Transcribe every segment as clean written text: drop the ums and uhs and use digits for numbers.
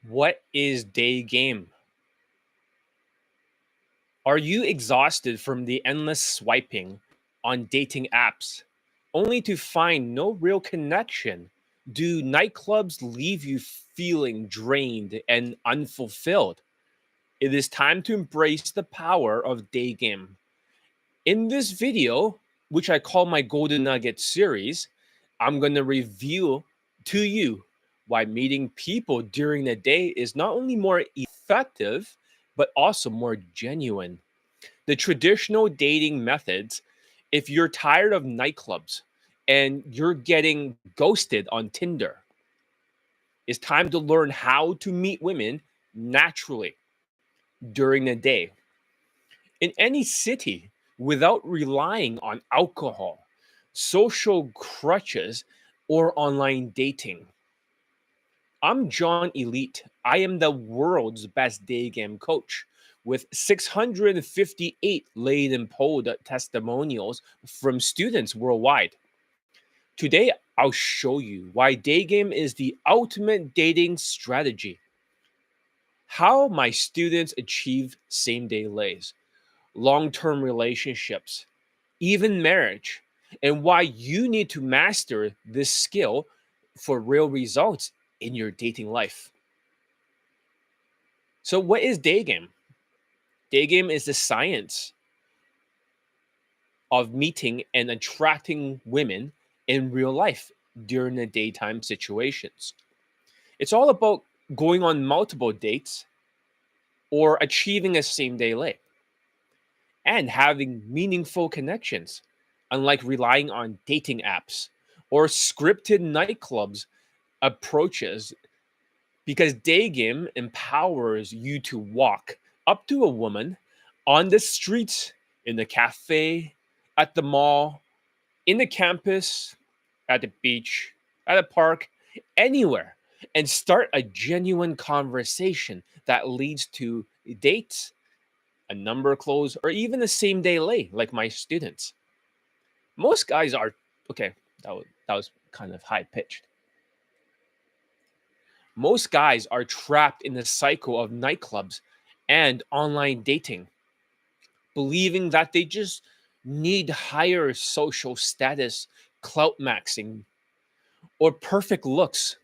What is day game? Are you exhausted from the endless swiping on dating apps, only to find no real connection? Do nightclubs leave you feeling drained and unfulfilled? It is time to embrace the power of day game. In this video, which I call my Golden Nugget series, I'm going to review to you why meeting people during the day is not only more effective, but also more genuine. The traditional dating methods, if you're tired of nightclubs and you're getting ghosted on Tinder, it's time to learn how to meet women naturally during the day in any city without relying on alcohol, social crutches, or online dating. I'm John Elite. I am the world's best day game coach with 658 laid and polled testimonials from students worldwide. Today, I'll show you why day game is the ultimate dating strategy, how my students achieve same day lays, long term relationships, even marriage, and why you need to master this skill for real results in your dating life. So, what is day game? Day game is the science of meeting and attracting women in real life during the daytime situations. It's all about going on multiple dates or achieving a same day lay and having meaningful connections, unlike relying on dating apps or scripted nightclubs approaches, because day game empowers you to walk up to a woman on the streets, in the cafe, at the mall, in the campus, at the beach, at a park, anywhere, and start a genuine conversation that leads to dates, a number close, or even the same day lay, like my students. Most guys are okay. That was kind of high pitched. Most guys are trapped in the cycle of nightclubs and online dating, believing that they just need higher social status, clout maxing, or perfect looks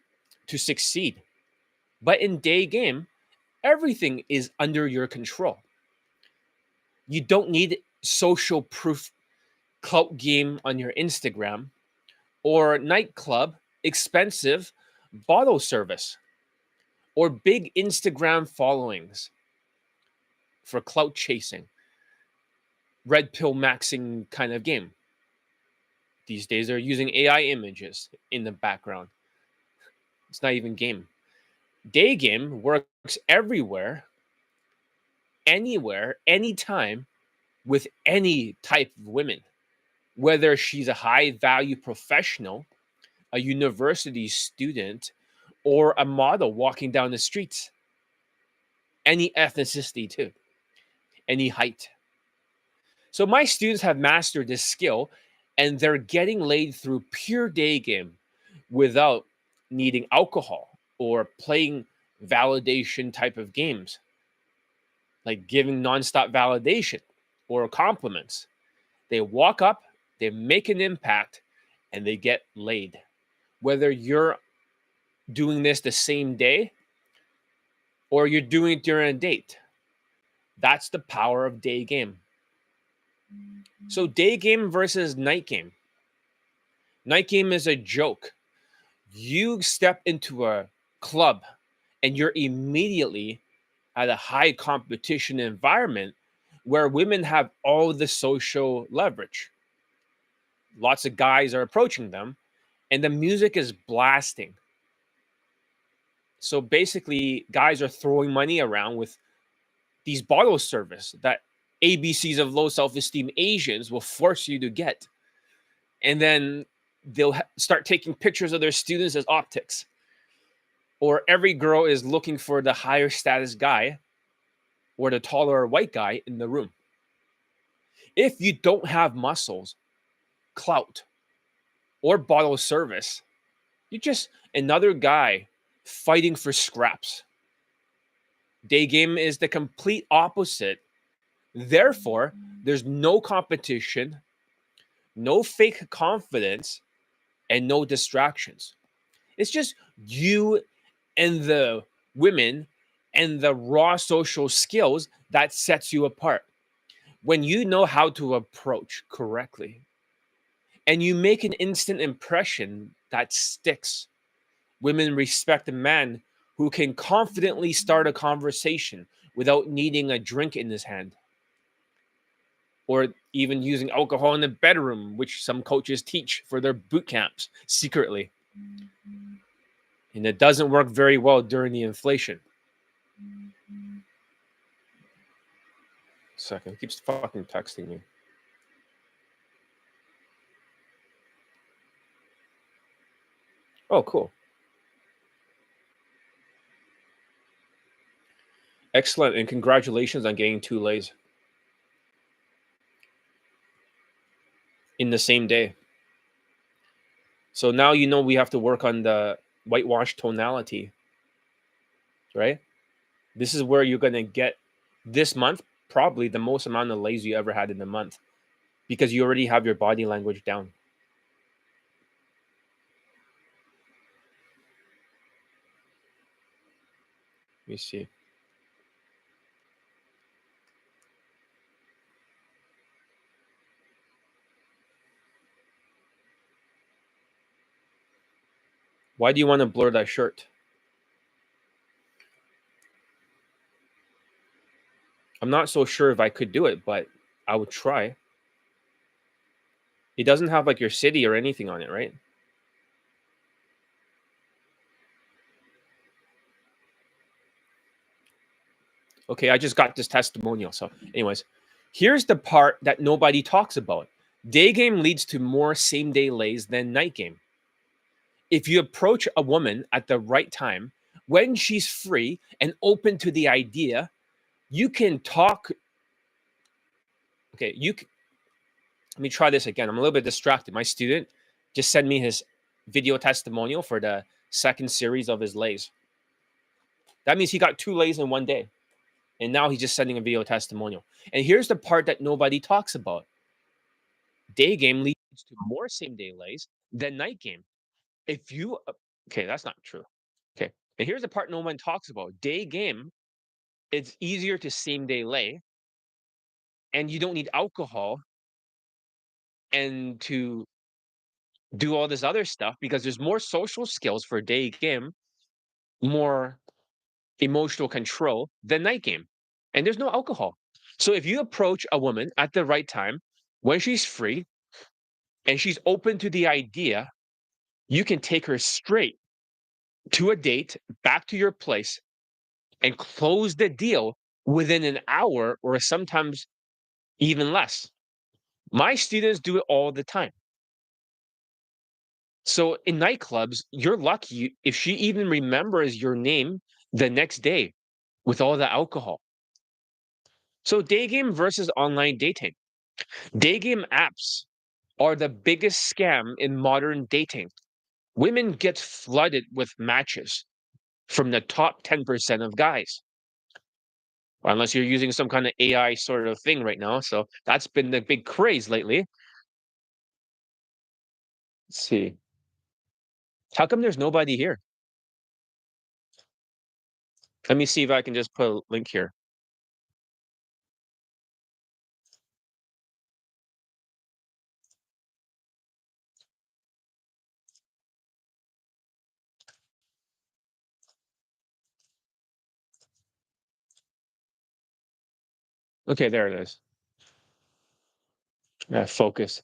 to succeed. But in day game, everything is under your control. You don't need social proof clout game on your Instagram or nightclub expensive bottle service or big Instagram followings for clout chasing, red pill maxing kind of game. These days they're using AI images in the background. It's not even game. Day game works everywhere, anywhere, anytime, with any type of women, whether she's a high value professional, a university student, or a model walking down the streets. Any ethnicity, too, any height. So, my students have mastered this skill and they're getting laid through pure day game without needing alcohol or playing validation type of games, like giving nonstop validation or compliments. They walk up, they make an impact, and they get laid. Whether you're doing this the same day or you're doing it during a date, that's the power of day game. So, day game versus night game. Night game is a joke. You step into a club and you're immediately at a high competition environment where women have all the social leverage. Lots of guys are approaching them and the music is blasting. So basically, guys are throwing money around with these bottle service that ABCs of low self-esteem Asians will force you to get. And then they'll start taking pictures of their students as optics. Or every girl is looking for the higher status guy or the taller white guy in the room. If you don't have muscles, clout, or bottle service, you're just another guy fighting for scraps. Day game is the complete opposite. Therefore, there's no competition, no fake confidence, and no distractions. It's just you and the women and the raw social skills that sets you apart. When you know how to approach correctly and you make an instant impression that sticks, women respect a man who can confidently start a conversation without needing a drink in his hand or even using alcohol in the bedroom, which some coaches teach for their boot camps secretly. And it doesn't work very well during the inflation. Second, it keeps fucking texting me. Oh, cool. Excellent, and congratulations on getting 2 lays in the same day. So now you know we have to work on the whitewash tonality, right? This is where you're gonna get this month probably the most amount of lays you ever had in a month because you already have your body language down. Let me see. Why do you want to blur that shirt? I'm not so sure if I could do it, but I would try. It doesn't have like your city or anything on it, right? Okay, I just got this testimonial. So, anyways, here's the part that nobody talks about. Day game leads to more same day lays than night game. If you approach a woman at the right time, when she's free and open to the idea, you can talk. Okay, let me try this again. I'm a little bit distracted. My student just sent me his video testimonial for the second series of his lays. That means he got 2 lays in one day. And now he's just sending a video testimonial. And here's the part that nobody talks about. Day game leads to more same day lays than night game. If you Okay, that's not true. Okay. And here's the part no one talks about. Day game, it's easier to same day lay, and you don't need alcohol and to do all this other stuff because there's more social skills for day game, more emotional control than night game. And there's no alcohol. So if you approach a woman at the right time, when she's free and she's open to the idea, you can take her straight to a date, back to your place, and close the deal within an hour or sometimes even less. My students do it all the time. So in nightclubs, you're lucky if she even remembers your name the next day with all the alcohol. So day game versus online dating. Day game apps are the biggest scam in modern dating. Women get flooded with matches from the top 10% of guys. Unless you're using some kind of AI sort of thing right now. So that's been the big craze lately. Let's see. How come there's nobody here? Let me see if I can just put a link here. Okay, there it is. Focus.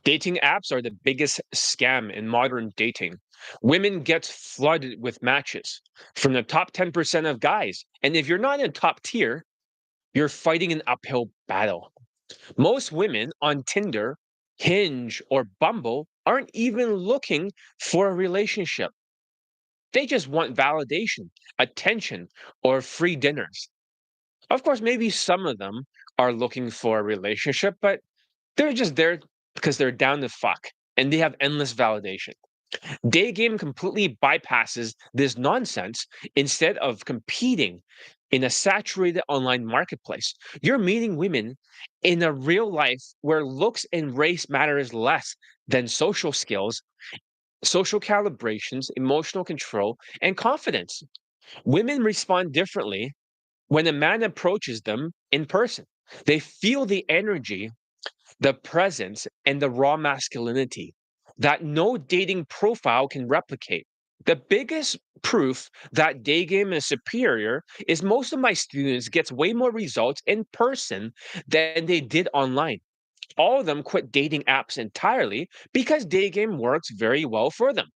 Dating apps are the biggest scam in modern dating. Women get flooded with matches from the top 10% of guys. And if you're not in top tier, you're fighting an uphill battle. Most women on Tinder, Hinge, or Bumble aren't even looking for a relationship. They just want validation, attention, or free dinners. Of course, maybe some of them are looking for a relationship, but they're just there because they're down to fuck and they have endless validation. Day game completely bypasses this nonsense. Instead of competing in a saturated online marketplace, you're meeting women in a real life where looks and race matters less than social skills, social calibrations, emotional control, and confidence. Women respond differently when a man approaches them in person. They feel the energy, the presence, and the raw masculinity that no dating profile can replicate. The biggest proof that Daygame is superior is most of my students gets way more results in person than they did online. All of them quit dating apps entirely because Daygame works very well for them,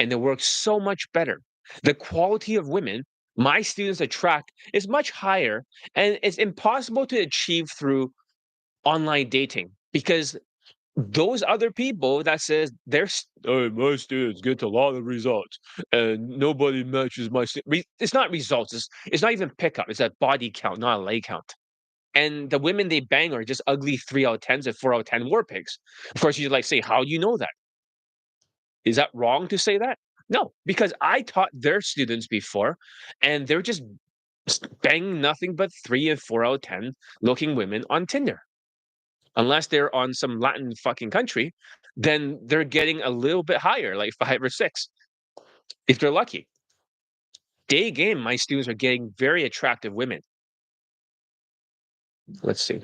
and it works so much better. The quality of women my students attract is much higher, and it's impossible to achieve through online dating because those other people that says "Oh, my students get a lot of results and nobody matches my it's not results, it's not even pickup, it's a body count, not a leg count. And the women they bang are just ugly 3 out of 10s and 4 out of 10 war pigs. Of course, you're like, say, how do you know that? Is that wrong to say that? No, because I taught their students before, and they're just banging nothing but 3 and 4 out of 10 looking women on Tinder. Unless they're on some Latin fucking country, then they're getting a little bit higher, like 5 or 6, if they're lucky. Day game, my students are getting very attractive women. Let's see.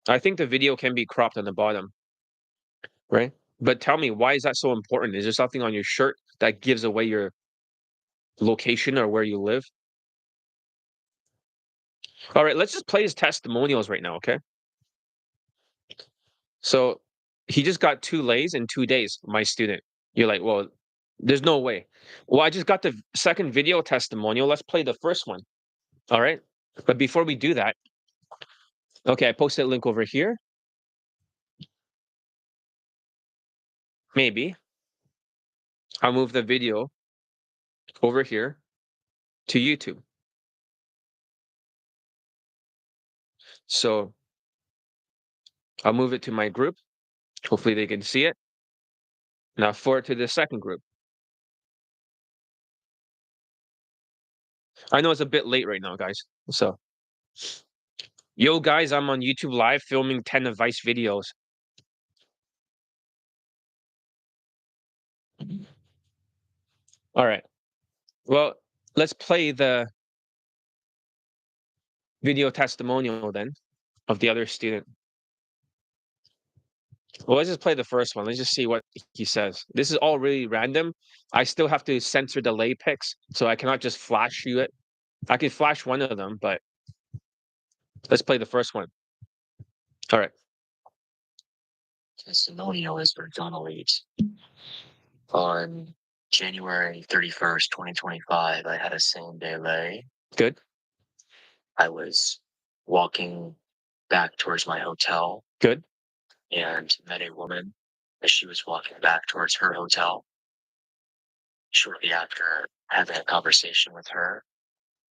I think the video can be cropped on the bottom, right? But tell me, why is that so important? Is there something on your shirt that gives away your location or where you live? All right, let's just play his testimonials right now, okay? So he just got 2 lays in 2 days, my student. You're like, well, there's no way. Well, I just got the second video testimonial. Let's play the first one. All right. But before we do that, okay, I posted a link over here. Maybe I'll move the video over here to YouTube. So I'll move it to my group. Hopefully they can see it. Now forward to the second group. I know it's a bit late right now, guys. So, yo, guys, I'm on YouTube Live filming 10 advice videos. All right. Well, let's play the video testimonial then of the other student. Well, let's just play the first one. Let's just see what he says. This is all really random. I still have to censor the lay pics, so I cannot just flash you it. I can flash one of them, but let's play the first one. All right. Testimonial is for Donald Leeds. On January 31st, 2025, I had a same day lay. Good. I was walking back towards my hotel Good. and met a woman as she was walking back towards her hotel. Shortly after having a conversation with her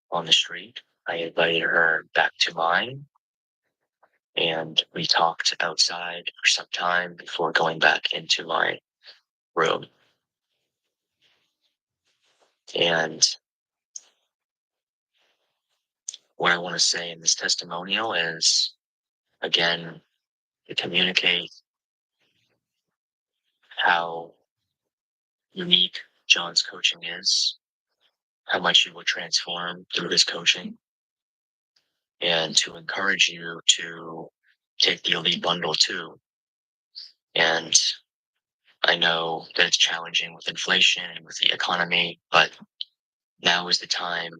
on the street, I invited her back to mine and we talked outside for some time before going back into my room. And what I want to say in this testimonial is, again, to communicate how unique John's coaching is, how much you will transform through his coaching, and to encourage you to take the elite bundle too. And I know that it's challenging with inflation and with the economy, but now is the time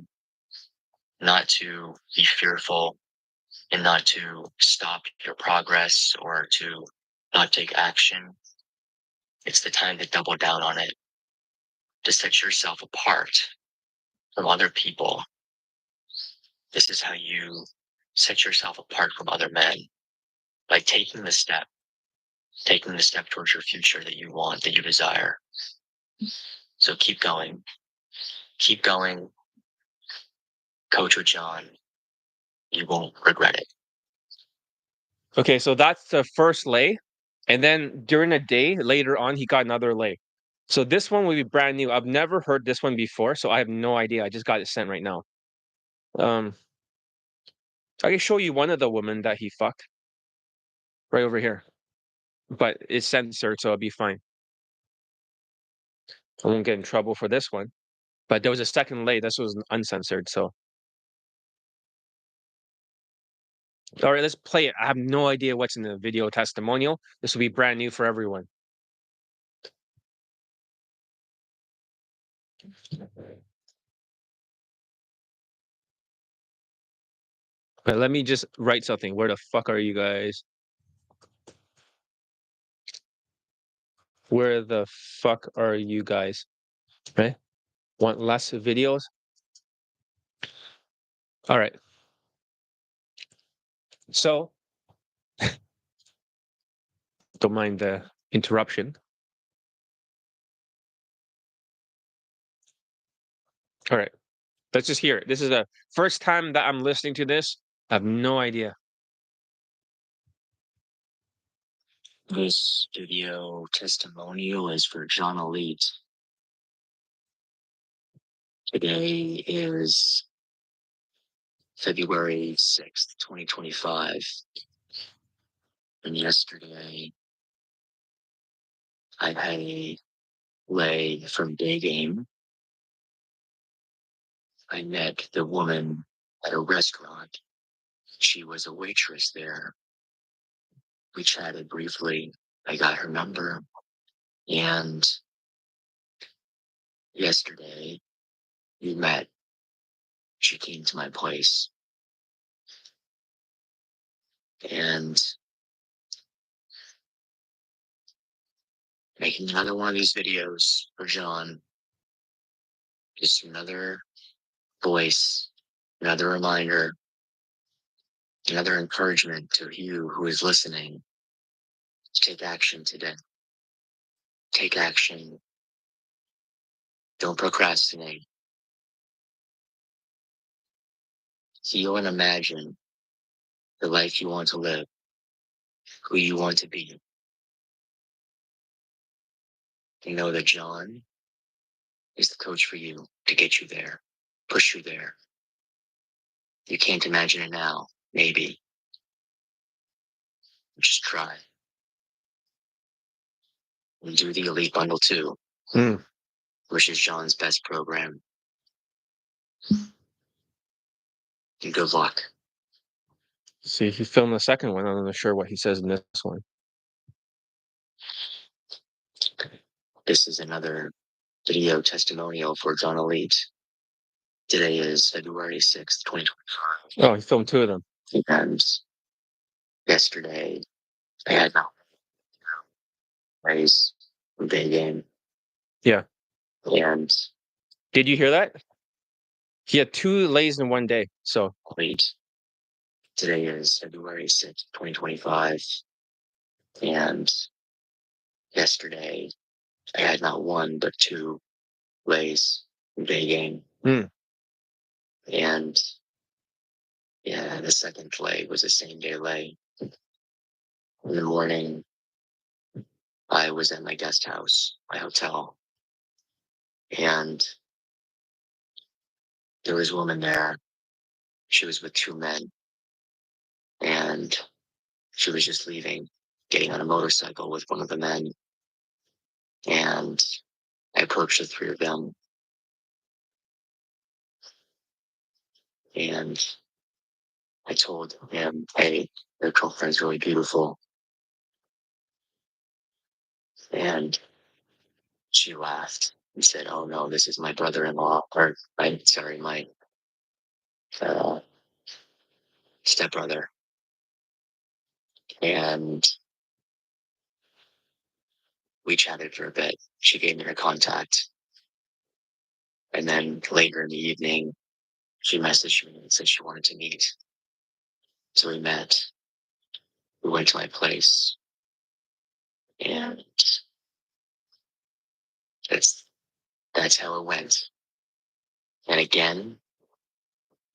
not to be fearful and not to stop your progress or to not take action. It's the time to double down on it, to set yourself apart from other people. This is how you set yourself apart from other men, by taking the step towards your future that you want, that you desire. So keep going, coach with John. You won't regret it. Okay, so that's the first lay, and then during the day, later on, he got another lay. So this one will be brand new. I've never heard this one before, so I have no idea. I just got it sent right now. Um, I can show you one of the women that he fucked right over here, but it's censored, so it'll be fine. I won't get in trouble for this one. But there was a second lay. This was uncensored, so. All right, let's play it. I have no idea what's in the video testimonial. This will be brand new for everyone. But let me just write something. Where the fuck are you guys? Where the fuck are you guys? Right? Want less videos? All right. So, don't mind the interruption. All right. Let's just hear it. This is the first time that I'm listening to this. I have no idea. This video testimonial is for John Elite. Today is February 6th, 2025. And yesterday, I had a lay from Daygame. I met the woman at a restaurant. She was a waitress there. We chatted briefly. I got her number. And yesterday, we met. She came to my place. And making another one of these videos for John is another voice, another reminder, another encouragement to you who is listening to take action today. Take action. Don't procrastinate. Feel and imagine the life you want to live, who you want to be. And know that John is the coach for you to get you there, push you there. You can't imagine it now, maybe. Just try. And do the Elite Bundle too, which is John's best program. And good luck. See, he filmed the second one. I'm not sure what he says in this one. This is another video testimonial for John Elite. Today is February 6th, 2025. Oh, he filmed two of them. And yesterday, I had no race Daygame. Yeah. And Did you hear that? He had two lays in one day. So wait, today is February 6th, 2025. And yesterday, I had not one but two lays Daygame. And yeah, the second lay was the same day lay. In the morning, I was at my guest house, my hotel, and there was a woman there. She was with two men, and she was just leaving, getting on a motorcycle with one of the men. And I approached the three of them, and I told him, hey, their girlfriend's really beautiful. And she laughed and said, oh no, this is my brother-in-law, or I'm sorry, my uh, stepbrother. And we chatted for a bit. She gave me her contact. And then later in the evening, she messaged me and said she wanted to meet. So we met. We went to my place. And that's how it went. And again,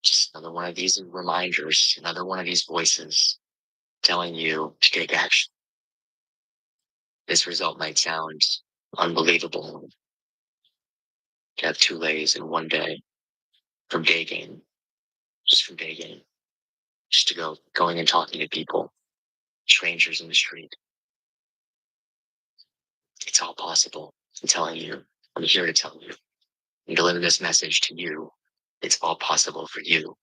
just another one of these reminders, another one of these voices telling you to take action. This result might sound unbelievable. To have 2 lays in one day from Daygame, just from Daygame, just to going and talking to people, strangers in the street. It's all possible. I'm telling you. I'm here to tell you and deliver this message to you. It's all possible for you.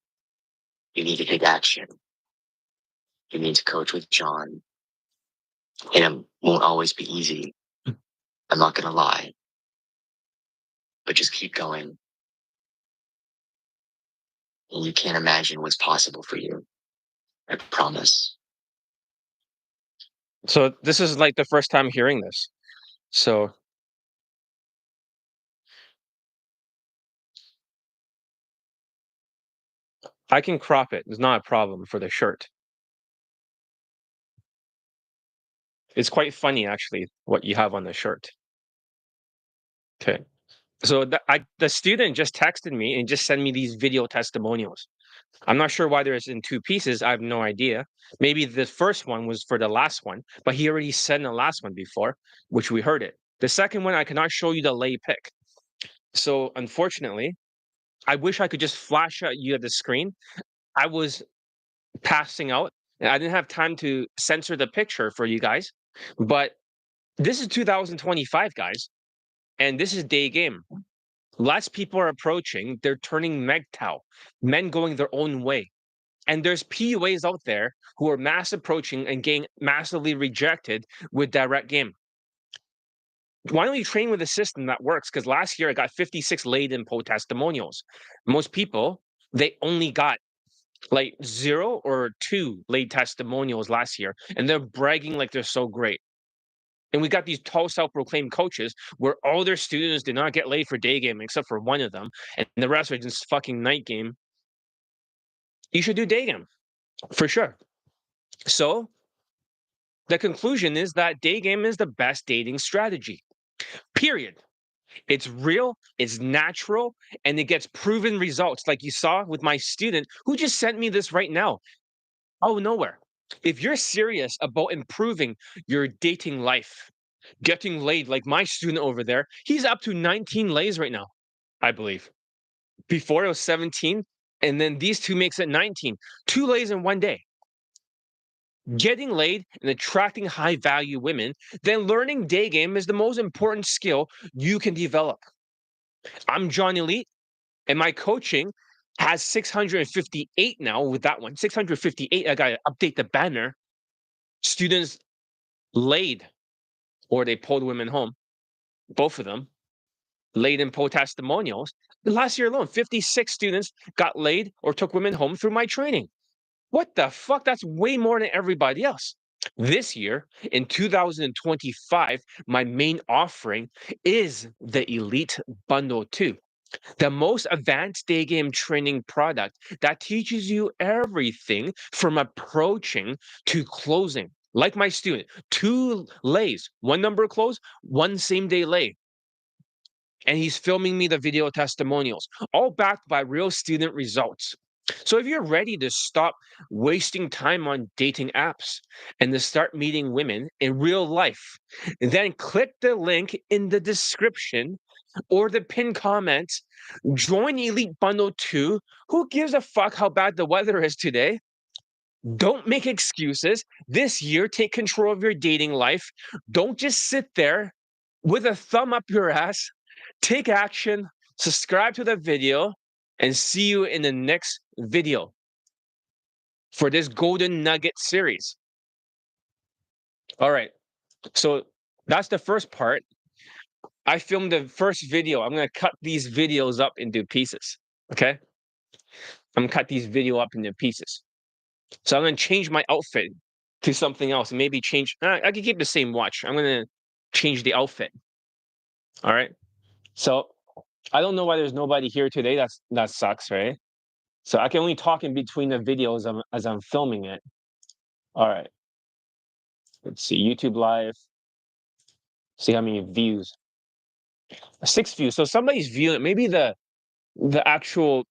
You need to take action. You need to coach with John. And it won't always be easy. I'm not going to lie. But just keep going. And you can't imagine what's possible for you. I promise. So this is like the first time hearing this. So I can crop it. It's not a problem for the shirt. It's quite funny, actually, what you have on the shirt. Okay. So the student just texted me and just sent me these video testimonials. I'm not sure why there's in two pieces. I have no idea. Maybe the first one was for the last one, but he already sent the last one before, which we heard it. The second one, I cannot show you the lay pick. So unfortunately, I wish I could just flash at you at the screen. I was passing out and I didn't have time to censor the picture for you guys. But this is 2025, guys, and this is Daygame. Less people are approaching. They're turning MGTOW, men going their own way. And there's PUAs out there who are mass approaching and getting massively rejected with direct game. Why don't you train with a system that works? Because last year I got 56 laid in po testimonials. Most people, they only got like 0 or 2 laid testimonials last year, and they're bragging like they're so great. And we got these tall self-proclaimed coaches where all their students did not get laid for day game except for one of them, and the rest are just fucking night game. You should do day game for sure. So the conclusion is that day game is the best dating strategy. Period. It's real, it's natural, and it gets proven results, like you saw with my student who just sent me this right now. Oh, nowhere. If you're serious about improving your dating life, getting laid like my student over there, he's up to 19 lays right now, I believe. Before it was 17, and then these two makes it 19. 2 lays in one day. Getting laid and attracting high value women, then learning day game is the most important skill you can develop. I'm John Elite, and my coaching has 658 now with that one. 658. I got to update the banner. Students laid or they pulled women home, both of them, laid in po testimonials. Last year alone, 56 students got laid or took women home through my training. What the fuck? That's way more than everybody else. This year, in 2025, my main offering is the Elite Bundle 2, the most advanced day game training product that teaches you everything from approaching to closing. Like my student, 2 lays, 1 number close, 1 same day lay. And he's filming me the video testimonials, all backed by real student results. So if you're ready to stop wasting time on dating apps and to start meeting women in real life, then click the link in the description or the pinned comment. Join Elite Bundle 2. Who gives a fuck how bad the weather is today? Don't make excuses. This year, take control of your dating life. Don't just sit there with a thumb up your ass. Take action, subscribe to the video, and see you in the next video for this Golden Nugget series. All right, so that's the first part. I filmed the first video. I'm going to cut these videos up into pieces, okay? I'm going to cut these video up into pieces. So I'm going to change my outfit to something else. Maybe change, I can keep the same watch. I'm going to change the outfit. All right, so I don't know why there's nobody here today. That sucks, right? So I can only talk in between the videos as I'm filming it. All right. Let's see, YouTube Live. See how many views. 6 views. So somebody's viewing. Maybe the actual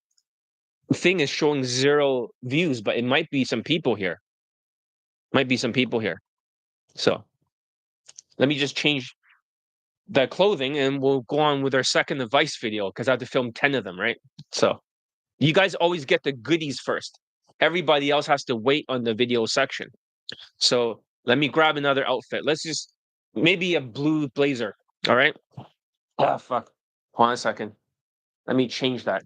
thing is showing 0 views, but it might be some people here. Might be some people here. So let me just change the clothing and we'll go on with our second advice video because I have to film 10 of them, right? So you guys always get the goodies first. Everybody else has to wait on the video section. So let me grab another outfit. Let's just maybe a blue blazer. All right. Oh, fuck. Hold on a second. Let me change that.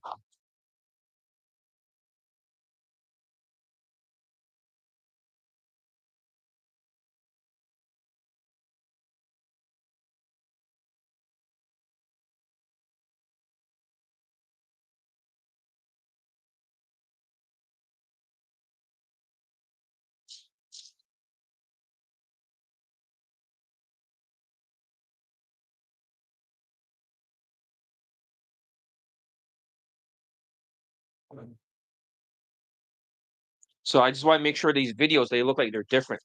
So I just want to make sure these videos they look like they're different,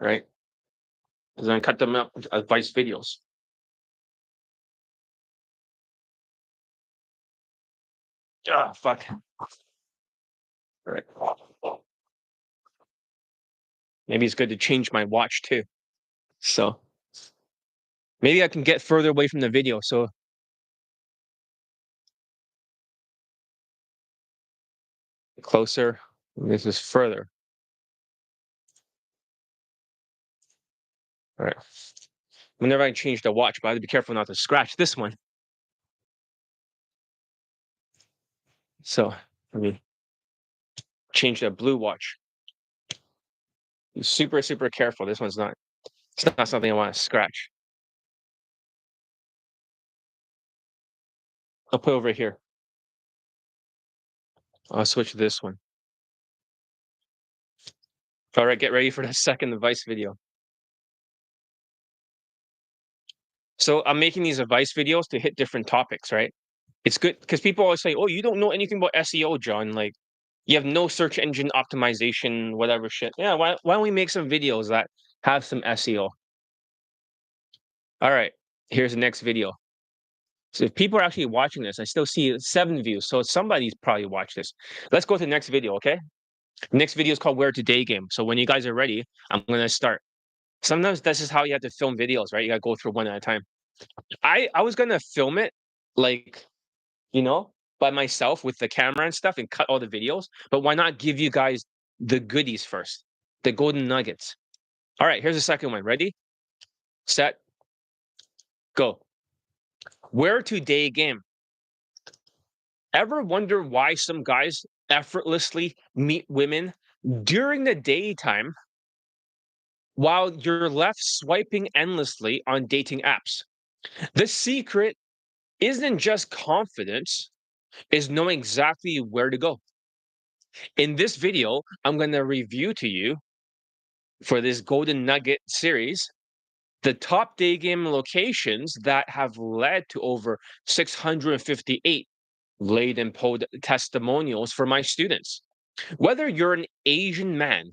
right? Because I cut them up into advice videos. Ah, fuck. All right. Maybe it's good to change my watch too. So maybe I can get further away from the video. So closer. This is further. All right. Whenever I change the watch, but I have to be careful not to scratch this one. So let me change the blue watch. Be super, super careful. This one's not. It's not something I want to scratch. I'll put over here. I'll switch to this one. All right, get ready for the second advice video. So I'm making these advice videos to hit different topics, right? It's good because people always say, "Oh, you don't know anything about SEO, John. Like, you have no search engine optimization, whatever shit." Yeah, why don't we make some videos that have some SEO? All right, here's the next video. So if people are actually watching this, I still see 7 views. So somebody's probably watched this. Let's go to the next video, okay? Next video is called Where to Daygame. So when you guys are ready, I'm gonna start. Sometimes this is how you have to film videos, right? You gotta go through one at a time. I was gonna film it like, you know, by myself with the camera and stuff and cut all the videos, but why not give you guys the goodies first? The golden nuggets. All right, here's the second one. Ready? Set, go. Where to Daygame. Ever wonder why some guys effortlessly meet women during the daytime while you're left swiping endlessly on dating apps? The secret isn't just confidence, is knowing exactly where to go. In this video, I'm going to review to you for this Golden Nugget series the top day game locations that have led to over 658 laid and pulled testimonials for my students. Whether you're an Asian man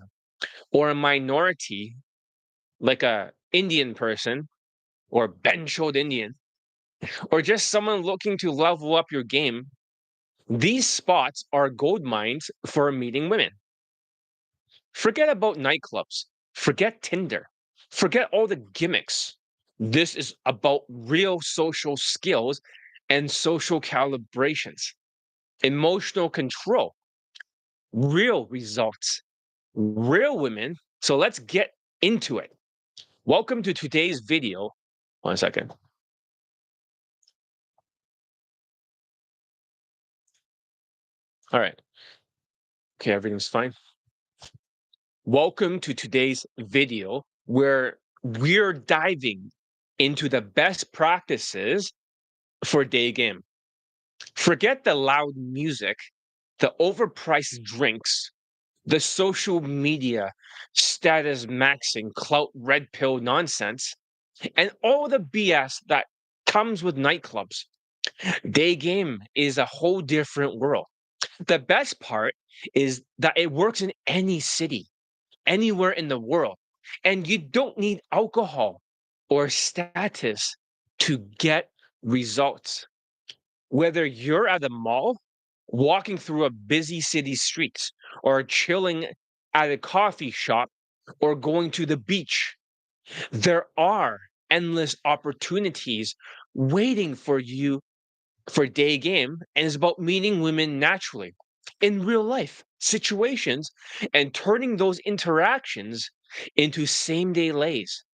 or a minority, like a Indian person or benchod Indian, or just someone looking to level up your game, these spots are gold mines for meeting women. Forget about nightclubs, forget Tinder, forget all the gimmicks. This is about real social skills and social calibrations, emotional control, real results, real women. So let's get into it. Welcome to today's video. 1 second. All right. Okay, everything's fine. Welcome to today's video where we're diving into the best practices for day game. Forget the loud music, the overpriced drinks, the social media status maxing, clout red pill nonsense, and all the BS that comes with nightclubs. Day game is a whole different world. The best part is that it works in any city, anywhere in the world, and you don't need alcohol or status to get results. Whether you're at the mall, walking through a busy city streets, or chilling at a coffee shop or going to the beach. There are endless opportunities waiting for you for day game, and it's about meeting women naturally in real life situations and turning those interactions into same day lays,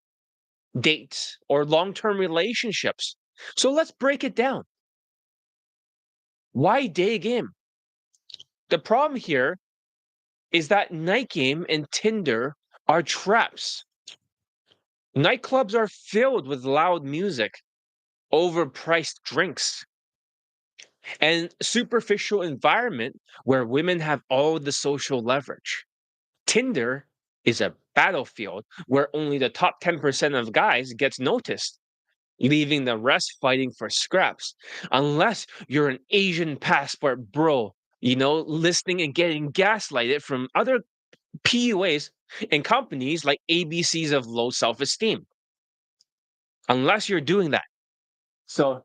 dates, or long term relationships. So let's break it down. Why day game? The problem here is that night game and Tinder are traps. Nightclubs are filled with loud music, overpriced drinks, and superficial environment where women have all the social leverage. Tinder is a battlefield where only the top 10% of guys gets noticed, leaving the rest fighting for scraps. Unless you're an Asian passport bro, listening and getting gaslighted from other PUAs and companies like ABCs of low self-esteem. Unless you're doing that. So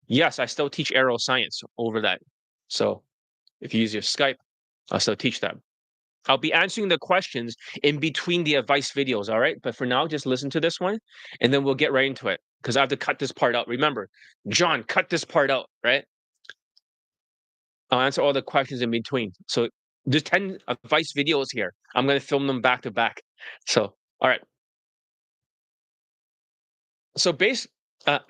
yes, I still teach aero science over that. So if you use your Skype, I'll still teach that. I'll be answering the questions in between the advice videos, all right? But for now, just listen to this one and then we'll get right into it because I have to cut this part out. Remember, John, cut this part out, right? I'll answer all the questions in between. So there's 10 advice videos here. I'm going to film them back to back. So, all right. So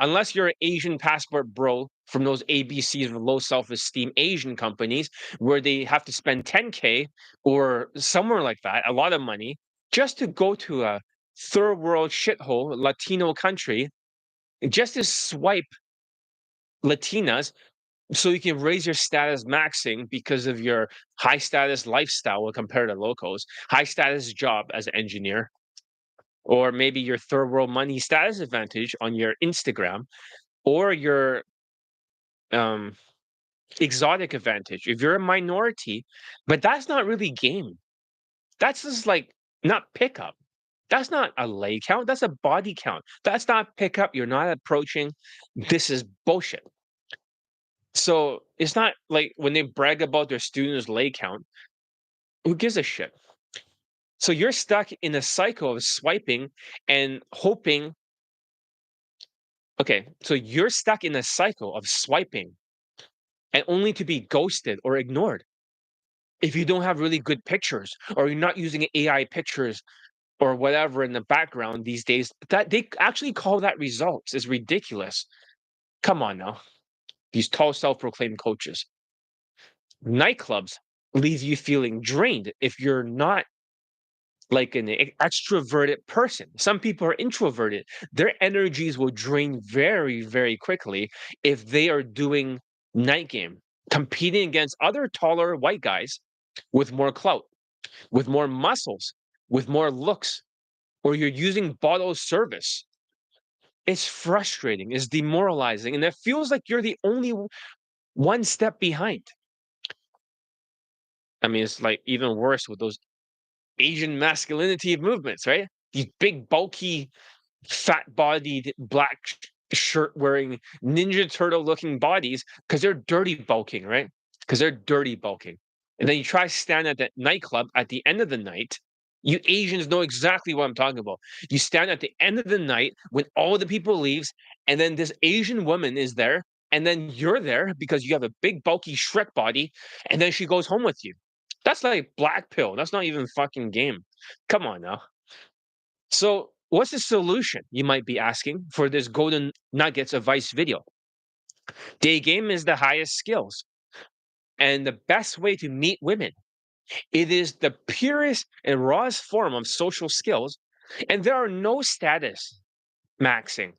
unless you're an Asian passport bro from those ABCs of low self-esteem Asian companies where they have to spend 10K or somewhere like that, a lot of money, just to go to a third world shithole Latino country, just to swipe Latinas so you can raise your status maxing because of your high status lifestyle compared to locals, high status job as an engineer, or maybe your third world money status advantage on your Instagram or your um, exotic advantage. If you're a minority, but that's not really game. That's just like not pickup. That's not a lay count. That's a body count. That's not pickup. You're not approaching. This is bullshit. So it's not like when they brag about their students' lay count, who gives a shit? So you're stuck in a cycle of swiping and hoping. Okay, so you're stuck in a cycle of swiping and only to be ghosted or ignored if you don't have really good pictures or you're not using AI pictures or whatever in the background these days. That they actually call that results is ridiculous. Come on now, these tall self-proclaimed coaches. Nightclubs leave you feeling drained if you're not like an extroverted person. Some people are introverted. Their energies will drain very, very quickly if they are doing night game, competing against other taller white guys with more clout, with more muscles, with more looks, or you're using bottle service. It's frustrating, it's demoralizing, and it feels like you're the only one step behind. I mean, it's like even worse with those Asian masculinity movements, right? These big, bulky, fat-bodied, black shirt wearing Ninja Turtle looking bodies because they're dirty bulking, right? Because they're dirty bulking. And then you try to stand at that nightclub at the end of the night. You Asians know exactly what I'm talking about. You stand at the end of the night when all the people leaves, and then this Asian woman is there, and then you're there because you have a big bulky Shrek body, and then she goes home with you. That's like black pill. That's not even fucking game. Come on now. So, what's the solution, you might be asking, for this golden nuggets advice video? Day game is the highest skills and the best way to meet women. It is the purest and rawest form of social skills, and there are no status maxing,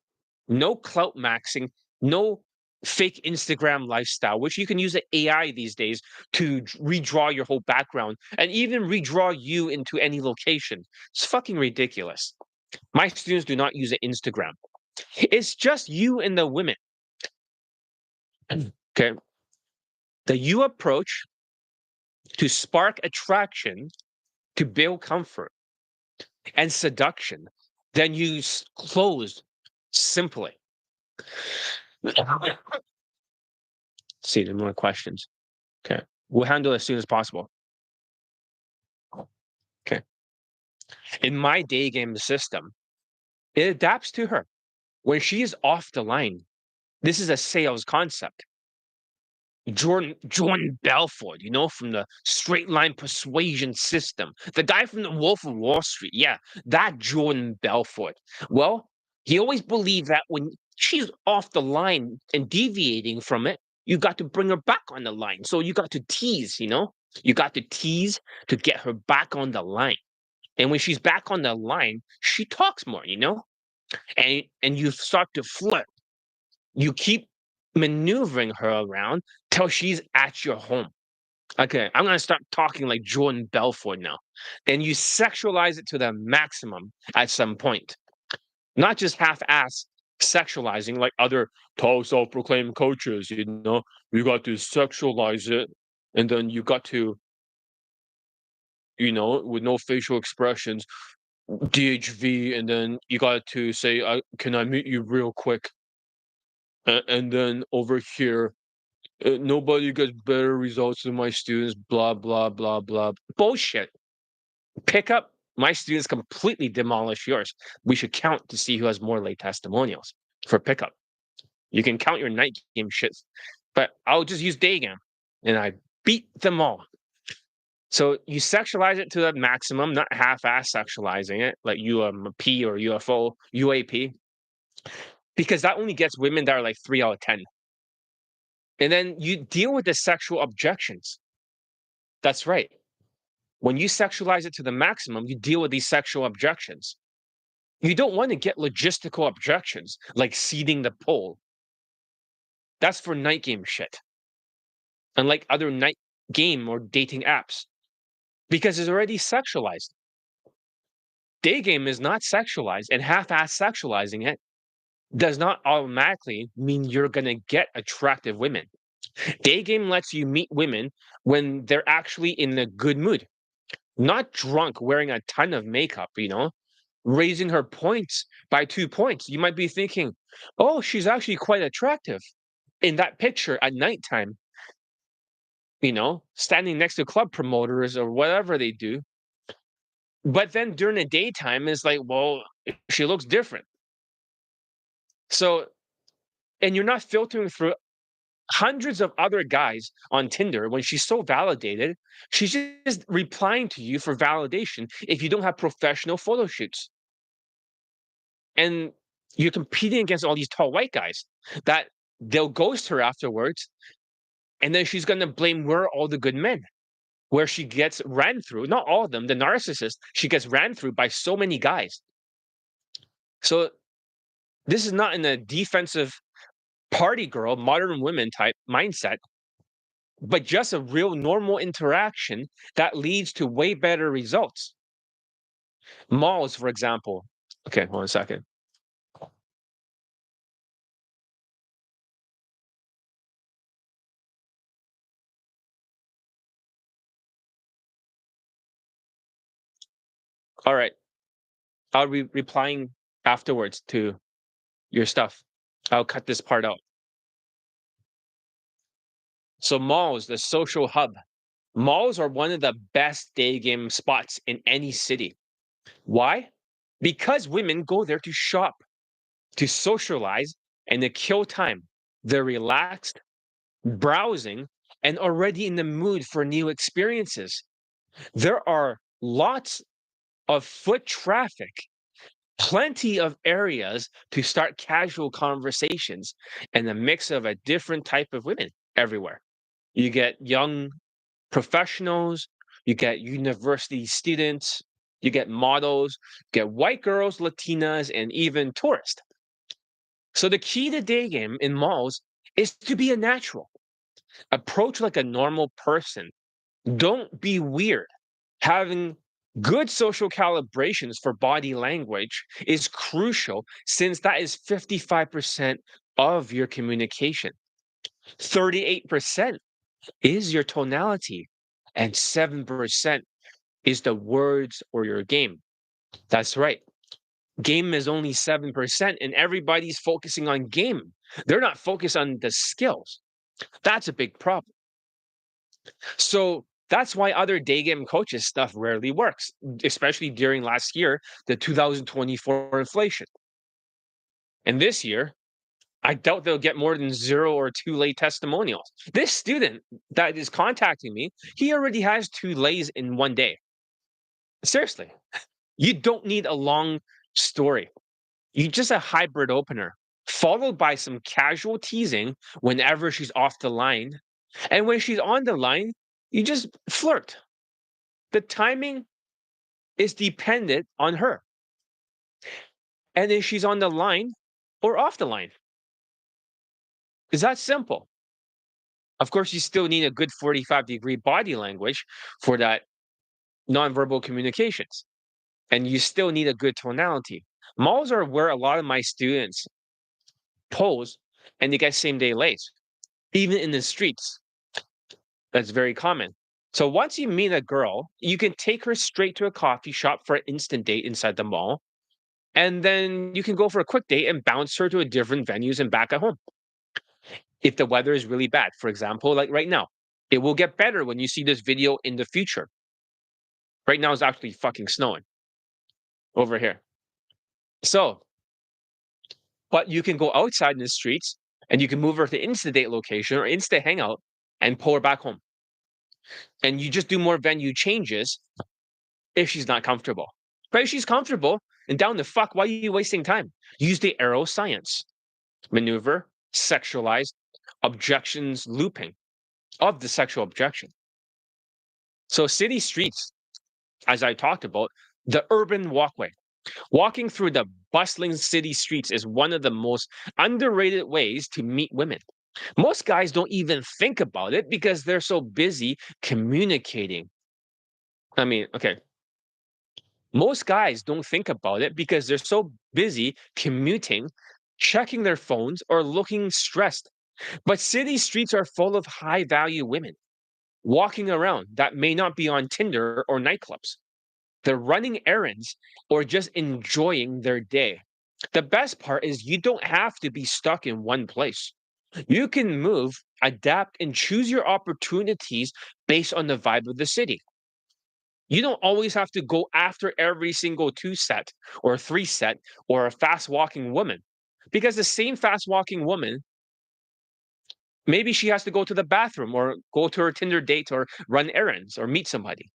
no clout maxing, no fake Instagram lifestyle, which you can use the AI these days to redraw your whole background and even redraw you into any location. It's fucking ridiculous. My students do not use an Instagram. It's just you and the women. Okay. That you approach to spark attraction, to build comfort and seduction. Then you close simply. See, there are more questions. Okay. We'll handle it as soon as possible. In my day game system, it adapts to her. When she is off the line, this is a sales concept. Jordan Belfort, from the straight line persuasion system, the guy from the Wolf of Wall Street. Yeah, that Jordan Belfort. Well, he always believed that when she's off the line and deviating from it, you got to bring her back on the line. So you got to tease, you got to tease to get her back on the line. And when she's back on the line, she talks more, and you start to flirt. You keep maneuvering her around till she's at your home. Okay, I'm gonna start talking like Jordan Belfort now. And you sexualize it to the maximum at some point. Not just half-ass sexualizing like other tall self-proclaimed coaches, You got to sexualize it, and then you got to, with no facial expressions, DHV, and then you got to say, "Can I meet you real quick?" And then over here, nobody gets better results than my students, blah, blah, blah, blah. Bullshit. Pick up. My students completely demolish yours. We should count to see who has more late testimonials for pickup. You can count your night game shits, but I'll just use day game. And I beat them all. So you sexualize it to the maximum, not half-ass sexualizing it, like UMP or UFO, UAP, because that only gets women that are like 3 out of 10. And then you deal with the sexual objections. That's right. When you sexualize it to the maximum, you deal with these sexual objections. You don't want to get logistical objections like seeding the pole. That's for night game shit. Unlike other night game or dating apps, because it's already sexualized. Day game is not sexualized, and half-ass sexualizing it does not automatically mean you're going to get attractive women. Day game lets you meet women when they're actually in a good mood, not drunk, wearing a ton of makeup, raising her points by 2 points. You might be thinking, oh, she's actually quite attractive in that picture at nighttime, standing next to club promoters or whatever they do. But then during the daytime, it's like, well, she looks different. So, and you're not filtering through hundreds of other guys on Tinder when she's so validated. She's just replying to you for validation if you don't have professional photo shoots. And you're competing against all these tall white guys that they'll ghost her afterwards. And then she's going to blame where are all the good men, where she gets ran through. Not all of them, the narcissist, she gets ran through by so many guys. So this is not in a defensive party girl, modern women type mindset, but just a real normal interaction that leads to way better results. Malls, for example. Okay, hold on a second. All right. I'll be replying afterwards to your stuff. I'll cut this part out. So malls, the social hub. Malls are one of the best day game spots in any city. Why? Because women go there to shop, to socialize, and to kill time. They're relaxed, browsing, and already in the mood for new experiences. There are lots of foot traffic, plenty of areas to start casual conversations, and a mix of a different type of women everywhere. You get young professionals, you get university students, you get models, you get white girls, Latinas, and even tourists. So the key to day game in malls is to be a natural. Approach like a normal person. Don't be weird. Having good social calibrations for body language is crucial since that is 55% of your communication. 38% is your tonality, and 7% is the words or your game. That's right. Game is only 7%, and everybody's focusing on game. They're not focused on the skills. That's a big problem. So That's why other day game coaches stuff rarely works, especially during last year, the 2024 inflation. And this year, I doubt they'll get more than 0 or 2 late testimonials. This student that is contacting me, he already has 2 lays in 1 day. Seriously, you don't need a long story. You just a hybrid opener, followed by some casual teasing whenever she's off the line. And when she's on the line, you just flirt. The timing is dependent on her. And if she's on the line or off the line. It's that simple. Of course, you still need a good 45-degree body language for that nonverbal communications. And you still need a good tonality. Malls are where a lot of my students pose and they get same day lays, even in the streets. That's very common. So once you meet a girl, you can take her straight to a coffee shop for an instant date inside the mall. And then you can go for a quick date and bounce her to a different venues and back at home. If the weather is really bad, for example, like right now, it will get better when you see this video in the future. Right now, it's actually fucking snowing over here. So, but you can go outside in the streets and you can move her to Insta date location or Insta hangout and pull her back home. And you just do more venue changes if she's not comfortable. But if she's comfortable and down the fuck, why are you wasting time? Use the arrow science. Maneuver, sexualized, objections looping of the sexual objection. So city streets, as I talked about, the urban walkway. Walking through the bustling city streets is one of the most underrated ways to meet women. Most guys don't even think about it because they're so busy communicating. I mean, okay. Most guys don't think about it because they're so busy commuting, checking their phones, or looking stressed. But city streets are full of high value women walking around that may not be on Tinder or nightclubs. They're running errands or just enjoying their day. The best part is you don't have to be stuck in one place. You can move, adapt, and choose your opportunities based on the vibe of the city. You don't always have to go after every single two set or three set or a fast walking woman because the same fast walking woman, maybe she has to go to the bathroom or go to her Tinder date or run errands or meet somebody.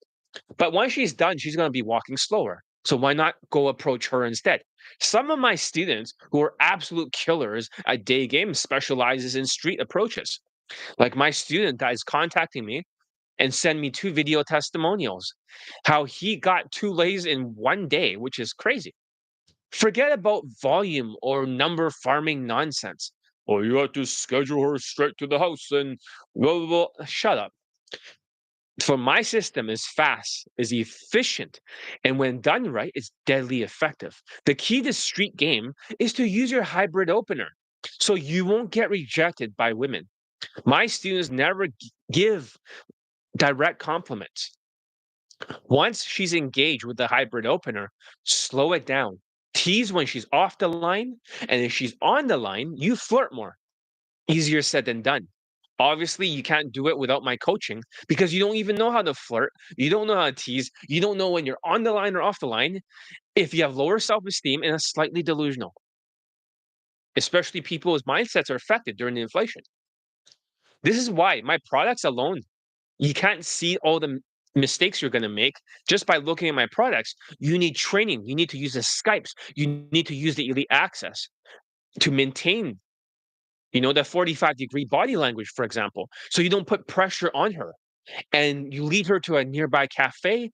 But once she's done, she's going to be walking slower. So why not go approach her instead? Some of my students who are absolute killers at day game specializes in street approaches. Like my student that is contacting me and send me 2 video testimonials, how he got 2 lays in 1 day, which is crazy. Forget about volume or number farming nonsense. Oh, you have to schedule her straight to the house and blah, blah, blah. Shut up. For my system is fast, is efficient, and when done right, it's deadly effective. The key to street game is to use your hybrid opener so you won't get rejected by women. My students never give direct compliments. Once she's engaged with the hybrid opener, slow it down. Tease when she's off the line, and if she's on the line, you flirt more. Easier said than done. Obviously, you can't do it without my coaching because you don't even know how to flirt. You don't know how to tease. You don't know when you're on the line or off the line. If you have lower self esteem and are slightly delusional, especially people whose mindsets are affected during the inflation. This is why my products alone, you can't see all the mistakes you're going to make just by looking at my products. You need training. You need to use the Skypes. You need to use the elite access to maintain, the 45-degree body language, for example, so you don't put pressure on her and you lead her to a nearby cafe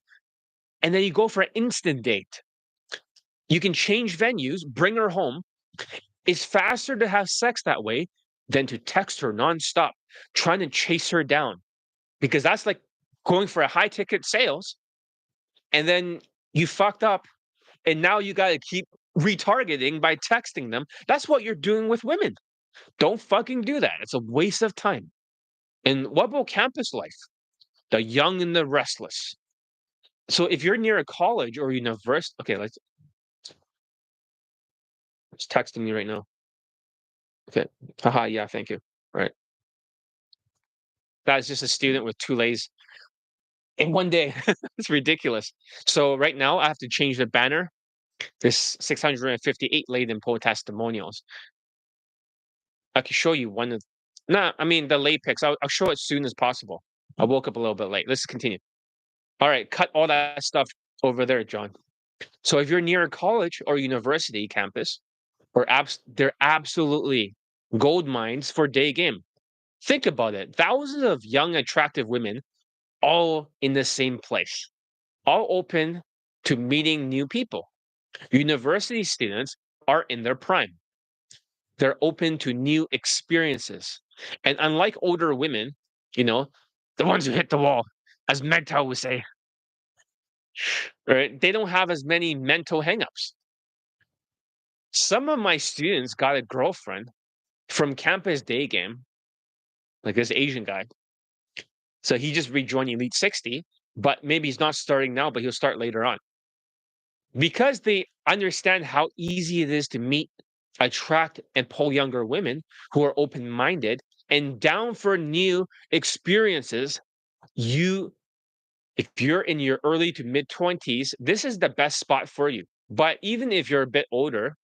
and then you go for an instant date. You can change venues, bring her home. It's faster to have sex that way than to text her nonstop, trying to chase her down because that's like going for a high ticket sales and then you fucked up and now you got to keep retargeting by texting them. That's what you're doing with women. Don't fucking do that. It's a waste of time. And what about campus life? The young and the restless. So if you're near a college or university, okay, it's texting me right now. Okay. Haha, yeah, thank you. All right. That's just a student with 2 lays. in one day. It's ridiculous. So right now I have to change the banner. There's 658 laden poll testimonials. I can show you one of, nah, I mean the late picks. I'll show it as soon as possible. I woke up a little bit late. Let's continue. All right, cut all that stuff over there, John. So if you're near a college or university campus, they're absolutely gold mines for day game. Think about it. Thousands of young, attractive women all in the same place, all open to meeting new people. University students are in their prime. They're open to new experiences. And unlike older women, you know, the ones who hit the wall, as Mental would say, right? They don't have as many mental hangups. Some of my students got a girlfriend from campus day game, like this Asian guy. So he just rejoined Elite 60, but maybe he's not starting now, but he'll start later on. Because they understand how easy it is to meet, attract, and pull younger women who are open minded and down for new experiences. You, if you're in your early to mid 20s, this is the best spot for you. But even if you're a bit older,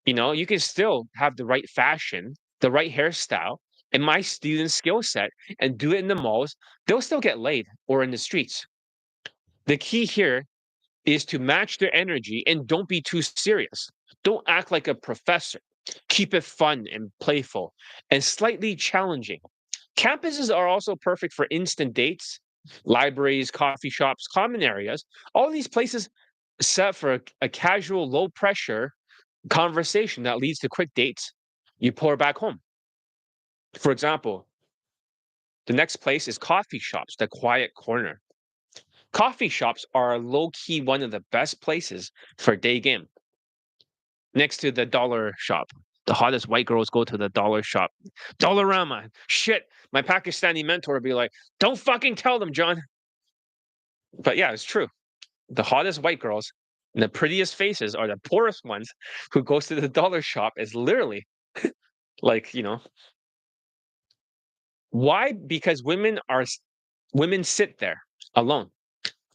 you can still have the right fashion, the right hairstyle, and my student skill set and do it in the malls, they'll still get laid or in the streets. The key here is to match their energy and don't be too serious. Don't act like a professor. Keep it fun and playful and slightly challenging. Campuses are also perfect for instant dates, libraries, coffee shops, common areas. All these places set for a casual, low pressure conversation that leads to quick dates. You pour back home. For example, the next place is coffee shops, the quiet corner. Coffee shops are low key one of the best places for day game. Next to the dollar shop. The hottest white girls go to the dollar shop. Dollarama. Shit. My Pakistani mentor would be like, don't fucking tell them, John. But yeah, it's true. The hottest white girls and the prettiest faces are the poorest ones who goes to the dollar shop is literally like, why? Because women sit there alone.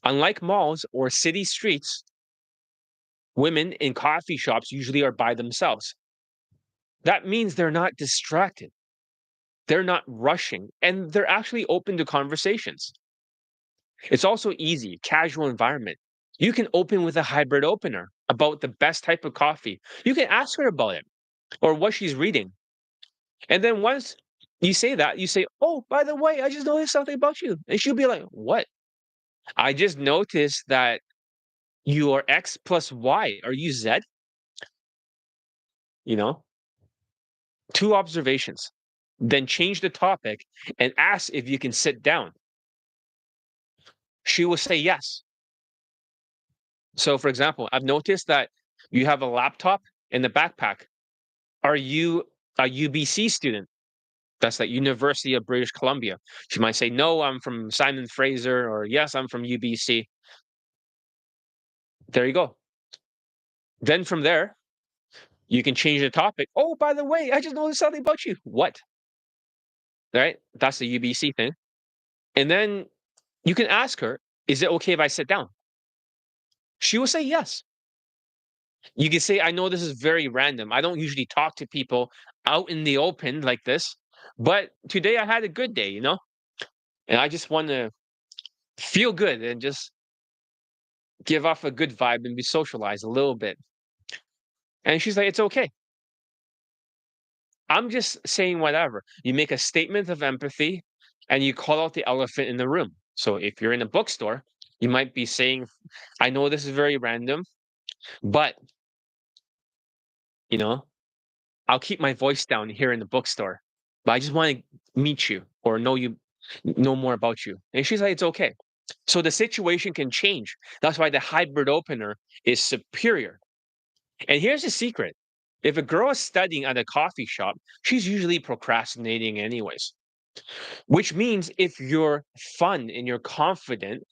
Unlike malls or city streets, women in coffee shops usually are by themselves. That means they're not distracted. They're not rushing and they're actually open to conversations. It's also easy, casual environment. You can open with a hybrid opener about the best type of coffee. You can ask her about it or what she's reading. And then once you say that, you say, oh, by the way, I just noticed something about you. And she'll be like, what? I just noticed that you are X plus Y. Are you Z? You know, two observations. Then change the topic and ask if you can sit down. She will say yes. So, for example, I've noticed that you have a laptop in the backpack. Are you a UBC student? That's like University of British Columbia. She might say, no, I'm from Simon Fraser, or yes, I'm from UBC. There you go. Then from there, you can change the topic. Oh, by the way, I just noticed something about you. What? Right? That's the UBC thing. And then you can ask her, is it okay if I sit down? She will say yes. You can say, I know this is very random. I don't usually talk to people out in the open like this, but today I had a good day, and I just want to feel good and just give off a good vibe and be socialized a little bit. And she's like, it's okay. I'm just saying whatever. You make a statement of empathy and you call out the elephant in the room. So if you're in a bookstore, you might be saying, I know this is very random, but, you know, I'll keep my voice down here in the bookstore, but I just want to meet you or know more about you. And she's like, it's okay. So the situation can change. That's why the hybrid opener is superior. And here's the secret. If a girl is studying at a coffee shop, she's usually procrastinating anyways. Which means if you're fun and you're confident,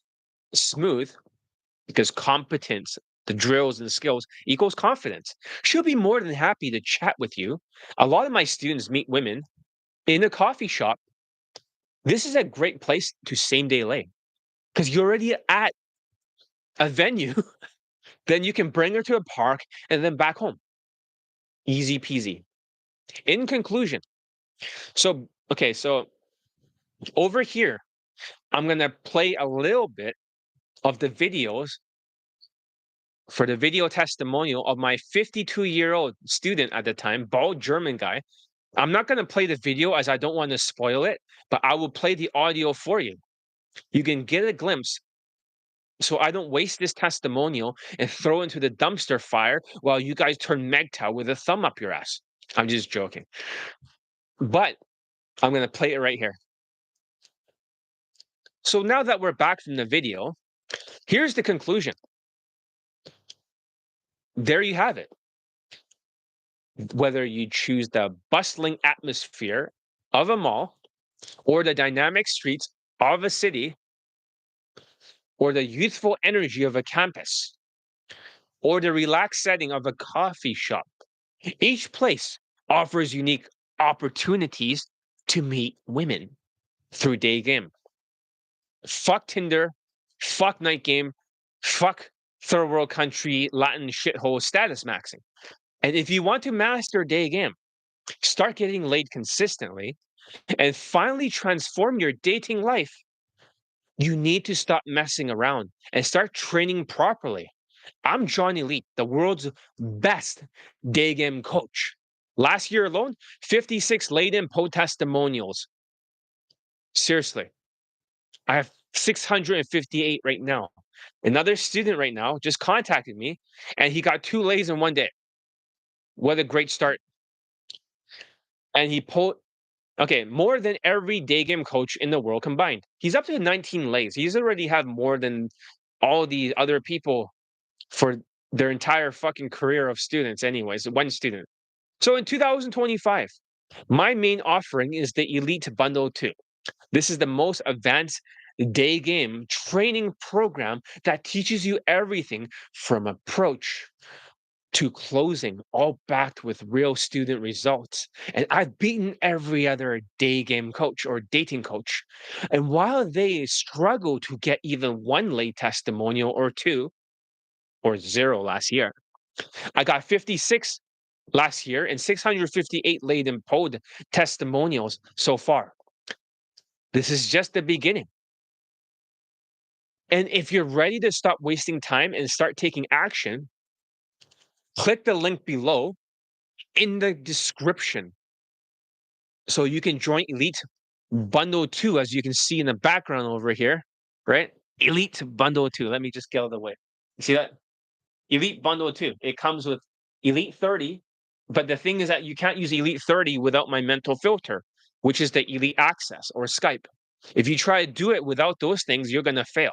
smooth, because competence, the drills and the skills equals confidence, she'll be more than happy to chat with you. A lot of my students meet women in a coffee shop. This is a great place to same day lay. because you're already at a venue. Then you can bring her to a park and then back home. Easy peasy. In conclusion, so okay, so over here, I'm gonna play a little bit of the videos for the video testimonial of my 52-year-old student at the time, bald German guy. I'm not gonna play the video as I don't want to spoil it, but I will play the audio for you. You can get a glimpse so I don't waste this testimonial and throw it into the dumpster fire while you guys turn MGTOW with a thumb up your ass. I'm just joking. But I'm going to play it right here. So now that we're back from the video, here's the conclusion. There you have it. Whether you choose the bustling atmosphere of a mall or the dynamic streets of a city or the youthful energy of a campus or the relaxed setting of a coffee shop, each place offers unique opportunities to meet women through Daygame. Fuck Tinder, fuck Night Game, fuck third world country Latin shithole status maxing. And if you want to master Daygame, start getting laid consistently, and finally transform your dating life, you need to stop messing around and start training properly. I'm John Elite, the world's best day game coach. Last year alone, 56 laid-in testimonials. Seriously, I have 658 right now. Another student right now just contacted me, and he got 2 lays in one day. What a great start! And he pulled okay, more than every day game coach in the world combined. He's up to 19 lays. He's already had more than all the other people for their entire fucking career of students, anyways, one student. So in 2025, my main offering is the Elite Bundle 2. This is the most advanced day game training program that teaches you everything from approach to closing, all backed with real student results. And I've beaten every other day game coach or dating coach. And while they struggle to get even one late testimonial or two, or zero last year, I got 56 last year and 658 laid in pod testimonials so far. This is just the beginning. And if you're ready to stop wasting time and start taking action, click the link below in the description so you can join Elite Bundle 2, as you can see in the background over here, right? Elite Bundle 2. Let me just get out of the way. You see that? Elite Bundle 2. It comes with Elite 30, but the thing is that you can't use Elite 30 without my mental filter, which is the Elite Access or Skype. If you try to do it without those things, you're going to fail.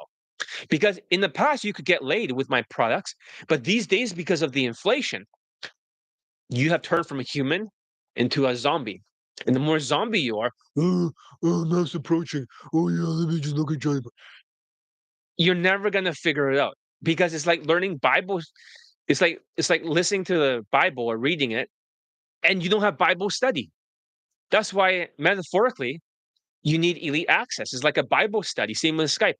Because in the past, you could get laid with my products, but these days, because of the inflation, you have turned from a human into a zombie. And the more zombie you are, mass approaching. Oh yeah, let me just look at Johnny. You're never gonna figure it out because it's like learning Bible. It's like listening to the Bible or reading it, and you don't have Bible study. That's why metaphorically, you need elite access. It's like a Bible study. Same with Skype.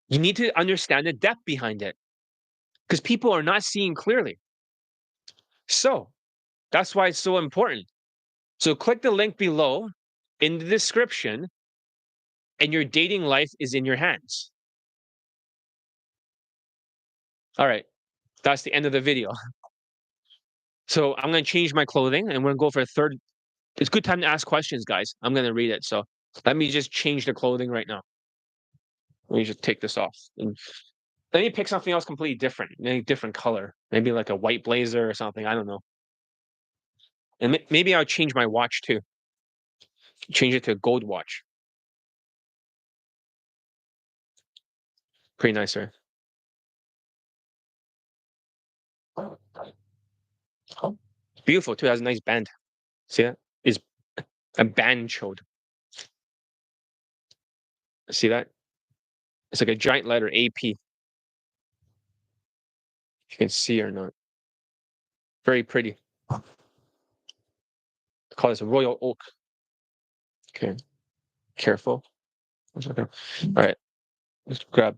You need to understand the depth behind it because people are not seeing clearly. So that's why it's so important. So click the link below in the description, and your dating life is in your hands. All right, that's the end of the video. So I'm gonna change my clothing, and we're gonna go for a third. It's a good time to ask questions, guys. I'm gonna read it. So let me just change the clothing right now. Let me just take this off. And let me pick something else completely different, maybe different color, maybe like a white blazer or something. I don't know. And maybe I'll change my watch too. Change it to a gold watch. Pretty nice, right? Beautiful too. It has a nice band. See that? Is a band chode. See that? It's like a giant letter AP. If you can see or not. Very pretty. Call this a royal oak. Okay. Careful. All right. Let's grab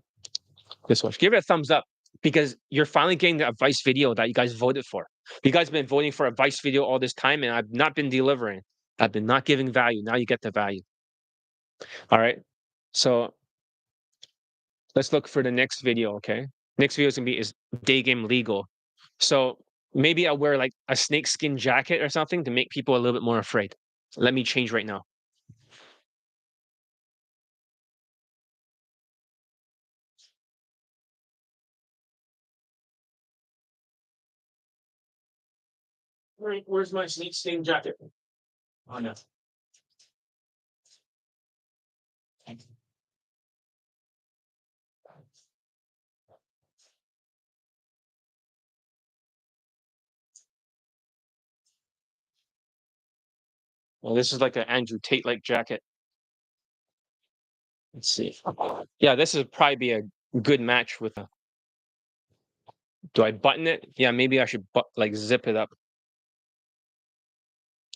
this one. Give it a thumbs up because you're finally getting the advice video that you guys voted for. You guys have been voting for advice video all this time, and I've not been delivering. I've been not giving value. Now you get the value. All right. So let's look for the next video. Okay. Next video is day game legal. So maybe I'll wear like a snakeskin jacket or something to make people a little bit more afraid. Let me change right now. Where's my snakeskin jacket? Oh no. Well, this is like an Andrew Tate like jacket. Let's see. Yeah, this would probably be a good match with a. Do I button it? Yeah, maybe I should like zip it up.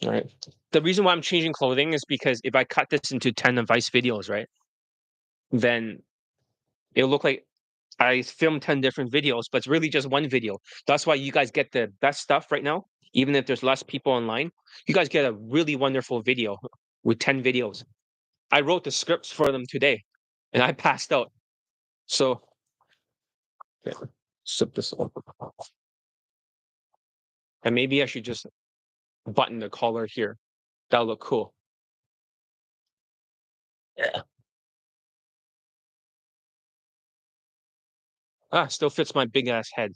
All right. The reason why I'm changing clothing is because if I cut this into 10 advice videos, right, then it'll look like I filmed 10 different videos, but it's really just one video. That's why you guys get the best stuff right now. Even if there's less people online, you guys get a really wonderful video with 10 videos. I wrote the scripts for them today and I passed out. So, yeah, zip this up. And maybe I should just button the collar here. That'll look cool. Yeah. Ah, still fits my big ass head.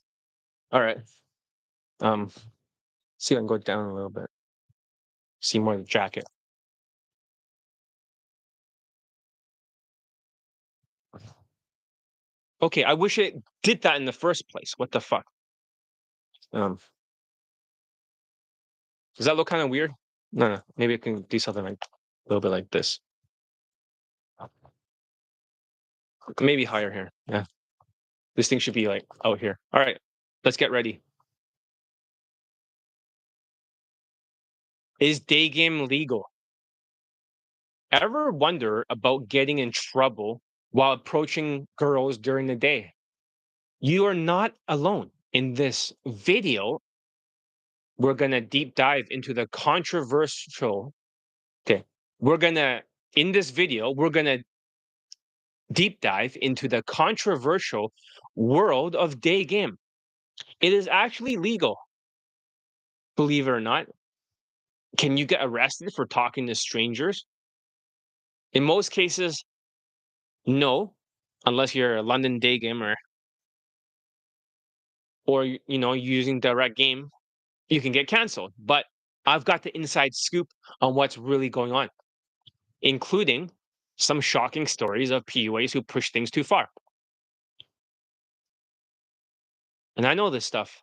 All right. See if I can go down a little bit. See more of the jacket. Okay, I wish it did that in the first place. What the fuck? Um, does that look kind of weird? No, no. Maybe I can do something like a little bit like this. Maybe higher here. Yeah. This thing should be like out here. All right. Let's get ready. Is day game legal? Ever wonder about getting in trouble while approaching girls during the day? You are not alone. In this video, we're going to deep dive into the controversial. Okay. We're going to, in this video, we're going to deep dive into the controversial world of day game. It is actually legal, believe it or not. Can you get arrested for talking to strangers? In most cases, no, unless you're a London day gamer or using direct game, you can get canceled. But I've got the inside scoop on what's really going on, including some shocking stories of PUAs who push things too far. And I know this stuff.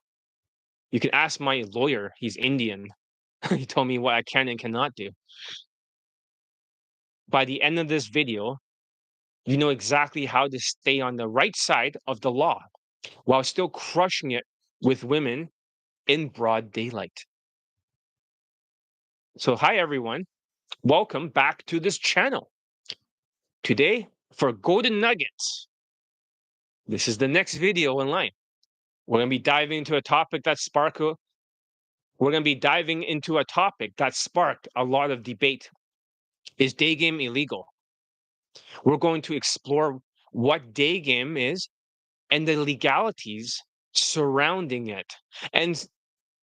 You can ask my lawyer. He's Indian. He told me what I can and cannot do. By the end of this video, you know exactly how to stay on the right side of the law while still crushing it with women in broad daylight. So, hi everyone. Welcome back to this channel. Today, for Golden Nuggets, this is the next video in line. We're going to be diving into a topic that sparked a lot of debate. Is day game illegal? We're going to explore what day game is and the legalities surrounding it, and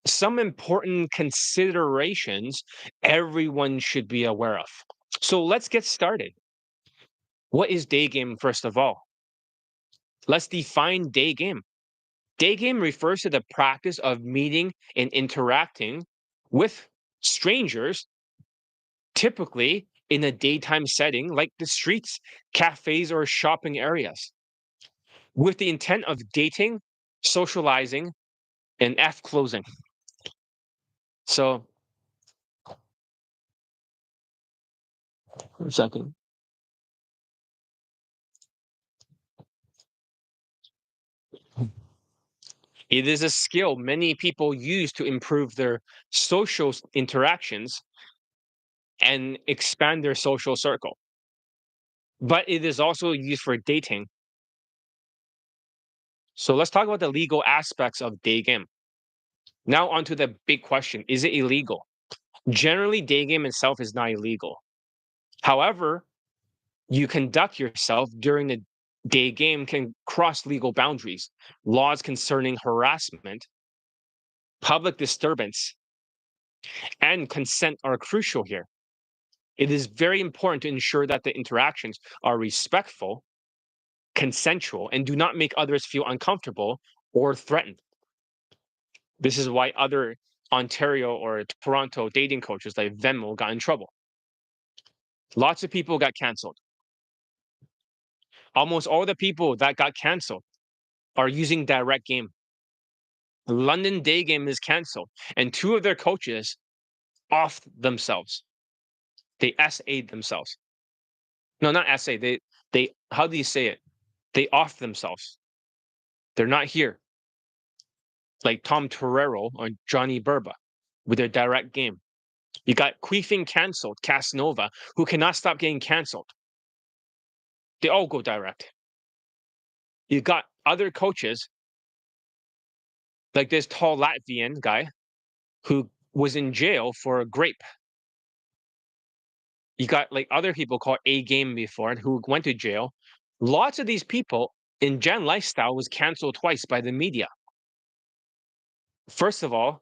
some important considerations everyone should be aware of. So let's get started. What is day game, first of all? Let's define day game. Day game refers to the practice of meeting and interacting with strangers, typically in a daytime setting like the streets, cafes, or shopping areas, with the intent of dating, socializing, and F closing. So, a second. It is a skill many people use to improve their social interactions and expand their social circle. But it is also used for dating. So let's talk about the legal aspects of day game. Now onto the big question, is it illegal? Generally, day game itself is not illegal. However, you conduct yourself during the day game can cross legal boundaries. Laws concerning harassment, public disturbance, and consent are crucial here. It is very important to ensure that the interactions are respectful, consensual, and do not make others feel uncomfortable or threatened. This is why other Ontario or Toronto dating coaches like Venmo got in trouble. Lots of people got canceled. Almost all the people that got canceled are using direct game. London Daygame is canceled, and two of their coaches off themselves. They SA'd themselves. No, not SA. They how do you say it? They off themselves. They're not here. Like Tom Torero or Johnny Burba with their direct game. You got Queefing canceled, Casanova, who cannot stop getting canceled. They all go direct. You got other coaches, like this tall Latvian guy who was in jail for a grape. You got like other people called A Game before who went to jail. Lots of these people in Gen Lifestyle was canceled twice by the media. First of all,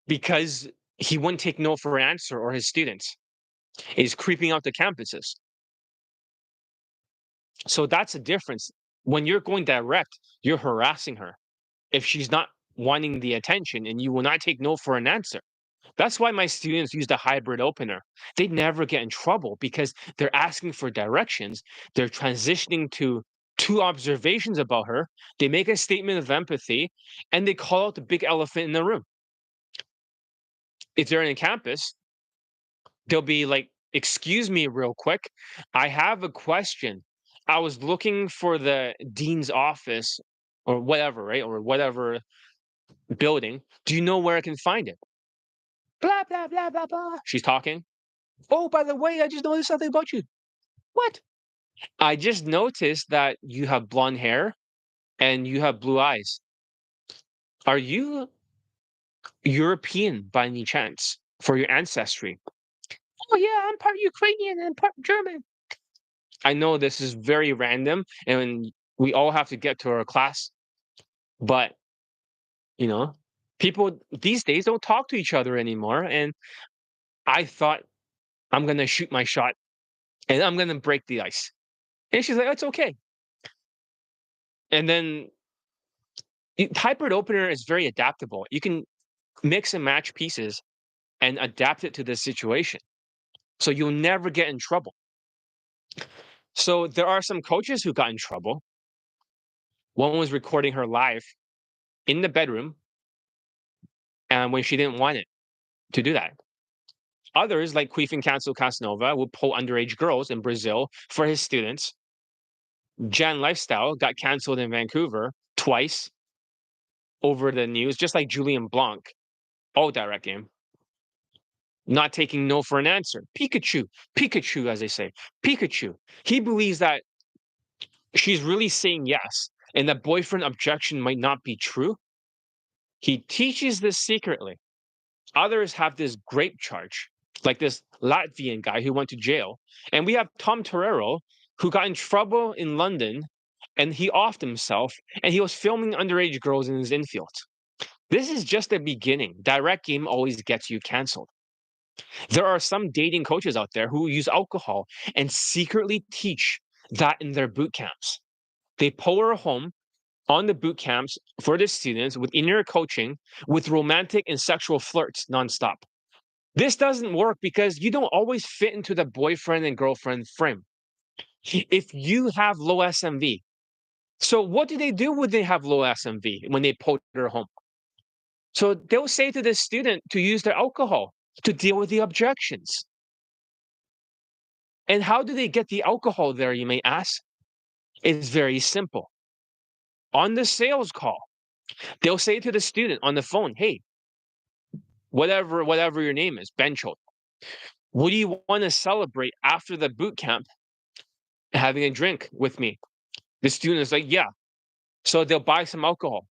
because he wouldn't take no for an answer or his students. He's creeping out the campuses. So that's a difference. When you're going direct, you're harassing her. If she's not wanting the attention and you will not take no for an answer. That's why my students use the hybrid opener. They never get in trouble because they're asking for directions. They're transitioning to two observations about her. They make a statement of empathy and they call out the big elephant in the room. If they're in a campus, they'll be like, excuse me, real quick. I have a question. I was looking for the dean's office or whatever, right? Or whatever building. Do you know where I can find it? Blah, blah, blah, blah, blah. She's talking. Oh, by the way, I just noticed something about you. What? I just noticed that you have blonde hair and you have blue eyes. Are you European by any chance for your ancestry? Oh, yeah, I'm part Ukrainian and part German. I know this is very random and we all have to get to our class, but you know, people these days don't talk to each other anymore. And I thought I'm gonna shoot my shot and I'm gonna break the ice. And she's like, "Oh, it's okay." And then hybrid opener is very adaptable. You can mix and match pieces and adapt it to the situation. So you'll never get in trouble. So there are some coaches who got in trouble. One was recording her live in the bedroom and when she didn't want it to do that. Others, like Queefing Cancel Casanova, would pull underage girls in Brazil for his students. Jan Lifestyle got canceled in Vancouver twice over the news, just like Julian Blanc, all direct game. Not taking no for an answer. Pikachu, as they say. Pikachu. He believes that she's really saying yes, and that boyfriend objection might not be true. He teaches this secretly. Others have this grape charge, like this Latvian guy who went to jail. And we have Tom Torero, who got in trouble in London, and he offed himself, and he was filming underage girls in his infield. This is just the beginning. Direct game always gets you canceled. There are some dating coaches out there who use alcohol and secretly teach that in their boot camps. They pull her home on the boot camps for the students with inner coaching, with romantic and sexual flirts nonstop. This doesn't work because you don't always fit into the boyfriend and girlfriend frame. If you have low SMV, so what do they do when they have low SMV when they pull her home? So they'll say to the student to use their alcohol to deal with the objections. And how do they get the alcohol there, you may ask? It's very simple. On the sales call, they'll say to the student on the phone, hey, whatever your name is, Bencho, what do you want to celebrate after the boot camp having a drink with me? The student is like, yeah. So they'll buy some alcohol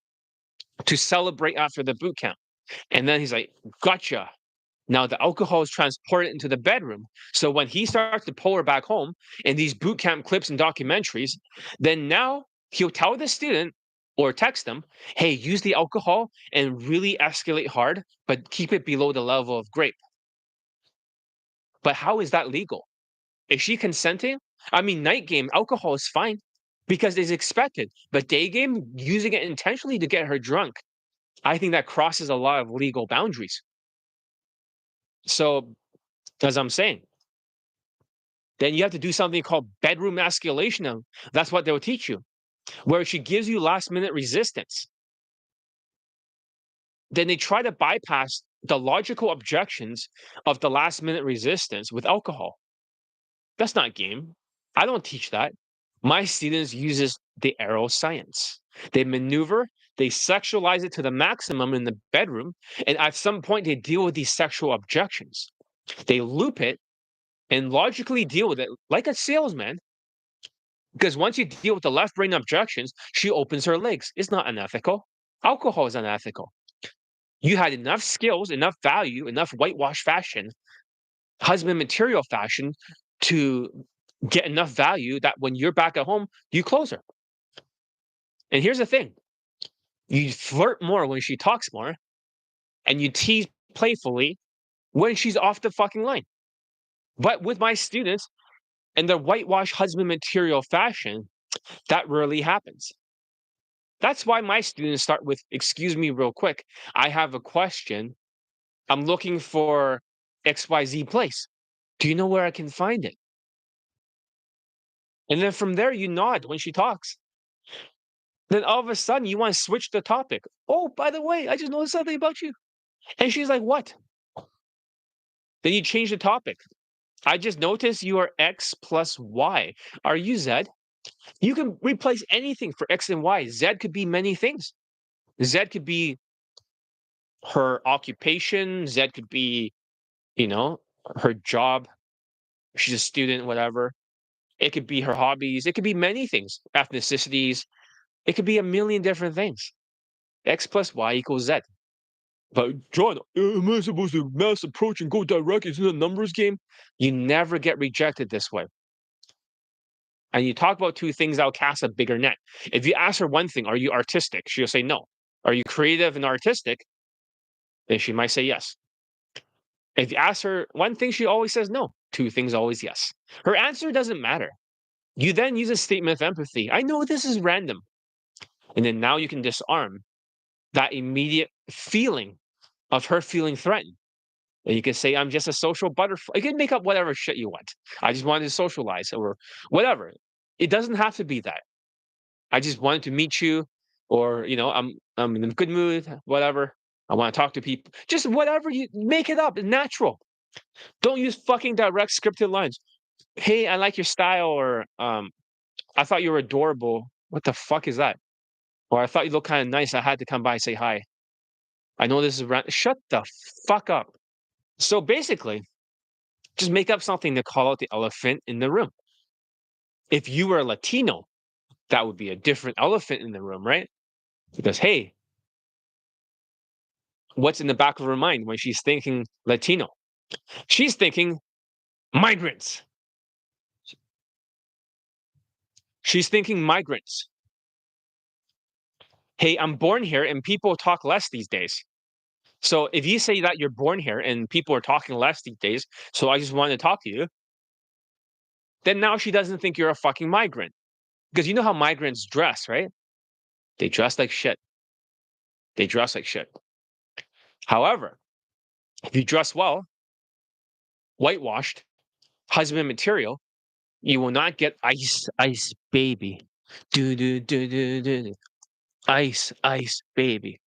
to celebrate after the boot camp. And then he's like, gotcha. Now the alcohol is transported into the bedroom. So when he starts to pull her back home in these boot camp clips and documentaries, then now he'll tell the student or text them, hey, use the alcohol and really escalate hard, but keep it below the level of grape. But how is that legal? Is she consenting? I mean, night game, alcohol is fine because it's expected, but day game, using it intentionally to get her drunk, I think that crosses a lot of legal boundaries. So, as I'm saying, then you have to do something called bedroom escalation. Now, that's what they'll teach you, where she gives you last minute resistance. Then they try to bypass the logical objections of the last minute resistance with alcohol. That's not game. I don't teach that. My students uses the arrow science. They maneuver, they sexualize it to the maximum in the bedroom, and at some point they deal with these sexual objections. They loop it and logically deal with it like a salesman. Because once you deal with the left brain objections, she opens her legs. It's not unethical. Alcohol is unethical. You had enough skills, enough value, enough whitewash fashion, husband material fashion to get enough value that when you're back at home, you close her. And here's the thing, you flirt more when she talks more, and you tease playfully when she's off the fucking line. But with my students and the whitewash husband material fashion, that rarely happens. That's why my students start with, excuse me, real quick. I have a question. I'm looking for XYZ place. Do you know where I can find it? And then from there, you nod when she talks. Then all of a sudden, you want to switch the topic. Oh, by the way, I just noticed something about you. And she's like, what? Then you change the topic. I just noticed you are X plus Y. Are you Z? You can replace anything for X and Y. Z could be many things. Z could be her occupation. Z could be, you know, her job. She's a student, whatever. It could be her hobbies. It could be many things, ethnicities. It could be a million different things. X plus Y equals Z. But John, am I supposed to mass approach and go direct? Isn't it a numbers game? You never get rejected this way. And you talk about two things that'll cast a bigger net. If you ask her one thing, are you artistic? She'll say no. Are you creative and artistic? Then she might say yes. If you ask her one thing, she always says no. Two things, always yes. Her answer doesn't matter. You then use a statement of empathy. I know this is random. And then now you can disarm that immediate feeling of her feeling threatened. And you can say, I'm just a social butterfly. You can make up whatever shit you want. I just wanted to socialize or whatever. It doesn't have to be that. I just wanted to meet you, or I'm in a good mood, whatever. I want to talk to people. Just whatever, you make it up. It's natural. Don't use fucking direct scripted lines. Hey, I like your style, or I thought you were adorable. What the fuck is that? Or I thought you looked kind of nice. I had to come by and say hi. I know this is shut the fuck up. So basically, just make up something to call out the elephant in the room. If you were a Latino, that would be a different elephant in the room, right? Because hey, what's in the back of her mind when she's thinking Latino? She's thinking migrants. She's thinking migrants. Hey, I'm born here and people talk less these days. So if you say that you're born here and people are talking less these days, so I just want to talk to you, then now she doesn't think you're a fucking migrant. Because you know how migrants dress, right? They dress like shit. They dress like shit. However, if you dress well, whitewashed, husband material, you will not get ice, ice, baby. Do, do, do, do, do, do. Ice, ice, baby.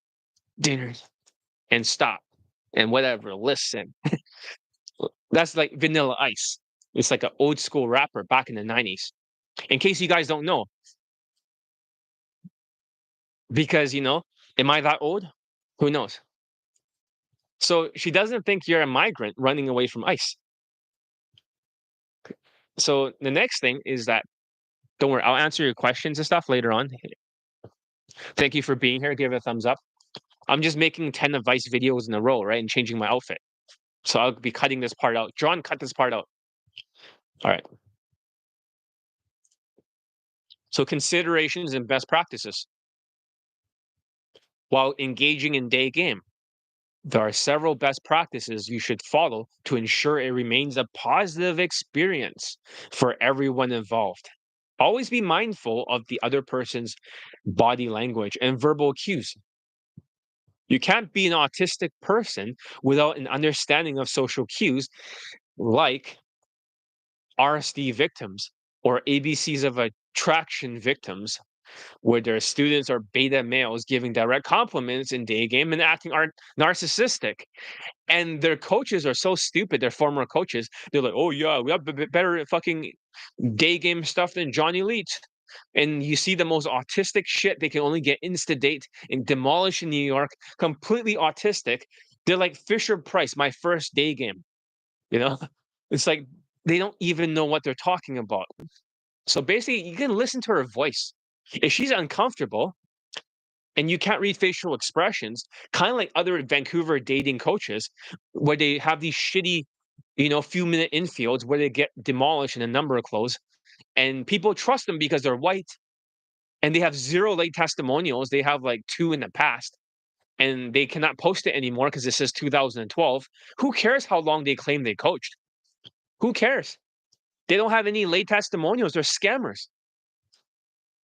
Dinner. And stop. And whatever, listen. That's like Vanilla Ice. It's like an old school rapper back in the 90s. In case you guys don't know, because, am I that old? Who knows? So she doesn't think you're a migrant running away from ice. So the next thing is that, don't worry, I'll answer your questions and stuff later on. Thank you for being here. Give it a thumbs up. I'm just making 10 advice videos in a row, right? And changing my outfit. So I'll be cutting this part out. John, cut this part out. All right. So considerations and best practices. While engaging in day game, there are several best practices you should follow to ensure it remains a positive experience for everyone involved. Always be mindful of the other person's body language and verbal cues. You can't be an autistic person without an understanding of social cues like RSD victims or ABCs of attraction victims, where their students are beta males giving direct compliments in day game and acting narcissistic. And their coaches are so stupid, their former coaches. They're like, oh, yeah, we have better fucking day game stuff than Johnny Elite. And you see the most autistic shit they can only get insta date and demolish in New York, completely autistic. They're like Fisher Price, my first day game. You know, it's like they don't even know what they're talking about. So basically, you can listen to her voice. If she's uncomfortable and you can't read facial expressions, kind of like other Vancouver dating coaches, where they have these shitty, few-minute infields where they get demolished in a number of clothes, and people trust them because they're white and they have zero late testimonials. They have like two in the past, and they cannot post it anymore because it says 2012. Who cares how long they claim they coached? Who cares? They don't have any late testimonials. They're scammers.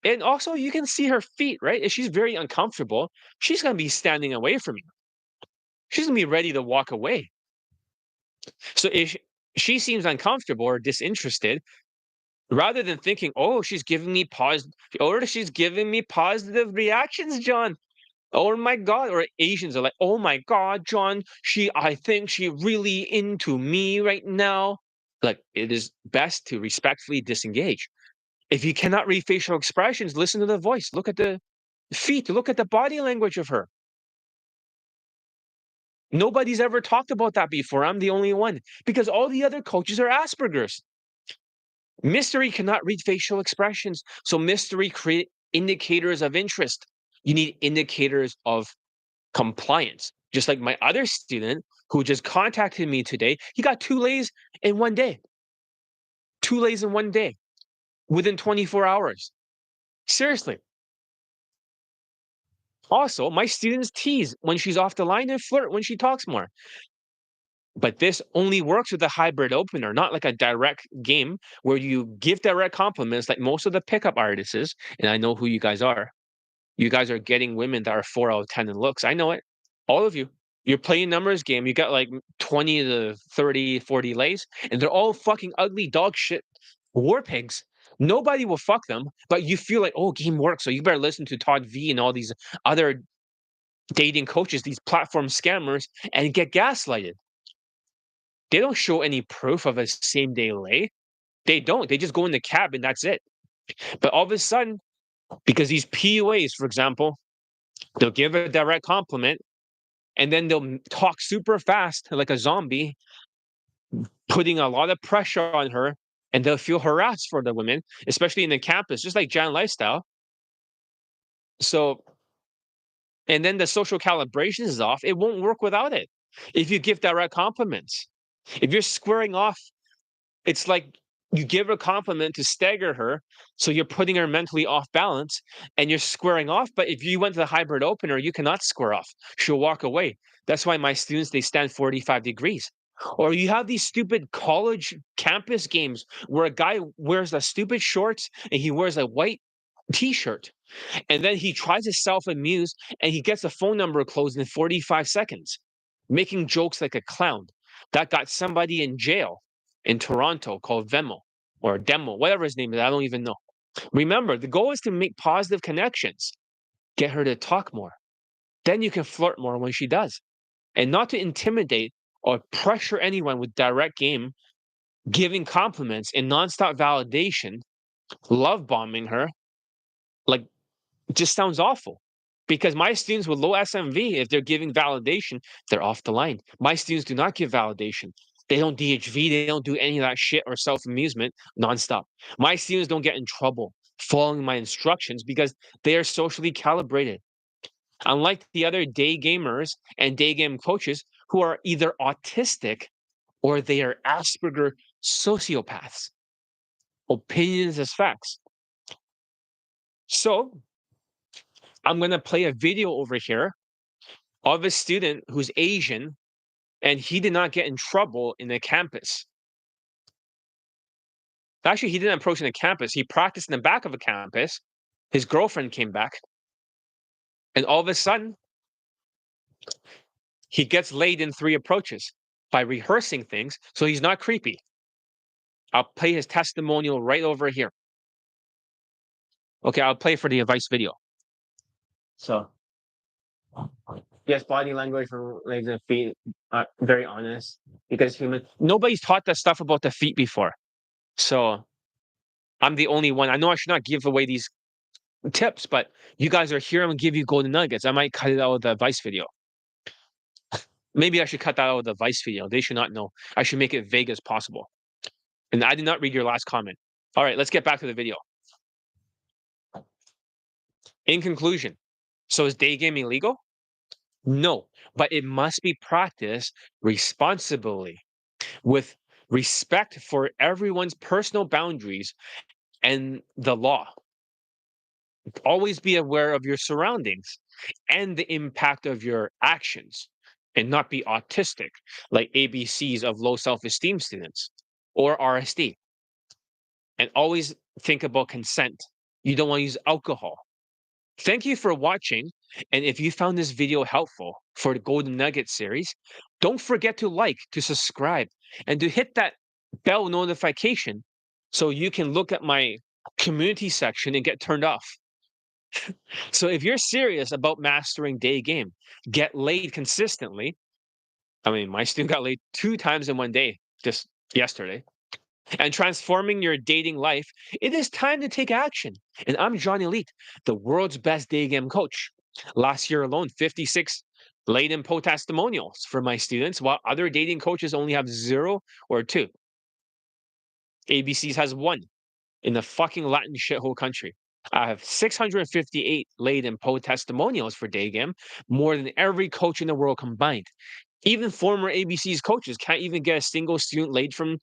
And also, you can see her feet, right? If she's very uncomfortable, she's going to be standing away from you. She's going to be ready to walk away. So if she seems uncomfortable or disinterested, rather than thinking, "Oh, she's giving me positive reactions, John. Oh my God," or Asians are like, "Oh my God, John, I think she really into me right now." Like, it is best to respectfully disengage. If you cannot read facial expressions, listen to the voice. Look at the feet. Look at the body language of her. Nobody's ever talked about that before. I'm the only one because all the other coaches are Asperger's. Mystery cannot read facial expressions. So mystery create indicators of interest. You need indicators of compliance. Just like my other student who just contacted me today, he got 2 lays in one day. 2 lays in one day within 24 hours. Seriously. Also, my students tease when she's off the line and flirt when she talks more. But this only works with a hybrid opener, not like a direct game where you give direct compliments like most of the pickup artists. And I know who you guys are. You guys are getting women that are 4 out of 10 in looks. I know it. All of you. You're playing numbers game. You got like 20 to 30, 40 lays, and they're all fucking ugly dog shit war pigs. Nobody will fuck them, but you feel like, oh, game works. So you better listen to Todd V and all these other dating coaches, these platform scammers, and get gaslighted. They don't show any proof of a same day lay. They don't. They just go in the cab and that's it. But all of a sudden, because these PUAs, for example, they'll give a direct compliment and then they'll talk super fast like a zombie, putting a lot of pressure on her, and they'll feel harassed for the women, especially in the campus, just like Jan Lifestyle. So, and then the social calibration is off. It won't work without it. If you give direct compliments, if you're squaring off, it's like you give a compliment to stagger her, so you're putting her mentally off balance and you're squaring off. But if you went to the hybrid opener, you cannot square off. She'll walk away. That's why my students, they stand 45 degrees. Or you have these stupid college campus games where a guy wears the stupid shorts and he wears a white t-shirt. And then he tries to self-amuse and he gets a phone number closed in 45 seconds, making jokes like a clown. That got somebody in jail in Toronto called Venmo or Demo, whatever his name is. I don't even know. Remember, the goal is to make positive connections, get her to talk more. Then you can flirt more when she does. And not to intimidate or pressure anyone with direct game, giving compliments and nonstop validation, love bombing her, like, it just sounds awful. Because my students with low SMV, if they're giving validation, they're off the line. My students do not give validation. They don't DHV, they don't do any of that shit or self amusement nonstop. My students don't get in trouble. following my instructions because they are socially calibrated. Unlike the other day gamers and day game coaches who are either autistic or they are Asperger sociopaths. Opinions as facts. So I'm going to play a video over here of a student who's Asian and he did not get in trouble in the campus. Actually, he didn't approach in the campus. He practiced in the back of a campus. His girlfriend came back, and all of a sudden, he gets laid in 3 approaches by rehearsing things, so he's not creepy. I'll play his testimonial right over here. Okay, I'll play for the advice video. So, yes, body language for legs and feet are very honest because nobody's taught that stuff about the feet before. So, I'm the only one. I know I should not give away these tips, but you guys are here. I'm gonna give you golden nuggets. I might cut it out of the advice video. Maybe I should cut that out of the advice video. They should not know. I should make it vague as possible. And I did not read your last comment. All right, let's get back to the video. In conclusion, so is day gaming illegal? No, but it must be practiced responsibly with respect for everyone's personal boundaries and the law. Always be aware of your surroundings and the impact of your actions and not be autistic like ABCs of low self-esteem students or RSD. And always think about consent. You don't want to use alcohol. Thank you for watching. And if you found this video helpful for the Golden Nugget series, don't forget to like, to subscribe, and to hit that bell notification so you can look at my community section and get turned off. So if you're serious about mastering day game, get laid consistently. I mean, my student got laid 2 times in one day just yesterday. And transforming your dating life, it is time to take action. And I'm John Elite, the world's best day game coach. Last year alone, 56 laid in po testimonials for my students, while other dating coaches only have 0 or 2. ABC's has 1 in the fucking Latin shithole country. I have 658 laid in po testimonials for day game, more than every coach in the world combined. Even former ABC's coaches can't even get a single student laid from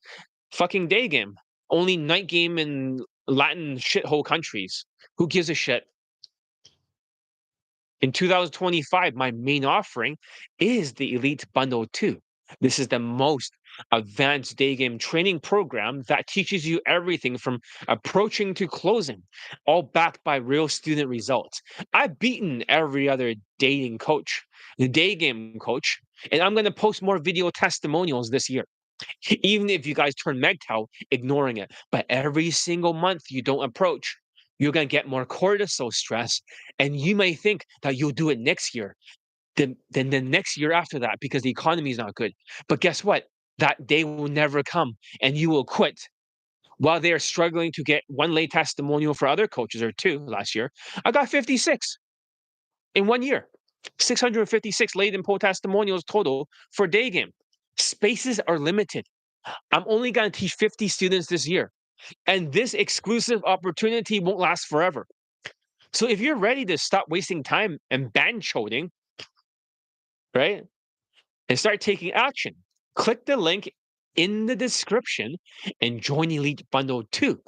fucking day game. Only night game in Latin shithole countries. Who gives a shit? In 2025, my main offering is the Elite Bundle 2. This is the most advanced day game training program that teaches you everything from approaching to closing, all backed by real student results. I've beaten every other dating coach, the day game coach, and I'm going to post more video testimonials this year. Even if you guys turn MGTOW, ignoring it. But every single month you don't approach, you're going to get more cortisol stress. And you may think that you'll do it next year, then the next year after that, because the economy is not good. But guess what? That day will never come and you will quit. While they are struggling to get 1 late testimonial for other coaches or 2 last year, I got 56 in 1 year. 656 laid in po testimonials total for day game. Spaces are limited. I'm only going to teach 50 students this year. And this exclusive opportunity won't last forever. So if you're ready to stop wasting time and ban choding, right, and start taking action, click the link in the description and join Elite Bundle 2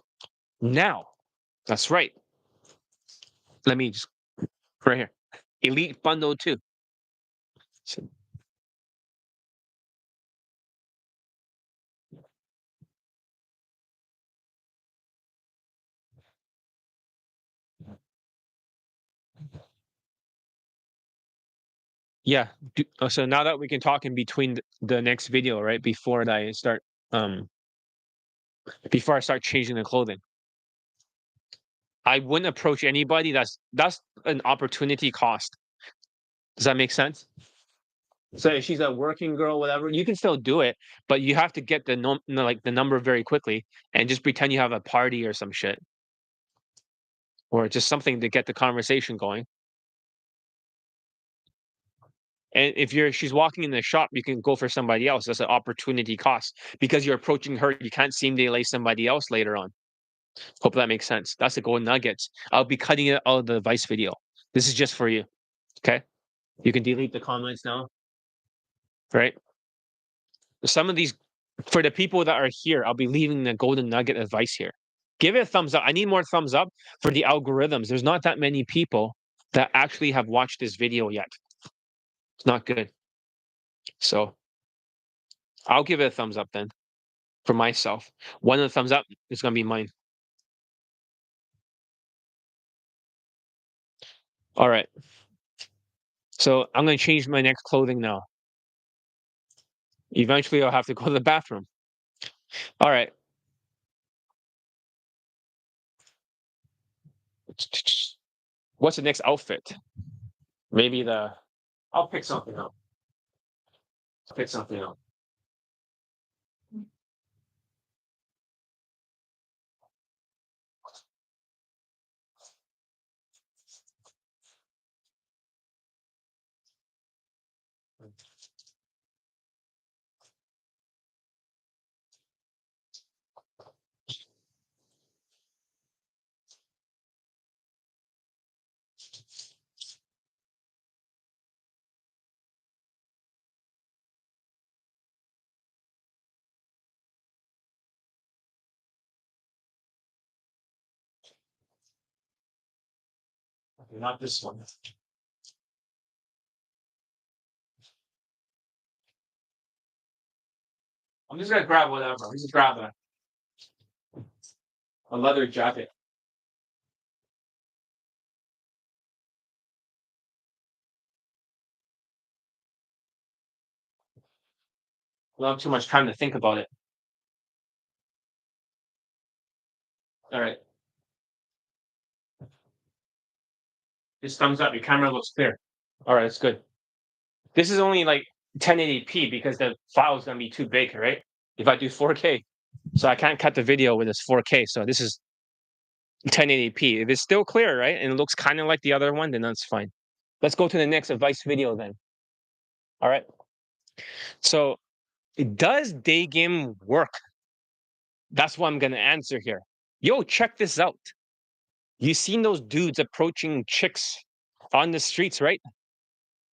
now. That's right. Let me just, right here, Elite Bundle 2. So, yeah. So now that we can talk in between the next video, right? Before I start changing the clothing. I wouldn't approach anybody that's an opportunity cost. Does that make sense? So if she's a working girl, whatever, you can still do it, but you have to get the number very quickly and just pretend you have a party or some shit. Or just something to get the conversation going. And if she's walking in the shop, you can go for somebody else. That's an opportunity cost because you're approaching her. You can't seem to lay somebody else later on. Hope that makes sense. That's the golden nuggets. I'll be cutting it out of the advice video. This is just for you. Okay. You can delete the comments now, right? Some of these, for the people that are here, I'll be leaving the golden nugget advice here. Give it a thumbs up. I need more thumbs up for the algorithms. There's not that many people that actually have watched this video yet. It's not good. So I'll give it a thumbs up then for myself. One of the thumbs up is going to be mine. All right. So I'm going to change my next clothing now. Eventually, I'll have to go to the bathroom. All right. What's the next outfit? Maybe I'll pick something up. Pick something up. Okay, not this one. I'm just gonna grab whatever. I'm just grab a leather jacket. I don't have too much time to think about it. All right. Just thumbs up. Your camera looks clear. All right, that's good. This is only like 1080p because the file is gonna be too big, right? If I do 4K, so I can't cut the video with this 4K. So this is 1080p. If it's still clear, right, and it looks kind of like the other one, then that's fine. Let's go to the next advice video then. All right. So, does day game work? That's what I'm gonna answer here. Yo, check this out. You seen those dudes approaching chicks on the streets, right?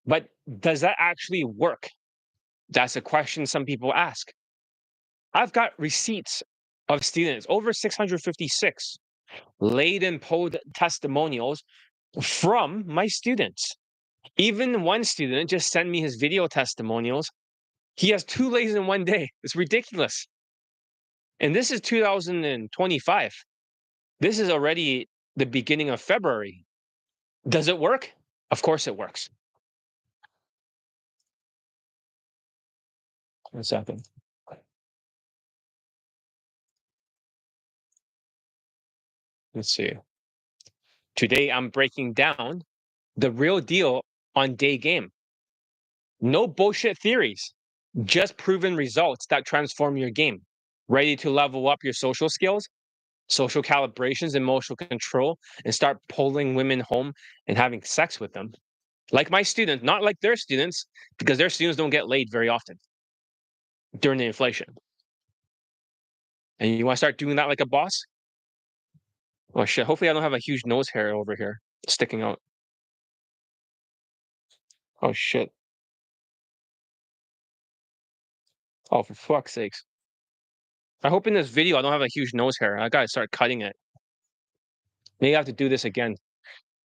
But does that actually work? That's a question some people ask. I've got receipts of students, over 656 laid and pulled testimonials from my students. Even one student just sent me his video testimonials. He has 2 lays in one day. It's ridiculous. And this is 2025. This is already the beginning of February. Does it work? Of course it works. 1 second. Let's see. Today I'm breaking down the real deal on day game. No bullshit theories, just proven results that transform your game. Ready to level up your social skills, social calibrations, emotional control, and start pulling women home and having sex with them. Like my students, not like their students, because their students don't get laid very often during the inflation. And you want to start doing that like a boss? Oh shit, hopefully I don't have a huge nose hair over here sticking out. Oh shit. Oh, for fuck's sakes. I hope in this video I don't have a huge nose hair. I gotta start cutting it. Maybe I have to do this again.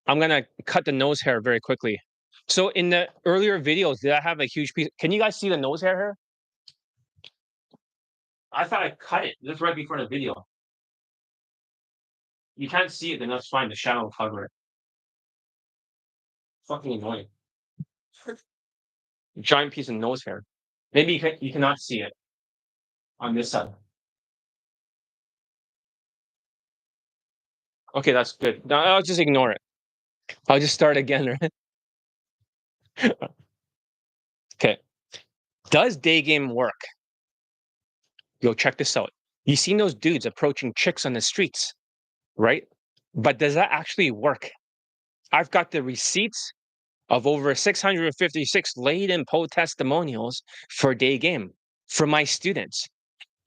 I'm gonna cut the nose hair very quickly. So in the earlier videos, did I have a huge piece? Can you guys see the nose hair here? I thought I cut it just right before the video. You can't see it, then that's fine. The shadow will cover it. Fucking annoying. Giant piece of nose hair. Maybe you cannot see it on this side. Okay, that's good. No, I'll just ignore it. I'll just start again, right? Okay. Does day game work? Yo, check this out. You seen those dudes approaching chicks on the streets, right? But does that actually work? I've got the receipts of over 656 laid in poll testimonials for day game from my students.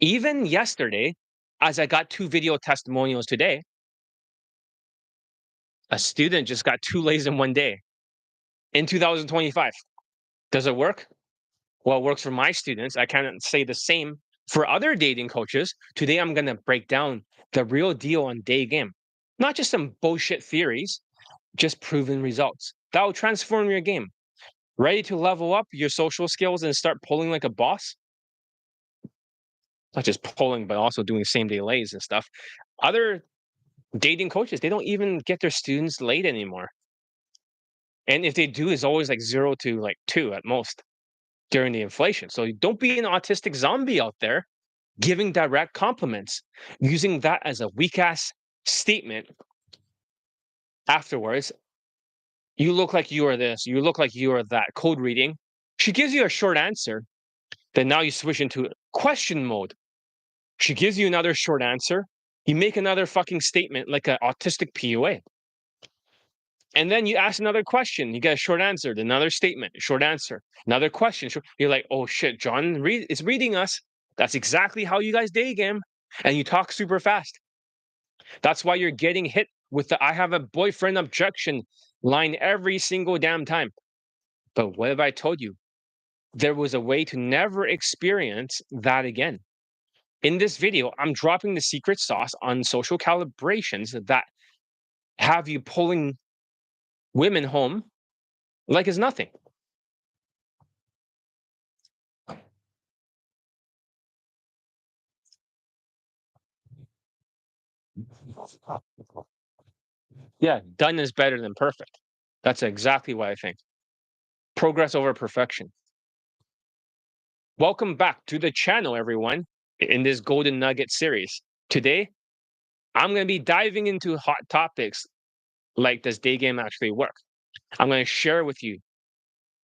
Even yesterday, as I got 2 video testimonials today. A student just got 2 lays in 1 day in 2025. Does it work? Well, it works for my students. I cannot say the same for other dating coaches. Today, I'm going to break down the real deal on Daygame. Not just some bullshit theories, just proven results. That will transform your game. Ready to level up your social skills and start pulling like a boss? Not just pulling, but also doing same day lays and stuff. Other dating coaches, they don't even get their students laid anymore. And if they do, it's always like 0 to like 2 at most during the inflation. So don't be an autistic zombie out there giving direct compliments, using that as a weak ass statement afterwards. You look like you are this, you look like you are that. Code reading. She gives you a short answer, then now you switch into question mode. She gives you another short answer. You make another fucking statement like an autistic PUA. And then you ask another question. You get a short answer, another statement, short answer, another question. You're like, oh shit, John is reading us. That's exactly how you guys day game. And you talk super fast. That's why you're getting hit with the I have a boyfriend objection line every single damn time. But what have I told you? There was a way to never experience that again. In this video, I'm dropping the secret sauce on social calibrations that have you pulling women home like it's nothing. Yeah, done is better than perfect. That's exactly what I think. Progress over perfection. Welcome back to the channel, everyone, in this Golden Nugget series. Today, I'm going to be diving into hot topics like does Daygame actually work? I'm going to share with you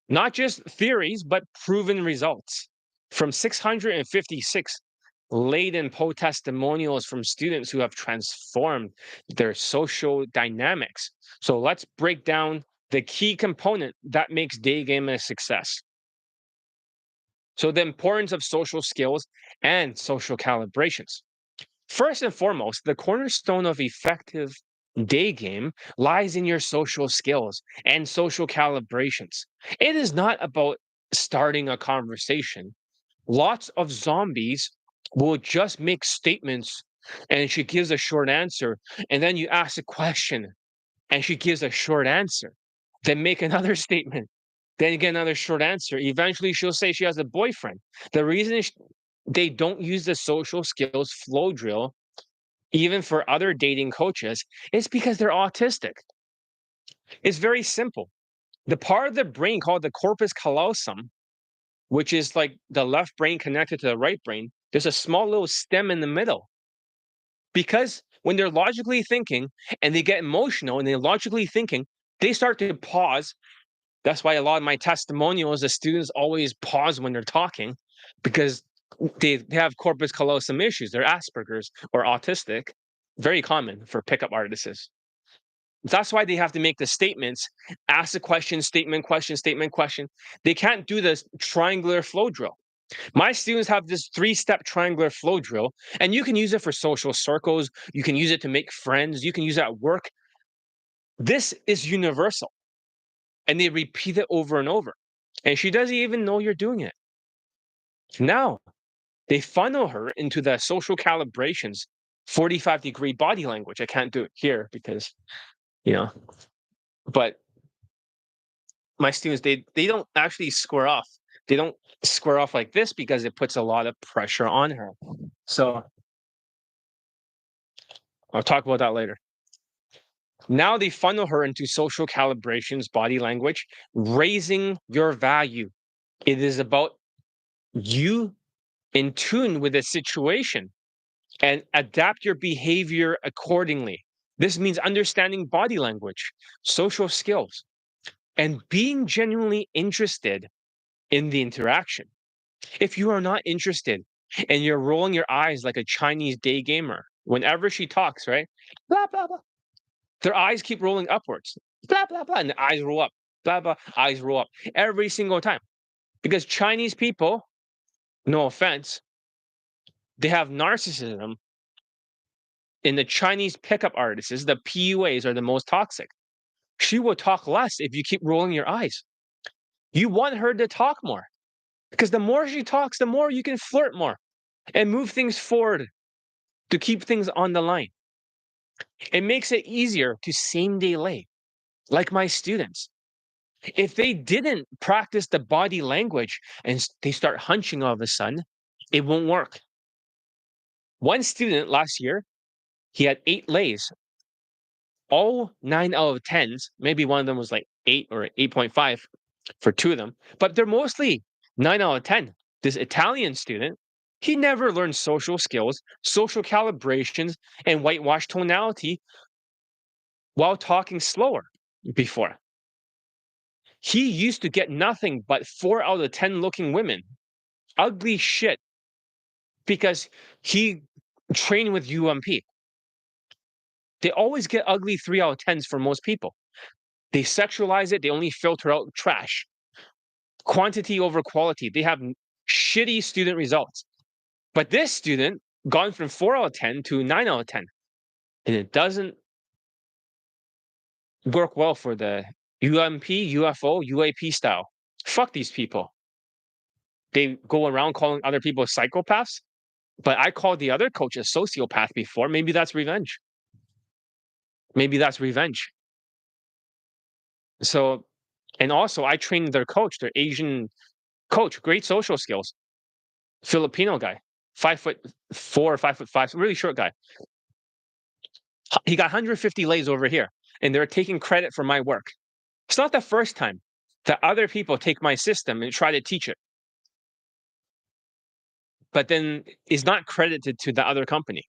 not just theories, but proven results from 656 laden poll testimonials from students who have transformed their social dynamics. So let's break down the key component that makes Daygame a success. So the importance of social skills and social calibrations. First and foremost, the cornerstone of effective day game lies in your social skills and social calibrations. It is not about starting a conversation. Lots of zombies will just make statements and she gives a short answer. And then you ask a question and she gives a short answer. Then make another statement. Then you get another short answer. Eventually, she'll say she has a boyfriend. The reason is they don't use the social skills flow drill even for other dating coaches, it's because they're autistic. It's very simple. The part of the brain called the corpus callosum, which is like the left brain connected to the right brain, there's a small little stem in the middle. Because when they're logically thinking and they get emotional and they're logically thinking, they start to pause. That's why a lot of my testimonials, the students always pause when they're talking because they have corpus callosum issues. They're Asperger's or autistic, very common for pickup artists. That's why they have to make the statements, ask the question, statement, question, statement, question. They can't do this triangular flow drill. My students have this 3-step triangular flow drill, and you can use it for social circles. You can use it to make friends. You can use it at work. This is universal. And they repeat it over and over. And she doesn't even know you're doing it. Now, they funnel her into the social calibrations, 45-degree body language. I can't do it here because, but my students, they don't actually square off. They don't square off like this because it puts a lot of pressure on her. So I'll talk about that later. Now they funnel her into social calibrations, body language, raising your value. It is about you in tune with the situation and adapt your behavior accordingly. This means understanding body language, social skills, and being genuinely interested in the interaction. If you are not interested and you're rolling your eyes like a Chinese day gamer, whenever she talks, right? Blah, blah, blah. Their eyes keep rolling upwards. Blah, blah, blah. And the eyes roll up. Blah, blah. Eyes roll up every single time. Because Chinese people, no offense, they have narcissism in the Chinese pickup artists, the PUAs are the most toxic. She will talk less if you keep rolling your eyes. You want her to talk more because the more she talks, the more you can flirt more and move things forward to keep things on the line. It makes it easier to same day lay, like my students. If they didn't practice the body language and they start hunching all of a sudden, it won't work. One student last year, he had 8 lays, all 9 out of 10s. Maybe one of them was like 8 or 8.5 for two of them, but they're mostly 9 out of 10. This Italian student, he never learned social skills, social calibrations, and whitewash tonality while talking slower before. He used to get nothing but 4 out of 10 looking women. Ugly shit. Because he trained with UMP. They always get ugly 3 out of 10s for most people. They sexualize it, they only filter out trash. Quantity over quality. They have shitty student results. But this student gone from 4 out of 10 to 9 out of 10. And it doesn't work well for the UMP, UFO, UAP style. Fuck these people. They go around calling other people psychopaths. But I called the other coach a sociopath before. Maybe that's revenge. Maybe that's revenge. So, and also I trained their coach, their Asian coach, great social skills, Filipino guy, 5'4" or 5'5", really short guy. He got 150 lays over here, and they're taking credit for my work. It's not the first time that other people take my system and try to teach it, but then is not credited to the other company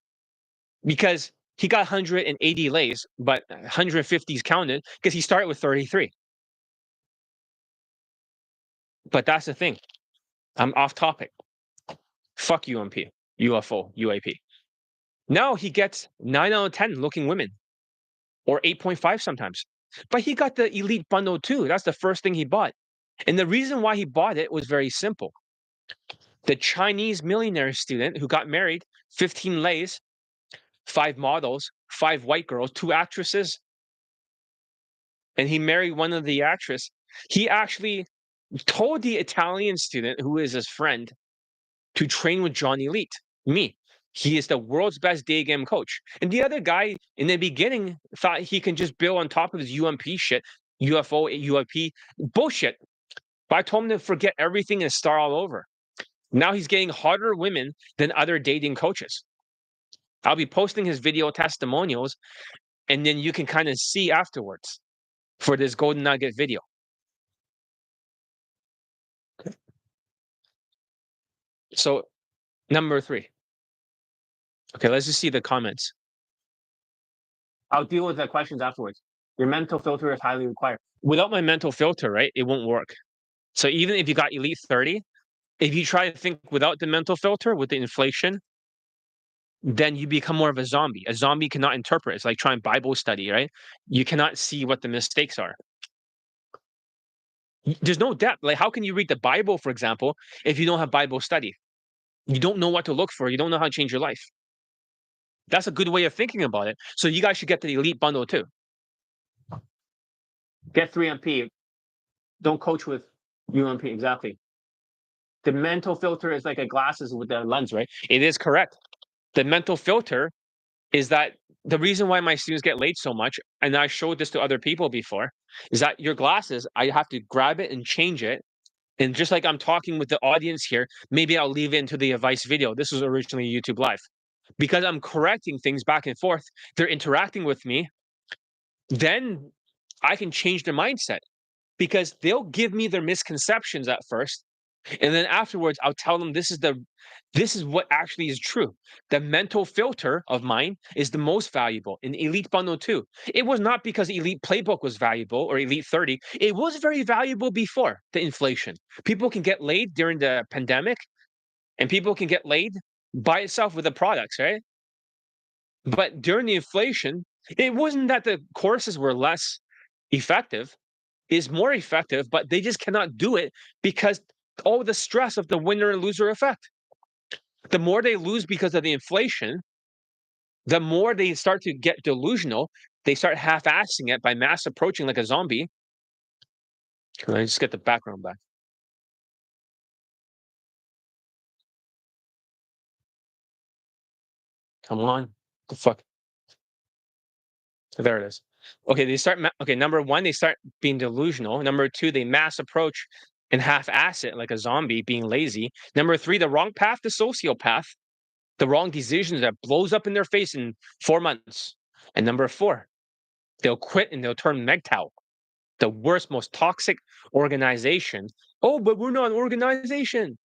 because he got 180 lays, but 150s counted because he started with 33. But that's the thing. I'm off topic. Fuck UMP, UFO, UAP. Now he gets 9 out of 10 looking women, or 8.5 sometimes. But he got the elite bundle too. That's the first thing he bought. And the reason why he bought it was very simple. The Chinese millionaire student who got married, 15 lays, 5 models, 5 white girls, 2 actresses, and he married one of the actress. He actually told the Italian student who is his friend to train with John Elite, me. He is the world's best day game coach. And the other guy in the beginning thought he can just build on top of his UMP shit, UFO, UFP bullshit. But I told him to forget everything and start all over. Now he's getting hotter women than other dating coaches. I'll be posting his video testimonials, and then you can kind of see afterwards for this Golden Nugget video. So, number 3. Okay, let's just see the comments. I'll deal with the questions afterwards. Your mental filter is highly required. Without my mental filter, right, it won't work. So even if you got Elite 30, if you try to think without the mental filter, with the inflation, then you become more of a zombie. A zombie cannot interpret. It's like trying Bible study, right? You cannot see what the mistakes are. There's no depth. Like, how can you read the Bible, for example, if you don't have Bible study? You don't know what to look for. You don't know how to change your life. That's a good way of thinking about it. So you guys should get the elite bundle too. Get 3MP. Don't coach with UMP. Exactly. The mental filter is like a glasses with the lens, right? It is correct. The mental filter is that the reason why my students get late so much, and I showed this to other people before, is that your glasses, I have to grab it and change it. And just like I'm talking with the audience here, maybe I'll leave it into the advice video. This was originally YouTube Live. Because I'm correcting things back and forth, they're interacting with me, then I can change their mindset because they'll give me their misconceptions at first. And then afterwards, I'll tell them this is what actually is true. The mental filter of mine is the most valuable in Elite Bundle 2. It was not because Elite Playbook was valuable or Elite 30. It was very valuable before the inflation. People can get laid during the pandemic, and people can get laid by itself with the products, right? But during the inflation, it wasn't that the courses were less effective. Is more effective, but they just cannot do it because all the stress of the winner and loser effect. The more they lose because of the inflation, The more they start to get delusional, they start half-assing it by mass approaching like a zombie. Can I just get the background back? Come on. The fuck? There it is. Okay, okay, number 1, they start being delusional. Number 2, they mass approach and half-ass it like a zombie, being lazy. Number 3, the wrong path, the sociopath, the wrong decisions that blows up in their face in 4 months. And number 4, they'll quit and they'll turn MGTOW, the worst, most toxic organization. Oh, but we're not an organization.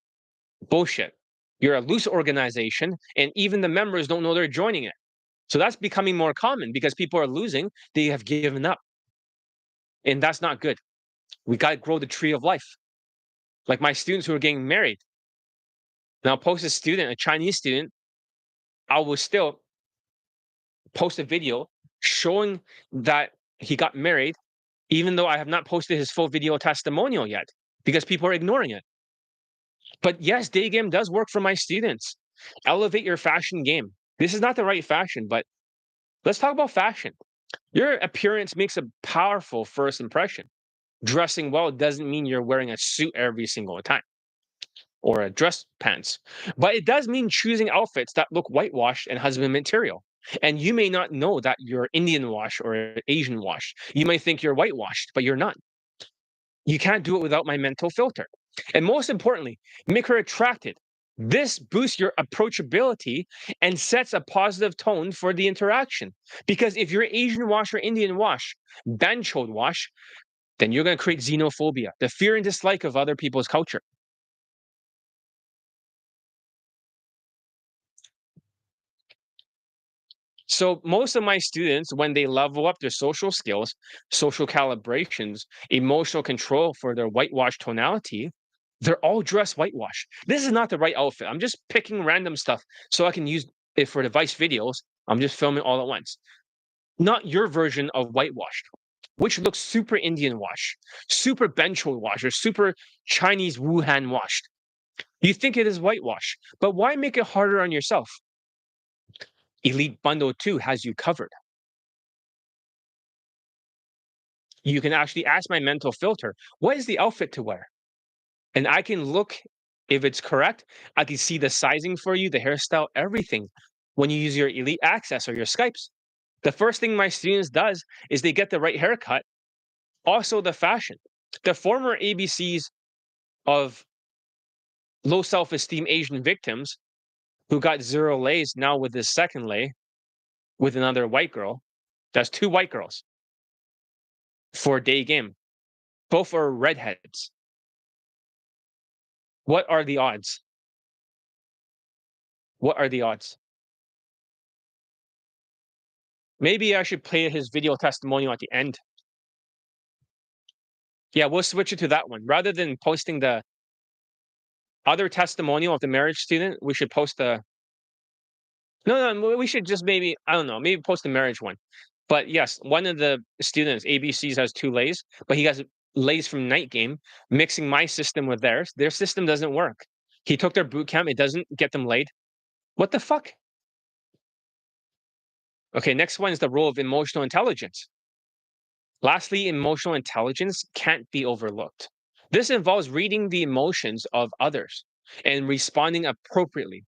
Bullshit. You're a loose organization, and even the members don't know they're joining it. So that's becoming more common because people are losing. They have given up. And that's not good. We got to grow the tree of life. Like my students who are getting married. Now, I'll post a student, a Chinese student, I will still post a video showing that he got married, even though I have not posted his full video testimonial yet, because people are ignoring it. But yes, Daygame does work for my students. Elevate your fashion game. This is not the right fashion, but let's talk about fashion. Your appearance makes a powerful first impression. Dressing well doesn't mean you're wearing a suit every single time or a dress pants, but it does mean choosing outfits that look whitewashed and husband material. And you may not know that you're Indian wash or Asian wash. You may think you're whitewashed, but you're not. You can't do it without my mental filter. And most importantly, make her attracted. This boosts your approachability and sets a positive tone for the interaction. Because if you're Asian wash or Indian wash, banchod wash, then you're going to create xenophobia, the fear and dislike of other people's culture. So most of my students, when they level up their social skills, social calibrations, emotional control for their whitewash tonality, they're all dressed whitewash. This is not the right outfit. I'm just picking random stuff so I can use it for device videos. I'm just filming all at once. Not your version of whitewashed, which looks super Indian wash, super Benchol wash, or super Chinese Wuhan washed. You think it is whitewash, but why make it harder on yourself? Elite Bundle 2 has you covered. You can actually ask my mental filter, what is the outfit to wear? And I can look if it's correct. I can see the sizing for you, the hairstyle, everything when you use your Elite Access or your Skypes. The first thing my students does is they get the right haircut, also the fashion. The former ABCs of low self-esteem Asian victims who got 0 lays now with this second lay with another white girl. That's 2 white girls for Daygame. Both are redheads. What are the odds? What are the odds? Maybe I should play his video testimonial at the end. Yeah, we'll switch it to that one. Rather than posting the other testimonial of the marriage student, we should post the no, we should just maybe, I don't know, maybe post the marriage one. But yes, one of the students, ABCs, has 2 lays, but he has lays from Night Game, mixing my system with theirs. Their system doesn't work. He took their boot camp, it doesn't get them laid. What the fuck? Okay, next one is the role of emotional intelligence. Lastly, emotional intelligence can't be overlooked. This involves reading the emotions of others and responding appropriately.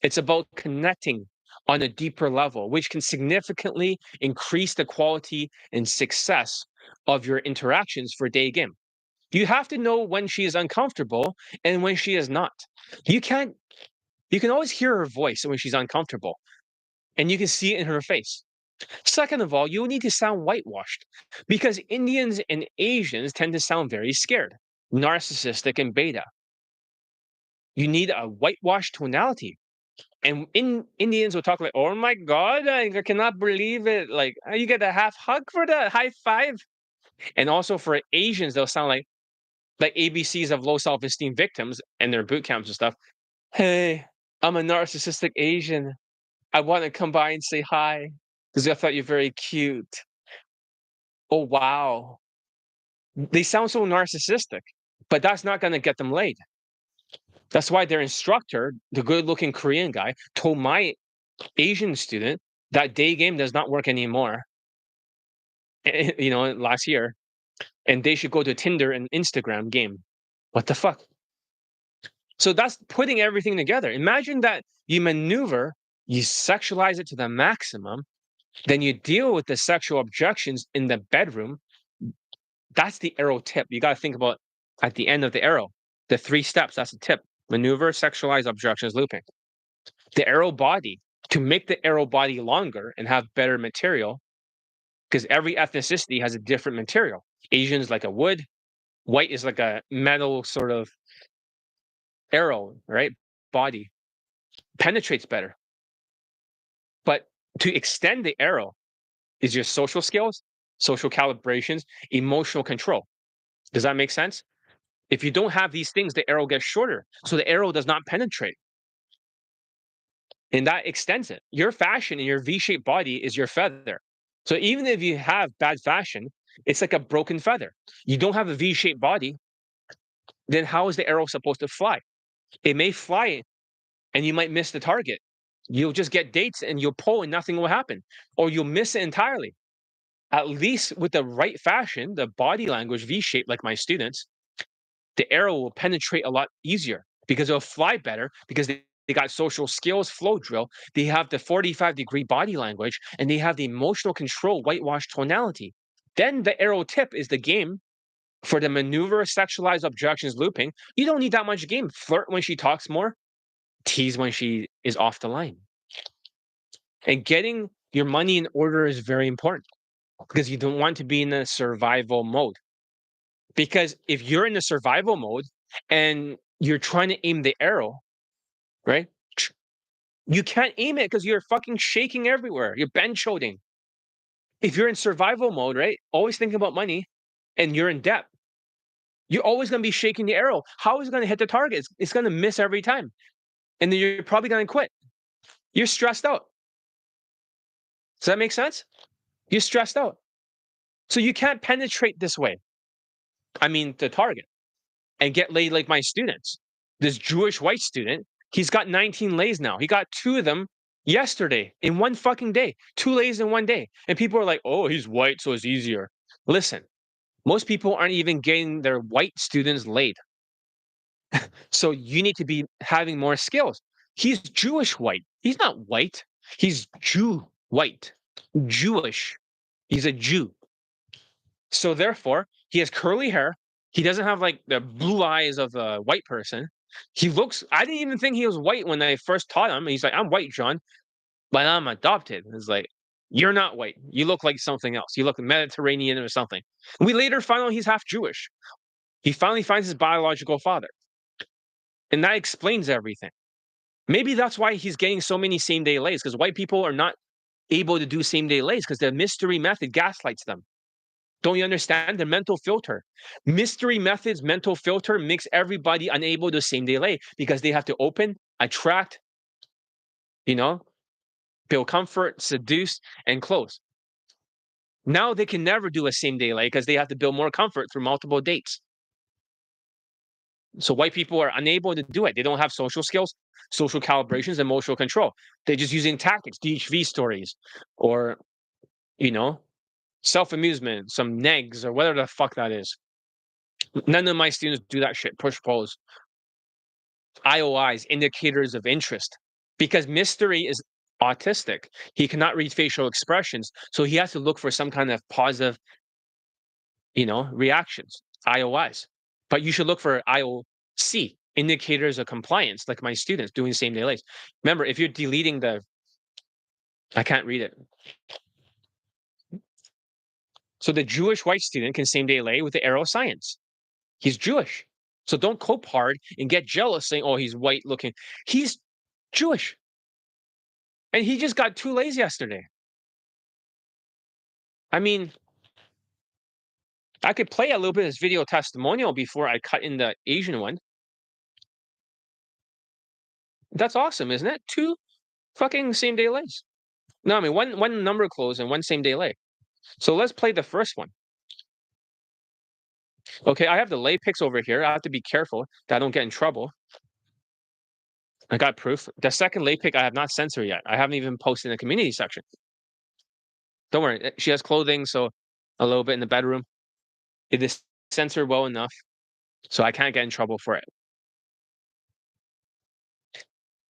It's about connecting on a deeper level, which can significantly increase the quality and success of your interactions for Daygame. You have to know when she is uncomfortable and when she is not. You can't, you can always hear her voice when she's uncomfortable, and you can see it in her face. Second of all, you need to sound whitewashed because Indians and Asians tend to sound very scared, narcissistic, and beta. You need a whitewashed tonality. And Indians will talk like, "Oh my God, I cannot believe it! Like, you get a half hug for that, high five." And also for Asians, they'll sound like ABCs of low self-esteem victims and their boot camps and stuff. Hey, I'm a narcissistic Asian. I want to come by and say hi because I thought you're very cute. Oh wow, they sound so narcissistic, but that's not going to get them laid. That's why their instructor, the good-looking Korean guy, told my Asian student, That Daygame does not work anymore. Last year, and they should go to Tinder and Instagram game. What the fuck? So that's putting everything together. Imagine that you maneuver, you sexualize it to the maximum, then you deal with the sexual objections in the bedroom. That's the arrow tip. You got to think about at the end of the arrow, the 3 steps. That's the tip: maneuver, sexualize, objections, looping. The arrow body, to make the arrow body longer and have better material, because every ethnicity has a different material. Asian is like a wood, white is like a metal sort of arrow, right? Body penetrates better. But to extend the arrow is your social skills, social calibrations, emotional control. Does that make sense? If you don't have these things, the arrow gets shorter. So the arrow does not penetrate. And that extends it. Your fashion and your V-shaped body is your feather. So even if you have bad fashion, it's like a broken feather. You don't have a V-shaped body, then how is the arrow supposed to fly? It may fly and you might miss the target. You'll just get dates and you'll pull and nothing will happen, or you'll miss it entirely. At least with the right fashion, the body language V shape, like my students, the arrow will penetrate a lot easier because it'll fly better because they got social skills, flow drill, they have the 45-degree body language, and they have the emotional control, whitewash tonality. Then the arrow tip is the game for the maneuver, sexualized objections, looping. You don't need that much game. Flirt when she talks more, tease when she is off the line. And getting your money in order is very important because you don't want to be in a survival mode. Because if you're in a survival mode and you're trying to aim the arrow, right? You can't aim it because you're fucking shaking everywhere. You're bench holding. If you're in survival mode, right? Always thinking about money and you're in debt, you're always going to be shaking the arrow. How is it going to hit the target? It's going to miss every time. And then you're probably going to quit. You're stressed out. Does that make sense? You're stressed out. So you can't penetrate this way. I mean, the target and get laid like my students. This Jewish white student, he's got 19 lays now. He got 2 of them yesterday in one fucking day. 2 lays in one day. And people are like, oh, he's white, so it's easier. Listen, most people aren't even getting their white students laid. So you need to be having more skills. He's Jewish white. He's not white. He's Jew white. Jewish. He's a Jew. So therefore, he has curly hair. He doesn't have like the blue eyes of a white person. He looks, I didn't even think he was white when I first taught him. He's like, I'm white, John, but I'm adopted. It's like, you're not white. You look like something else. You look Mediterranean or something. We later find out he's half Jewish. He finally finds his biological father. And that explains everything. Maybe that's why he's getting so many same day lays, because white people are not able to do same day lays because the mystery method gaslights them. Don't you understand the mental filter? Mystery methods, mental filter makes everybody unable to same day lay because they have to open, attract, you know, build comfort, seduce, and close. Now they can never do a same day lay because they have to build more comfort through multiple dates. So white people are unable to do it. They don't have social skills, social calibrations, emotional control. They're just using tactics, DHV stories, or, you know, self-amusement, some negs, or whatever the fuck that is. None of my students do that shit. Push pulls, IOIs, indicators of interest, because mystery is autistic. He cannot read facial expressions, so he has to look for some kind of positive, reactions, IOIs. But you should look for IOC, indicators of compliance, like my students doing same day lays. Remember, if you're deleting I can't read it. So the Jewish white student can same day lay with the arrow science. He's Jewish. So don't cope hard and get jealous saying, oh, he's white looking. He's Jewish. And he just got 2 lays yesterday. I mean, I could play a little bit of his video testimonial before I cut in the Asian one. That's awesome, isn't it? 2 fucking same day lays. No, I mean one number close and one same day lay. So let's play the first one. Okay, I have the lay picks over here. I have to be careful that I don't get in trouble. I got proof. The second lay pick I have not censored yet. I haven't even posted in the community section. Don't worry. She has clothing, so a little bit in the bedroom. It is censored well enough, so I can't get in trouble for it.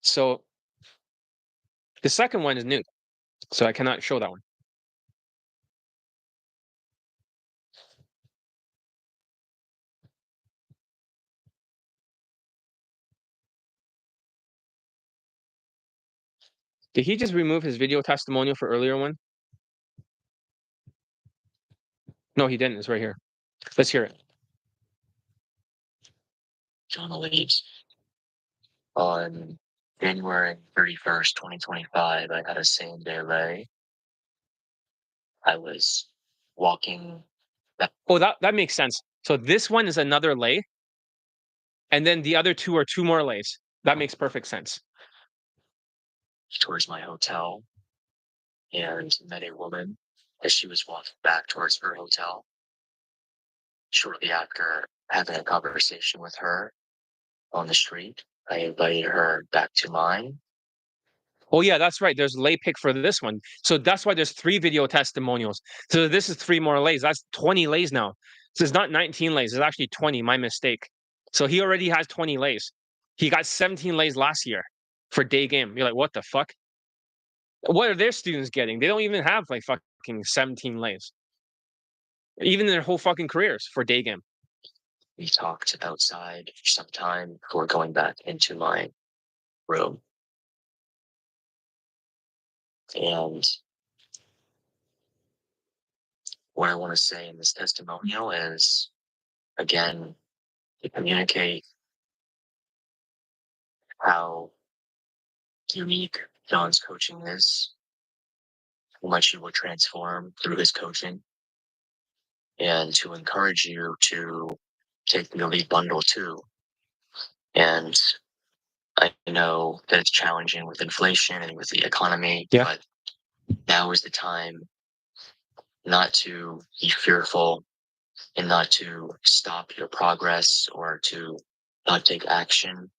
So the second one is nude, so I cannot show that one. Did he just remove his video testimonial for earlier one? No, he didn't. It's right here. Let's hear it. John Elite. On January 31st, 2025, I had a same day lay. I was walking Oh, that makes sense. So this one is another lay, and then the other two are two more lays. That makes perfect sense. towards my hotel and met a woman as she was walking back towards her hotel. Shortly after having a conversation with her on the street, I invited her back to mine. Oh yeah, that's right. There's lay pick for this one. So that's why there's 3 video testimonials. So this is 3 more lays. That's 20 lays now. So it's not 19 lays. It's actually 20. My mistake. So he already has 20 lays. He got 17 lays last year for Daygame. You're like, what the fuck? What are their students getting? They don't even have like fucking 17 lays. Even in their whole fucking careers for Daygame. We talked outside for some time before going back into my room. And what I want to say in this testimonial is, again, to communicate how unique John's coaching is, how much he will transform through his coaching, and to encourage you to take the elite bundle too. And I know that it's challenging with inflation and with the economy, Yeah. but now is the time not to be fearful and not to stop your progress or to not take action.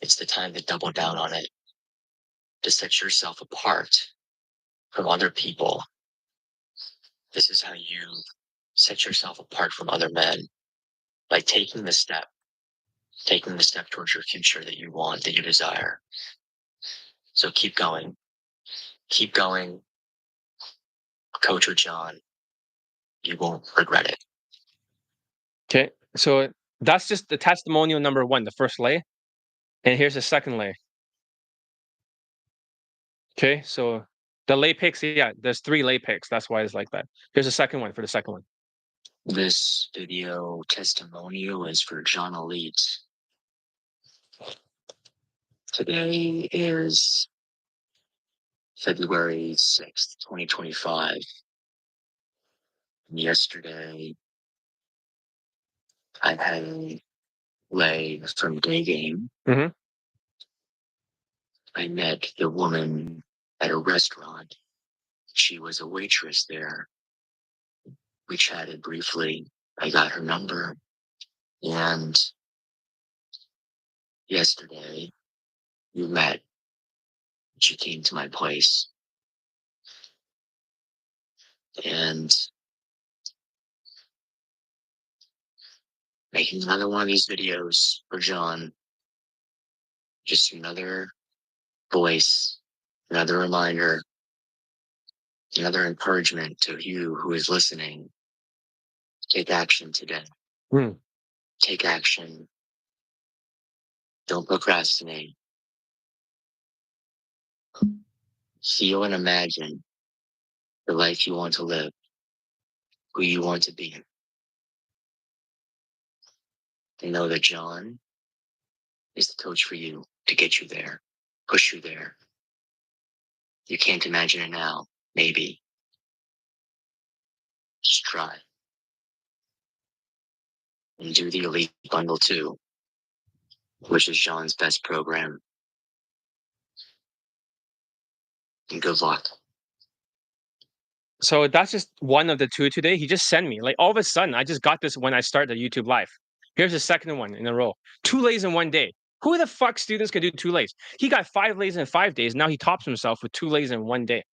It's the time to double down on it, to set yourself apart from other people. This is how you set yourself apart from other men, by taking the step towards your future that you want, that you desire. So keep going. Keep going. Coach with John. You won't regret it. Okay. So that's just the testimonial number 1, the first lay. And here's the second lay. Okay. So the lay picks, yeah, there's 3 lay picks. That's why it's like that. Here's the second one for the second one. This video testimonial is for John Elite. Today is February 6th, 2025. Yesterday, I had a lay from Daygame. Mm-hmm. I met the woman at a restaurant. She was a waitress there. We chatted briefly. I got her number. And yesterday, we met. She came to my place. And making another one of these videos for John. Just another voice, another reminder, another encouragement to you who is listening. Take action today. Mm. Take action. Don't procrastinate. Feel and imagine the life you want to live, who you want to be. And know that John is the coach for you to get you there, push you there. You can't imagine it now, maybe. Just try. And do the Elite Bundle too, which is John's best program. And good luck. So that's just one of the 2 today. He just sent me. Like all of a sudden, I just got this when I started the YouTube live. Here's the second one in a row. 2 lays in one day. Who the fuck students can do 2 lays? He got 5 lays in 5 days. Now he tops himself with 2 lays in one day.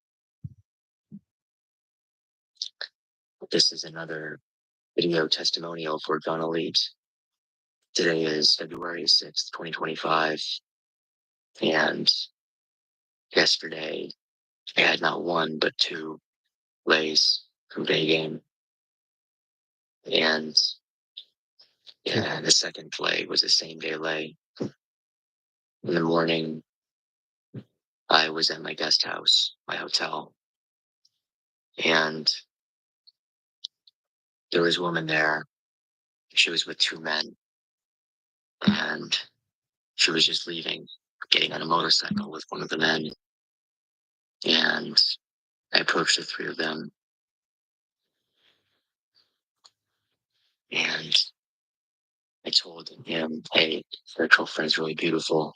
This is another video testimonial for John Elite. Today is February 6th, 2025, and yesterday I had not one but two lays from Daygame, and yeah, the second lay was a same day lay. In the morning, I was at my guest house, my hotel, and there was a woman there. She was with two men, and she was just leaving, getting on a motorcycle with one of the men. And I approached the three of them, and I told him, "Hey, your girlfriend's really beautiful."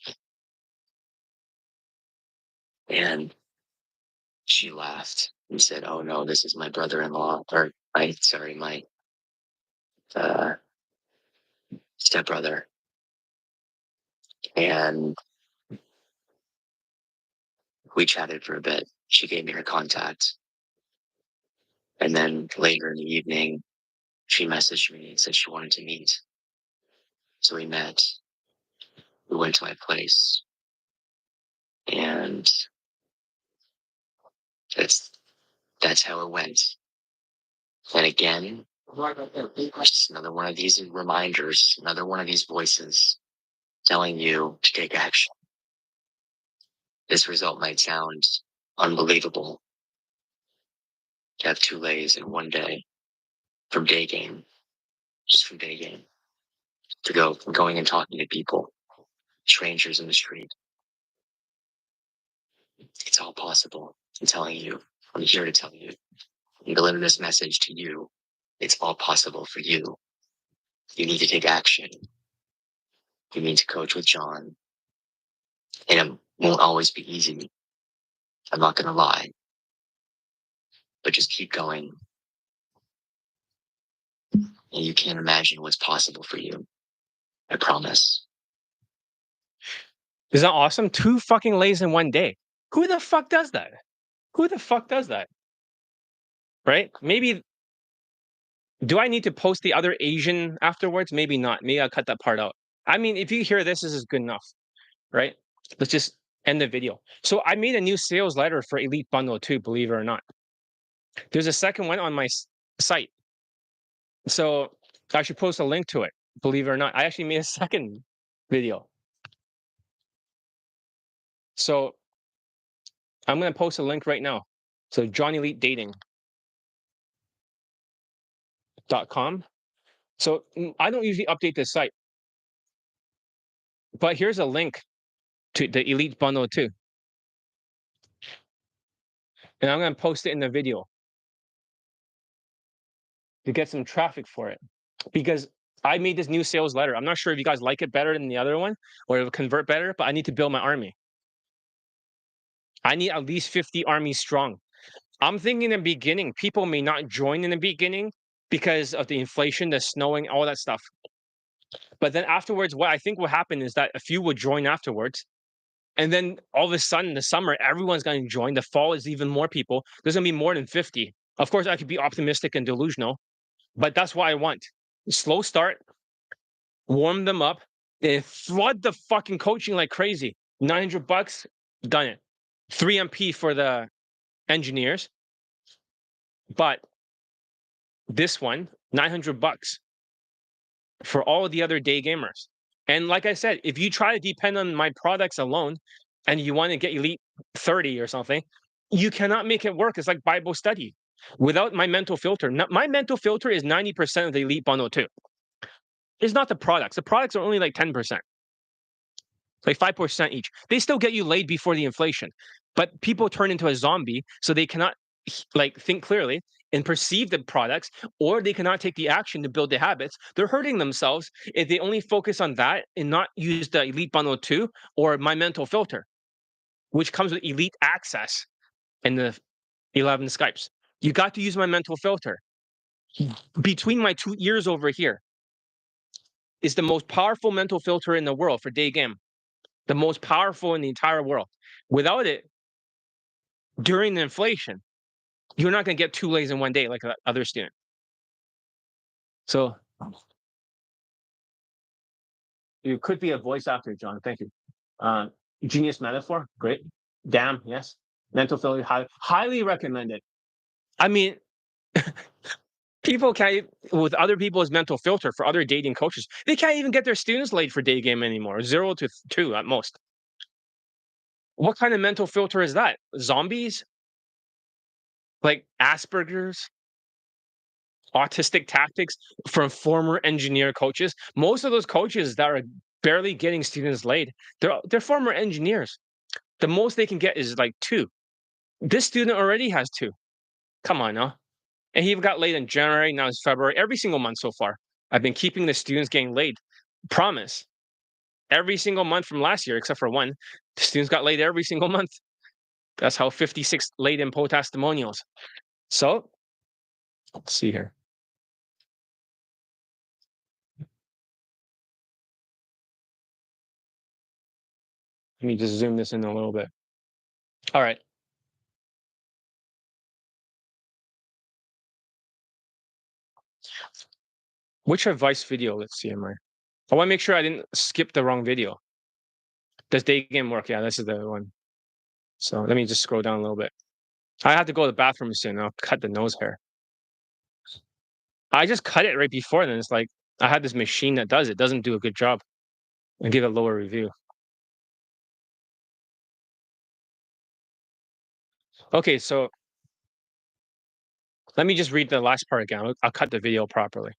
And she laughed and said, "Oh no, this is my brother-in-law, or my uh, stepbrother." And we chatted for a bit. She gave me her contact. And then later in the evening, she messaged me and said she wanted to meet. So we met. We went to my place. And that's that's how it went. And again, just another one of these reminders, another one of these voices telling you to take action. This result might sound unbelievable. To have two lays in one day from Daygame, just from Daygame, to go from going and talking to people, strangers in the street. It's all possible. I'm telling you. I'm here to tell you. I'm delivering this message to you. It's all possible for you. You need to take action. You need to coach with John. And it won't always be easy. I'm not going to lie. But just keep going. And you can't imagine what's possible for you. I promise. Is that awesome? 2 fucking lays in 1 day. Who the fuck does that? Who the fuck does that? Right? Maybe do I need to post the other Asian afterwards? Maybe not. Maybe I'll cut that part out. I mean, if you hear this is good enough, right? Let's just end the video. So I made a new sales letter for Elite Bundle too, believe it or not. There's a second one on my site. So I should post a link to it, believe it or not. I actually made a second video. So I'm going to post a link right now. So johnelitedating.com. So I don't usually update this site, but here's a link to the Elite Bundle too. And I'm going to post it in the video to get some traffic for it, because I made this new sales letter. I'm not sure if you guys like it better than the other one or it'll convert better, but I need to build my army. I need at least 50 armies strong. I'm thinking in the beginning, people may not join in the beginning because of the inflation, the snowing, all that stuff. But then afterwards, what I think will happen is that a few will join afterwards. And then all of a sudden, the summer, everyone's going to join. The fall is even more people. There's going to be more than 50. Of course, I could be optimistic and delusional, but that's what I want. Slow start, warm them up, and flood the fucking coaching like crazy. $900, done it. 3 MP for the engineers. But this one, $900 for all the other day gamers. And like I said, if you try to depend on my products alone and you want to get Elite 30 or something, you cannot make it work. It's like Bible study without my mental filter. My mental filter is 90% of the Elite bundle too. It's not the products. The products are only like 10%, like 5% each. They still get you laid before the inflation, but people turn into a zombie, so they cannot like think clearly and perceive the products, or they cannot take the action to build the habits. They're hurting themselves if they only focus on that and not use the Elite Bundle 2 or my mental filter, which comes with Elite Access and the 11 Skypes. You got to use my mental filter. Between my 2 ears over here is the most powerful mental filter in the world for Daygame. The most powerful in the entire world. Without it, during the inflation, you're not going to get 2 lays in 1 day like the other student. So you could be a voice actor, John. Thank you. Uh, Genius metaphor, great. Damn, yes. Mental failure, highly recommended. I mean, people can't with other people's mental filter for other dating coaches. They can't even get their students laid for Daygame anymore. 0 to 2 at most. What kind of mental filter is that? Zombies? Like Asperger's? Autistic tactics from former engineer coaches? Most of those coaches that are barely getting students laid, they're former engineers. The most they can get is like two. This student already has two. Come on now. And he got laid in January, now it's February, every single month so far. I've been keeping the students getting laid. Promise. Every single month from last year, except for one, the students got laid every single month. That's how 56 laid in testimonials. So, let's see here. Let me just zoom this in a little bit. All right. Which advice video? Let's see. I want to make sure I didn't skip the wrong video. Does Daygame work? Yeah, this is the one. So let me just scroll down a little bit. I have to go to the bathroom soon. I'll cut the nose hair. I just cut it right before, then it's like I had this machine that does it. Doesn't do a good job. And give a lower review. Okay, so let me just read the last part again. I'll cut the video properly.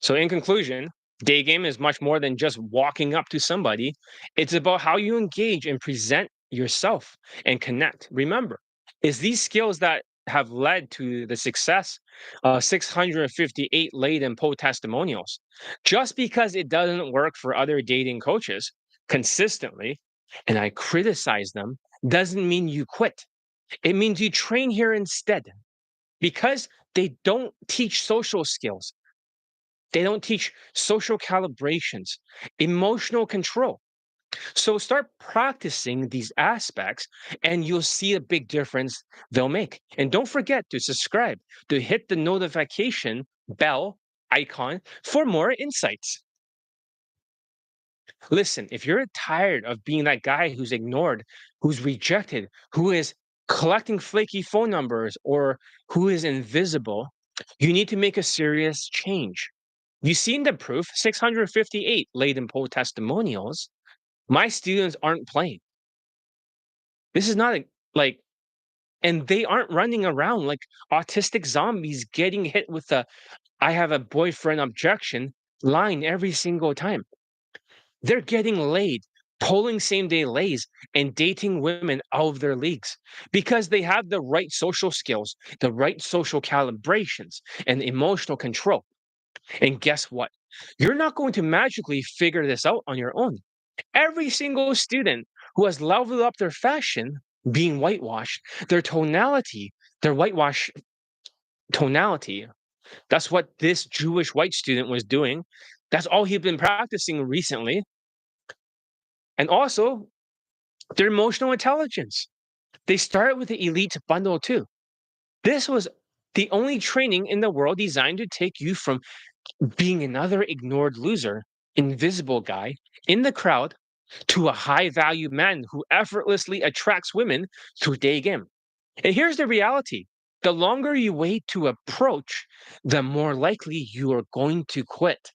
So, in conclusion, day game is much more than just walking up to somebody. It's about how you engage and present yourself and connect. Remember, it's these skills that have led to the success of 658 laid and post testimonials. Just because it doesn't work for other dating coaches consistently, and I criticize them, doesn't mean you quit. It means you train here instead because they don't teach social skills. They don't teach social calibrations, emotional control. So start practicing these aspects and you'll see a big difference they'll make. And don't forget to subscribe, to hit the notification bell icon for more insights. Listen, if you're tired of being that guy who's ignored, who's rejected, who is collecting flaky phone numbers, or who is invisible, you need to make a serious change. You've seen the proof 658 laid in poll testimonials. My students aren't playing. This is not like, and they aren't running around like autistic zombies getting hit with the I have a boyfriend objection line every single time. They're getting laid, pulling same day lays, and dating women out of their leagues because they have the right social skills, the right social calibrations, and emotional control. And guess what? You're not going to magically figure this out on your own. Every single student who has leveled up their fashion, being whitewashed, their tonality, their whitewash tonality, that's what this Jewish white student was doing. That's all he'd been practicing recently. And also their emotional intelligence. They started with the elite bundle too. This was the only training in the world designed to take you from being another ignored loser, invisible guy in the crowd to a high value man who effortlessly attracts women through day game. And here's the reality: the longer you wait to approach, the more likely you are going to quit.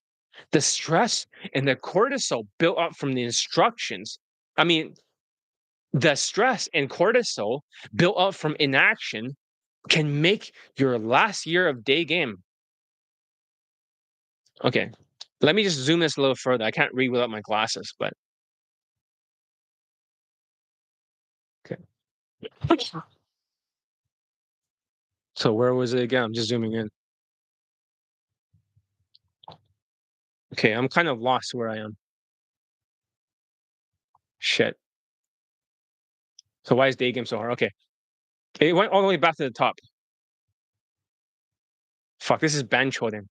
The stress and the cortisol built up from the instructions. I mean, the stress and cortisol built up from inaction can make your last year of day game. Okay, let me just zoom this a little further. I can't read without my glasses, but okay. So where was it again? I'm just zooming in. Okay, I'm kind of lost where I am. Shit. So why is day game so hard? Okay, it went all the way back to the top. Fuck, this is Ben Choden.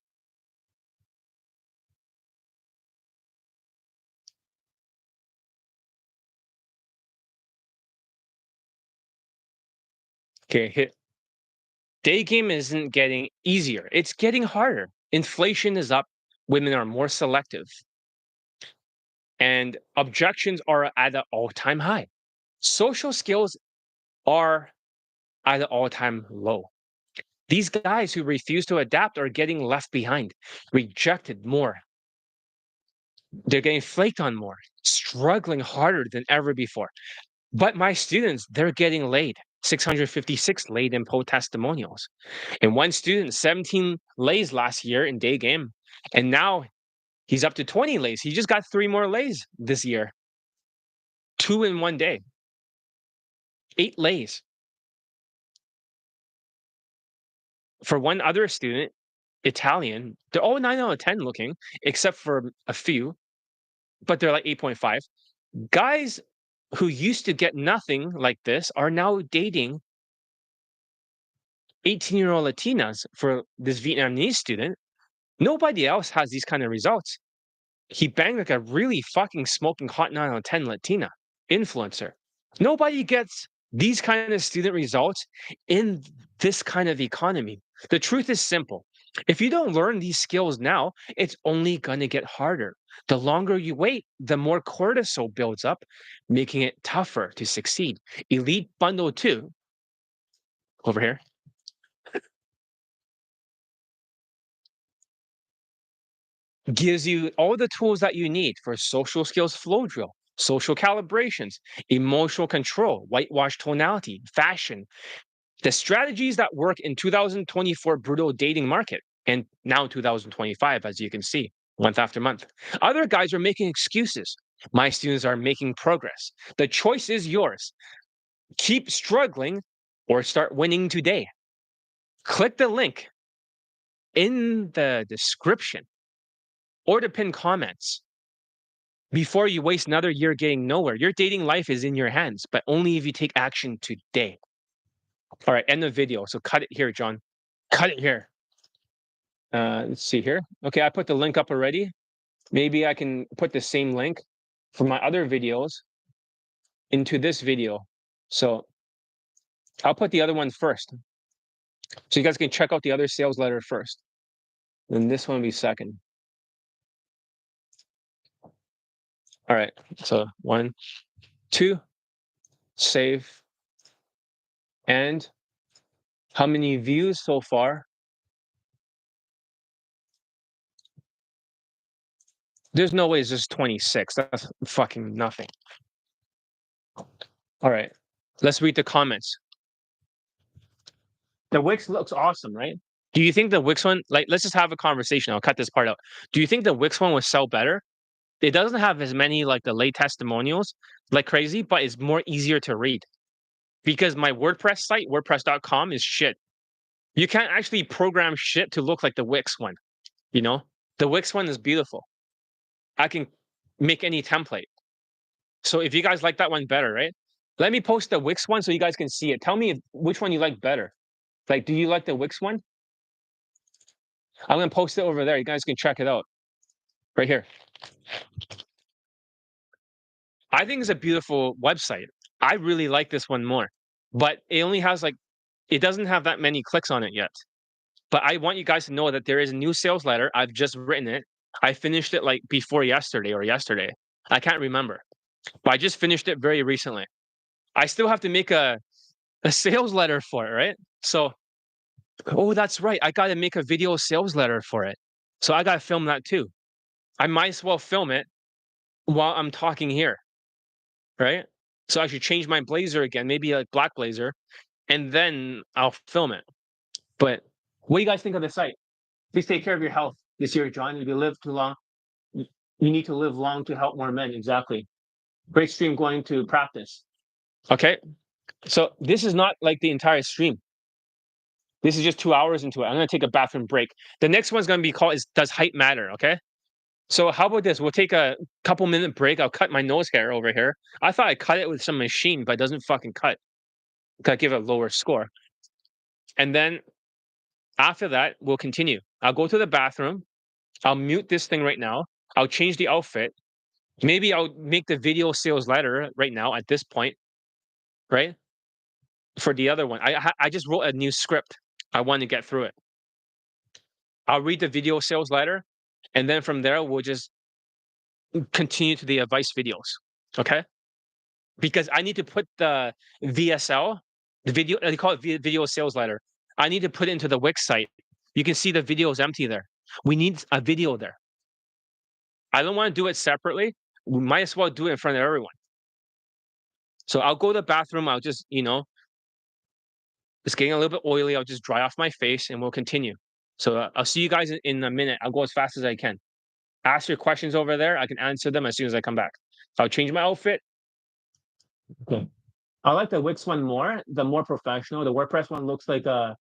Okay, hit. Day game isn't getting easier; it's getting harder. Inflation is up, women are more selective, and objections are at an all-time high. Social skills are at an all-time low. These guys who refuse to adapt are getting left behind, rejected more. They're getting flaked on more, struggling harder than ever before. But my students, they're getting laid. 656 laid in post testimonials. And one student, 17 lays last year in Daygame. And now he's up to 20 lays. He just got 3 more lays this year. 2 in one day. 8 lays. For one other student, Italian, they're all 9 out of 10 looking, except for a few, but they're like 8.5. Guys who used to get nothing like this are now dating 18-year-old Latinas for this Vietnamese student. Nobody else has these kind of results. He banged like a really fucking smoking hot 9 out of 10 Latina influencer. Nobody gets these kind of student results in this kind of economy. The truth is simple. If you don't learn these skills now, it's only going to get harder. The longer you wait, the more cortisol builds up, making it tougher to succeed. Elite Bundle 2, over here, gives you all the tools that you need for social skills flow drill, social calibrations, emotional control, whitewash tonality, fashion, the strategies that work in 2024 brutal dating market and now 2025, as you can see, month after month. Other guys are making excuses. My students are making progress. The choice is yours. Keep struggling or start winning today. Click the link in the description or the pinned comments before you waste another year getting nowhere. Your dating life is in your hands, but only if you take action today. All right, end the video. So cut it here, John. Cut it here. Let's see here. Okay, I put the link up already. Maybe I can put the same link from my other videos into this video. So I'll put the other one first. So you guys can check out the other sales letter first. Then this one will be second. All right, so 1, 2, save. And how many views so far? There's no way it's just 26. That's fucking nothing. All right, let's read the comments. The Wix looks awesome, right? Do you think the Wix one, like, let's just have a conversation. I'll cut this part out. Do you think the Wix one would sell better? It doesn't have as many like the late testimonials like crazy, but it's more easier to read because my WordPress site, WordPress.com, is shit. You can't actually program shit to look like the Wix one. You know, the Wix one is beautiful. I can make any template. So if you guys like that one better, right? Let me post the Wix one so you guys can see it. Tell me which one you like better. Like, do you like the Wix one? I'm gonna post it over there. You guys can check it out right here. I think it's a beautiful website. I really like this one more, but it only has like, it doesn't have that many clicks on it yet. But I want you guys to know that there is a new sales letter. I've just written it. I finished it like before yesterday or yesterday. I can't remember, but I just finished it very recently. I still have to make a sales letter for it, right? So, oh, that's right. I got to make a video sales letter for it. So I got to film that too. I might as well film it while I'm talking here, right? So I should change my blazer again, maybe a black blazer, and then I'll film it. But what do you guys think of the site? Please take care of your health this year, John. If you live too long, you need to live long to help more men. Exactly. Great stream going to practice. Okay. So this is not like the entire stream. This is just 2 hours into it. I'm going to take a bathroom break. The next one's going to be called is Does Height Matter? Okay. So how about this? We'll take a couple minute break. I'll cut my nose hair over here. I thought I cut it with some machine, but it doesn't fucking cut. Gotta give it a lower score. And then after that, we'll continue. I'll go to the bathroom. I'll mute this thing right now. I'll change the outfit. Maybe I'll make the video sales letter right now at this point, right? For the other one. I just wrote a new script. I want to get through it. I'll read the video sales letter, and then from there we'll just continue to the advice videos. Okay? Because I need to put the VSL, the video they call it video sales letter. I need to put it into the Wix site. You can see the video is empty there. We need a video there. I don't want to do it separately. We might as well do it in front of everyone. So I'll go to the bathroom. I'll just, it's getting a little bit oily. I'll just dry off my face and we'll continue. So I'll see you guys in a minute. I'll go as fast as I can. Ask your questions over there. I can answer them as soon as I come back. I'll change my outfit. Okay. I like the Wix one more, the more professional. The WordPress one looks like a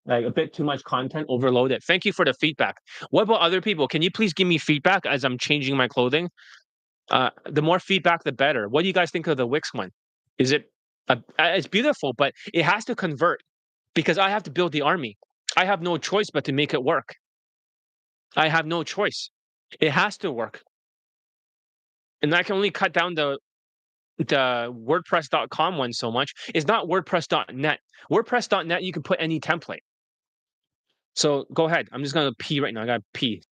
bit too much content overloaded. Thank you for the feedback. What about other people? Can you please give me feedback as I'm changing my clothing? The more feedback, the better. What do you guys think of the Wix one? Is it? It's beautiful, but it has to convert because I have to build the army. I have no choice but to make it work. I have no choice. It has to work, and I can only cut down the WordPress.com one so much. It's not WordPress.net. WordPress.net, you can put any template. So go ahead. I'm just gonna pee right now. I gotta pee.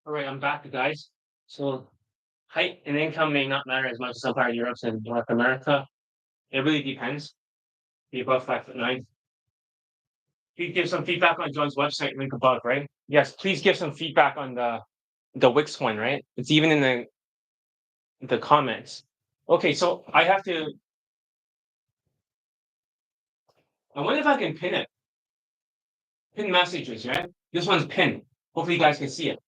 All right, I'm back, guys. So height and income may not matter as much as some part of Europe and North America. It really depends. Be above 5'9". Please give some feedback on John's website link above, right? Yes, please give some feedback on the Wix one, right? It's even in the comments. Okay, so I have to. I wonder if I can pin it. Pin messages, right? This one's pinned. Hopefully, you guys can see it.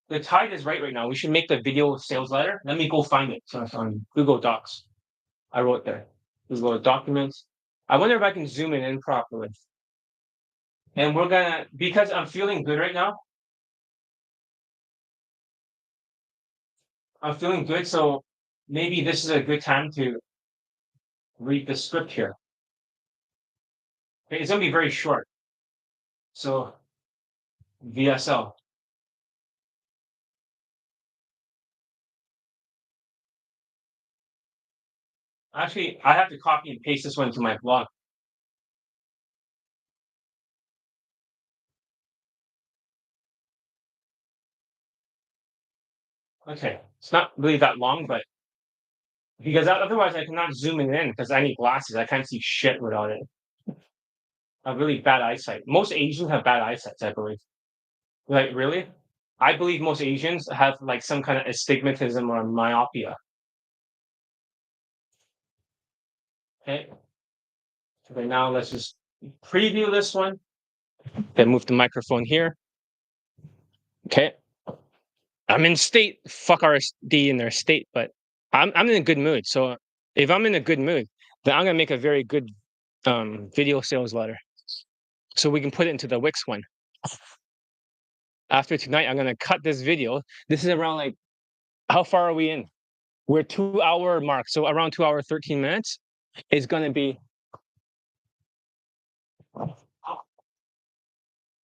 The tide is right now. We should make the video sales letter. Let me go find it. So it's on Google Docs. I wrote there. Google Documents. I wonder if I can zoom it in properly. And we're gonna, because I'm feeling good right now. I'm feeling good, so maybe this is a good time to read the script here. Okay, it's gonna be very short. So VSL. Actually, I have to copy and paste this one to my blog. Okay, it's not really that long, but because otherwise I cannot zoom it in because I need glasses. I can't see shit without it. I have really bad eyesight. Most Asians have bad eyesight, I believe. Like, really? I believe most Asians have like some kind of astigmatism or myopia. Okay. Okay, now let's just preview this one. Then move the microphone here. Okay. I'm in state. Fuck RSD in their state, but I'm in a good mood. So if I'm in a good mood, then I'm gonna make a very good video sales letter. So we can put it into the Wix one. After tonight, I'm gonna cut this video. This is around like how far are we in? We're 2 hour mark. So around 2 hour, 13 minutes is gonna be.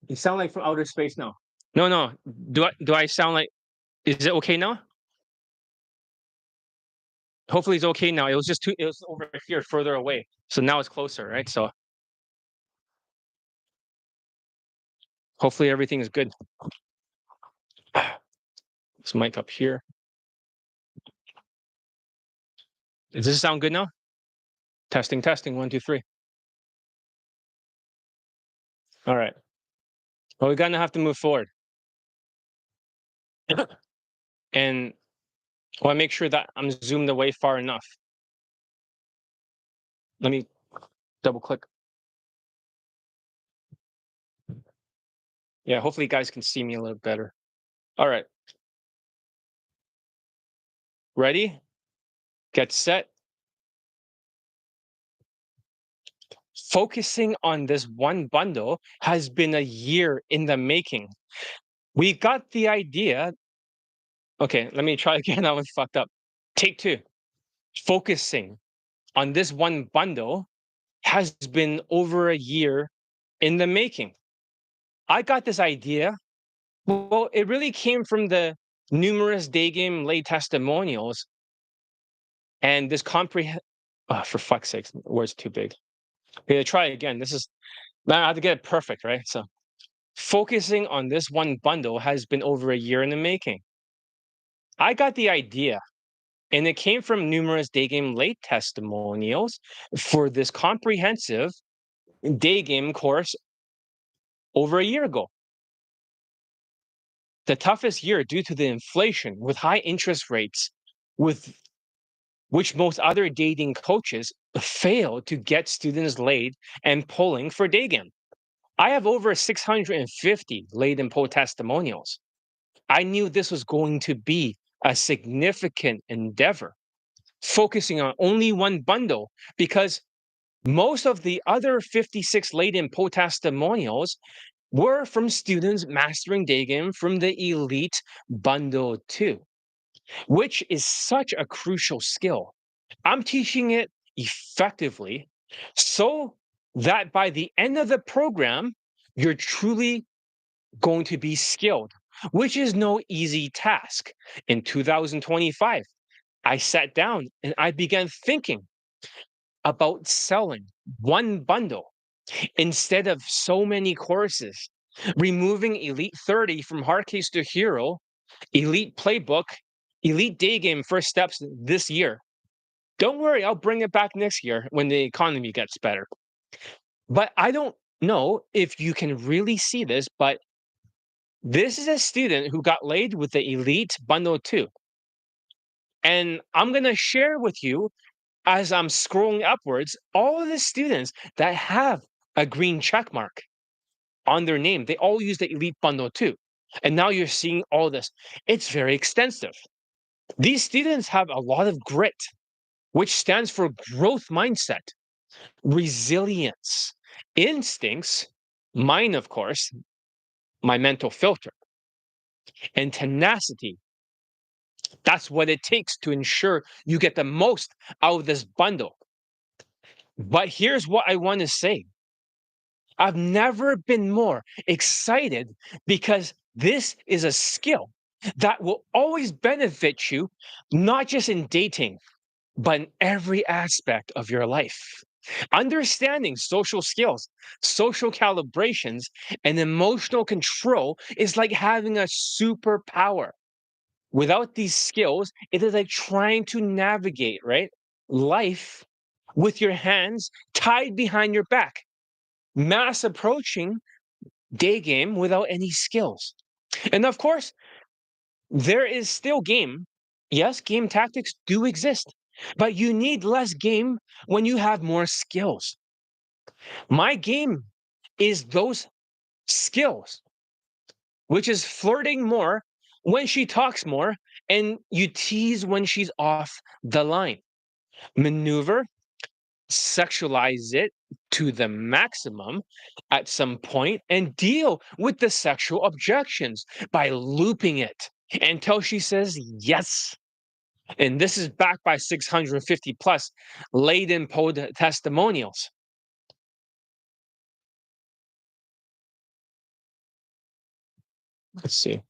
You sound like from outer space now. No, no. Do I sound like, is it okay now? Hopefully it's okay now. It was just it was over here further away. So now it's closer, right? So hopefully everything is good. This mic up here. Does this sound good now? Testing, testing. 1, 2, 3. All right. Well, we're gonna have to move forward. And well, I make sure that I'm zoomed away far enough. Let me double click. Yeah, hopefully you guys can see me a little better. All right. Ready? Get set. Focusing on this one bundle has been a year in the making. We got the idea. Okay, let me try again. That was fucked up. Take 2. Focusing on this one bundle has been over a year in the making. I got this idea. Well, it really came from the numerous Daygame lay testimonials and this comprehend. Oh, for fuck's sake, the word's too big. Okay, try again. This is, I have to get it perfect, right? So, focusing on this one bundle has been over a year in the making. I got the idea, and it came from numerous Daygame late testimonials for this comprehensive Daygame course over a year ago. The toughest year due to the inflation with high interest rates, with which most other dating coaches fail to get students laid and pulling for Daygame. I have over 650 laid and pull testimonials. I knew this was going to be a significant endeavor, focusing on only one bundle because most of the other 56 laid and pull testimonials were from students mastering Daygame from the Elite Bundle 2, which is such a crucial skill. I'm teaching it effectively so that by the end of the program, you're truly going to be skilled, which is no easy task. In 2025, I sat down and I began thinking about selling one bundle Instead of so many courses, removing Elite 30 from hard case to hero, Elite Playbook, Elite Day Game first steps this year. Don't worry, I'll bring it back next year when the economy gets better. But I don't know if you can really see this, but this is a student who got laid with the Elite Bundle 2. And I'm going to share with you as I'm scrolling upwards all of the students that have a green check mark on their name. They all use the Elite Bundle 2. And now you're seeing all this. It's very extensive. These students have a lot of grit, which stands for growth mindset, resilience, instincts, mine, of course, my mental filter, and tenacity. That's what it takes to ensure you get the most out of this bundle. But here's what I want to say. I've never been more excited because this is a skill that will always benefit you, not just in dating, but in every aspect of your life. Understanding social skills, social calibrations, and emotional control is like having a superpower. Without these skills, it is like trying to navigate, right? Life with your hands tied behind your back, mass approaching day game without any skills. And of course, there is still game. Yes, game tactics do exist, but you need less game when you have more skills. My game is those skills, which is flirting more when she talks more and you tease when she's off the line. Maneuver, sexualize it to the maximum at some point, and deal with the sexual objections by looping it until she says yes. And this is backed by 650 plus laden testimonials. Let's see.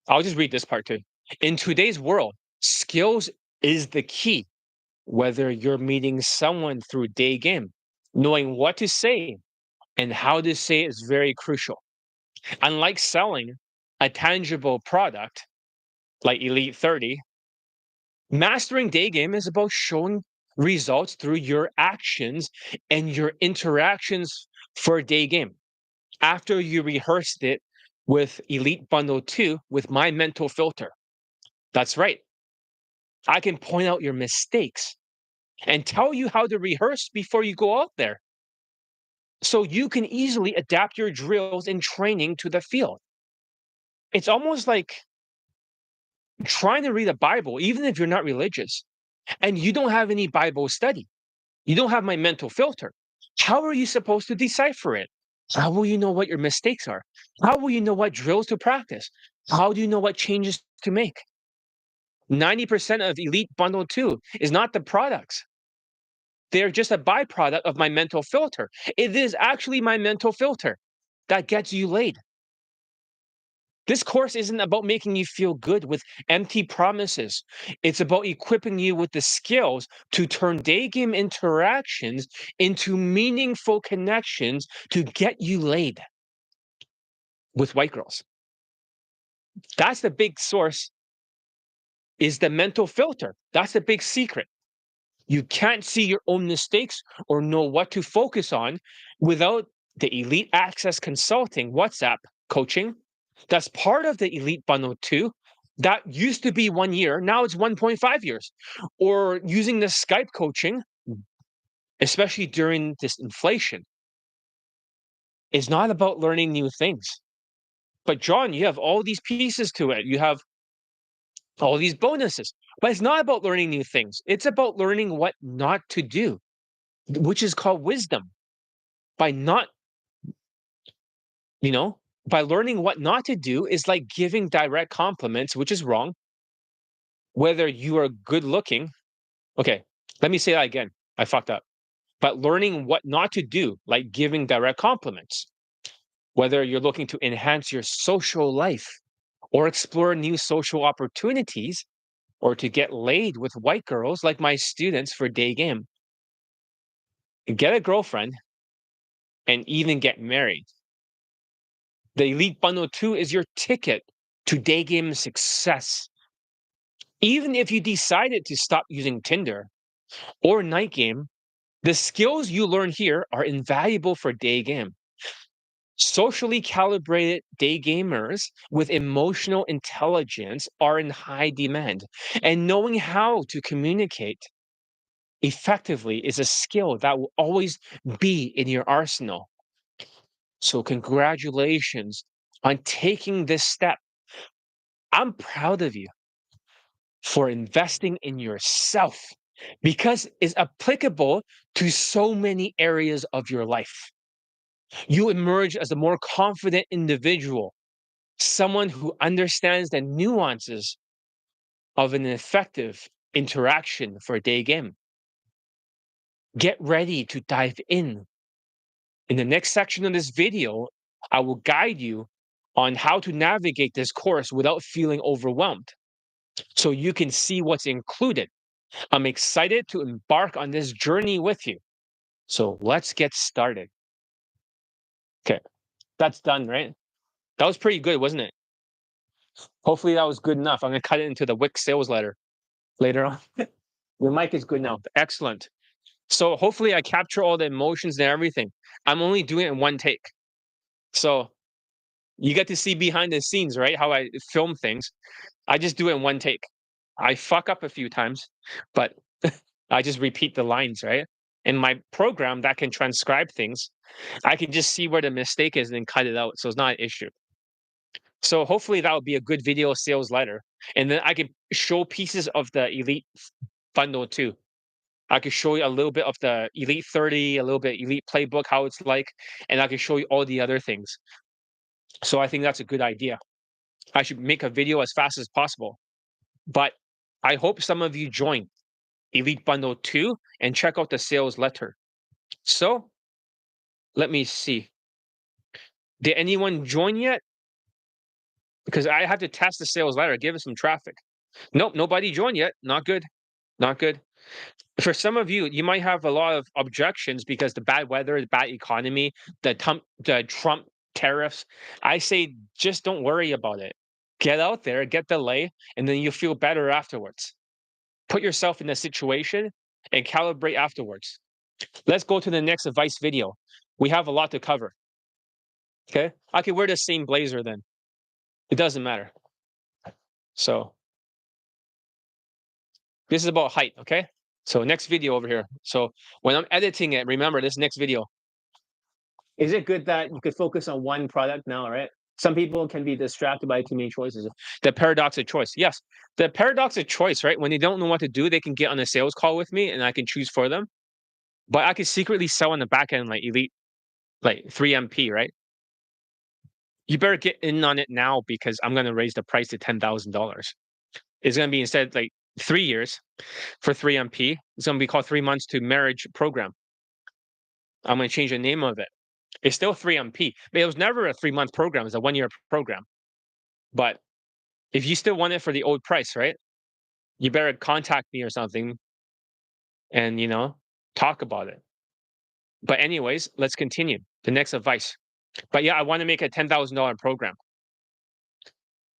I'll just read this part too. In today's world, skills is the key. Whether you're meeting someone through day game, knowing what to say and how to say it is very crucial. Unlike selling a tangible product like Elite 30, mastering day game is about showing results through your actions and your interactions for a day game. After you rehearsed it with Elite Bundle 2 with my mental filter. That's right. I can point out your mistakes and tell you how to rehearse before you go out there. So you can easily adapt your drills and training to the field. It's almost like trying to read a Bible, even if you're not religious, and you don't have any Bible study. You don't have my mental filter. How are you supposed to decipher it? How will you know what your mistakes are? How will you know what drills to practice? How do you know what changes to make? 90% of Elite Bundle 2 is not the products. They're just a byproduct of my mental filter. It is actually my mental filter that gets you laid. This course isn't about making you feel good with empty promises. It's about equipping you with the skills to turn day game interactions into meaningful connections to get you laid with white girls. That's the big source, is the mental filter. That's the big secret. You can't see your own mistakes or know what to focus on without the Elite Access Consulting WhatsApp coaching. That's part of the Elite Bundle 2. That used to be 1 year. Now it's 1.5 years. Or using the Skype coaching, especially during this inflation, is not about learning new things. But John, you have all these pieces to it. You have all these bonuses. But it's not about learning new things. It's about learning what not to do, which is called wisdom. By not, you know, by learning what not to do is like giving direct compliments, which is wrong. Whether you are good looking, okay, let me say that again. I fucked up. But learning what not to do, like giving direct compliments, whether you're looking to enhance your social life or explore new social opportunities or to get laid with white girls like my students for day game. Get a girlfriend and even get married. The Elite Bundle 2 is your ticket to Daygame success. Even if you decided to stop using Tinder or Night Game, the skills you learn here are invaluable for Daygame. Socially calibrated day gamers with emotional intelligence are in high demand, and knowing how to communicate effectively is a skill that will always be in your arsenal. So, congratulations on taking this step. I'm proud of you for investing in yourself because it's applicable to so many areas of your life. You emerge as a more confident individual, someone who understands the nuances of an effective interaction for a day game. Get ready to dive in. In the next section of this video, I will guide you on how to navigate this course without feeling overwhelmed so you can see what's included. I'm excited to embark on this journey with you. So let's get started. Okay, that's done, right? That was pretty good, wasn't it? Hopefully that was good enough. I'm gonna cut it into the Wix sales letter later on. Your mic is good now. Excellent. So hopefully I capture all the emotions and everything. I'm only doing it in one take. So you get to see behind the scenes, right? How I film things. I just do it in one take. I fuck up a few times, but I just repeat the lines, right? In my program that can transcribe things, I can just see where the mistake is and then cut it out. So it's not an issue. So hopefully that will be a good video sales letter. And then I can show pieces of the Elite bundle too. I could show you a little bit of the Elite 30, a little bit Elite Playbook, how it's like, and I can show you all the other things. So I think that's a good idea. I should make a video as fast as possible. But I hope some of you join Elite Bundle 2 and check out the sales letter. So let me see. Did anyone join yet? Because I have to test the sales letter, give it some traffic. Nope, nobody joined yet. Not good. Not good. For some of you, you might have a lot of objections because the bad weather, the bad economy, the Trump tariffs. I say just don't worry about it. Get out there, get the lay, and then you feel better afterwards. Put yourself in a situation and calibrate afterwards. Let's go to the next advice video. We have a lot to cover. Okay, I could wear the same blazer then. It doesn't matter. So this is about height. Okay. So next video over here. So when I'm editing it, remember this next video. Is it good that you could focus on one product now, right? Some people can be distracted by too many choices. The paradox of choice. Yes, the paradox of choice, right? When they don't know what to do, they can get on a sales call with me and I can choose for them. But I could secretly sell on the back end like Elite, like 3MP, right? You better get in on it now because I'm going to raise the price to $10,000. It's going to be instead like 3 years for 3MP. It's going to be called 3 months to marriage program. I'm going to change the name of it. It's still 3MP, but it was never a 3 month program. It's a 1 year program. But if you still want it for the old price, right? You better contact me or something and, talk about it. But, anyways, let's continue. The next advice. But yeah, I want to make a $10,000 program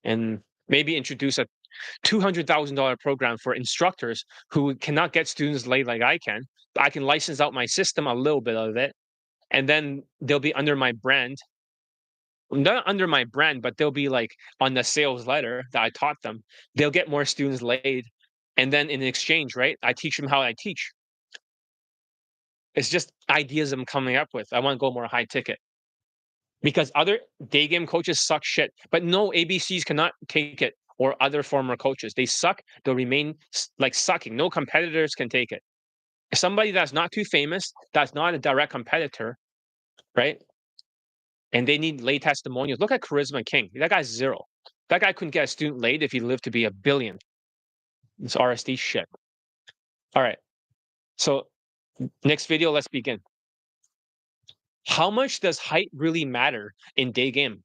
and maybe introduce a $200,000 program for instructors who cannot get students late like I can. I can license out my system, a little bit of it, and then they'll be under my brand. Not under my brand, but they'll be like on the sales letter that I taught them. They'll get more students laid. And then in exchange, right? I teach them how I teach. It's just ideas I'm coming up with. I want to go more high ticket because other day game coaches suck shit. But no, ABCs cannot take it or other former coaches. They suck. They'll remain like sucking. No competitors can take it. Somebody that's not too famous, that's not a direct competitor, right? And they need lay testimonials. Look at Charisma King. That guy's zero. That guy couldn't get a student laid if he lived to be a billion. It's RSD shit. All right. So next video, let's begin. How much does height really matter in day game?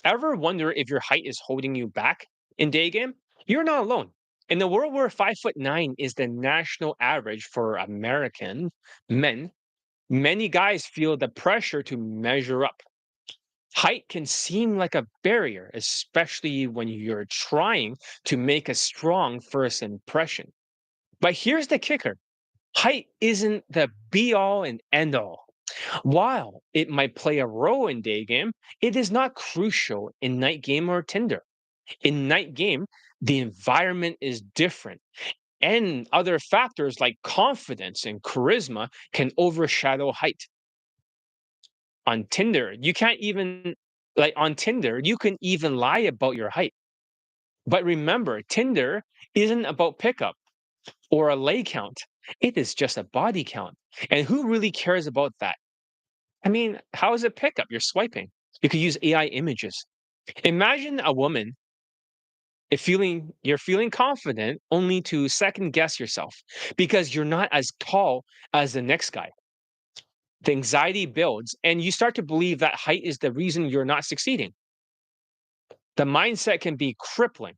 Ever wonder if your height is holding you back in day game? You're not alone. In the world where 5'9" is the national average for American men, Many guys feel the pressure to measure up. Height can seem like a barrier, especially when you're trying to make a strong first impression. But here's the kicker: height isn't the be all and end all. While it might play a role in day game, it is not crucial in night game or Tinder. In night game, the environment is different, and other factors like confidence and charisma can overshadow height. On Tinder, you can't even like on Tinder, you can even lie about your height. But remember, Tinder isn't about pickup or a lay count. It is just a body count. And who really cares about that? I mean, how is it pickup? You're swiping. You could use AI images. Imagine a woman you're feeling confident only to second guess yourself because you're not as tall as the next guy. The anxiety builds and you start to believe that height is the reason you're not succeeding. The mindset can be crippling,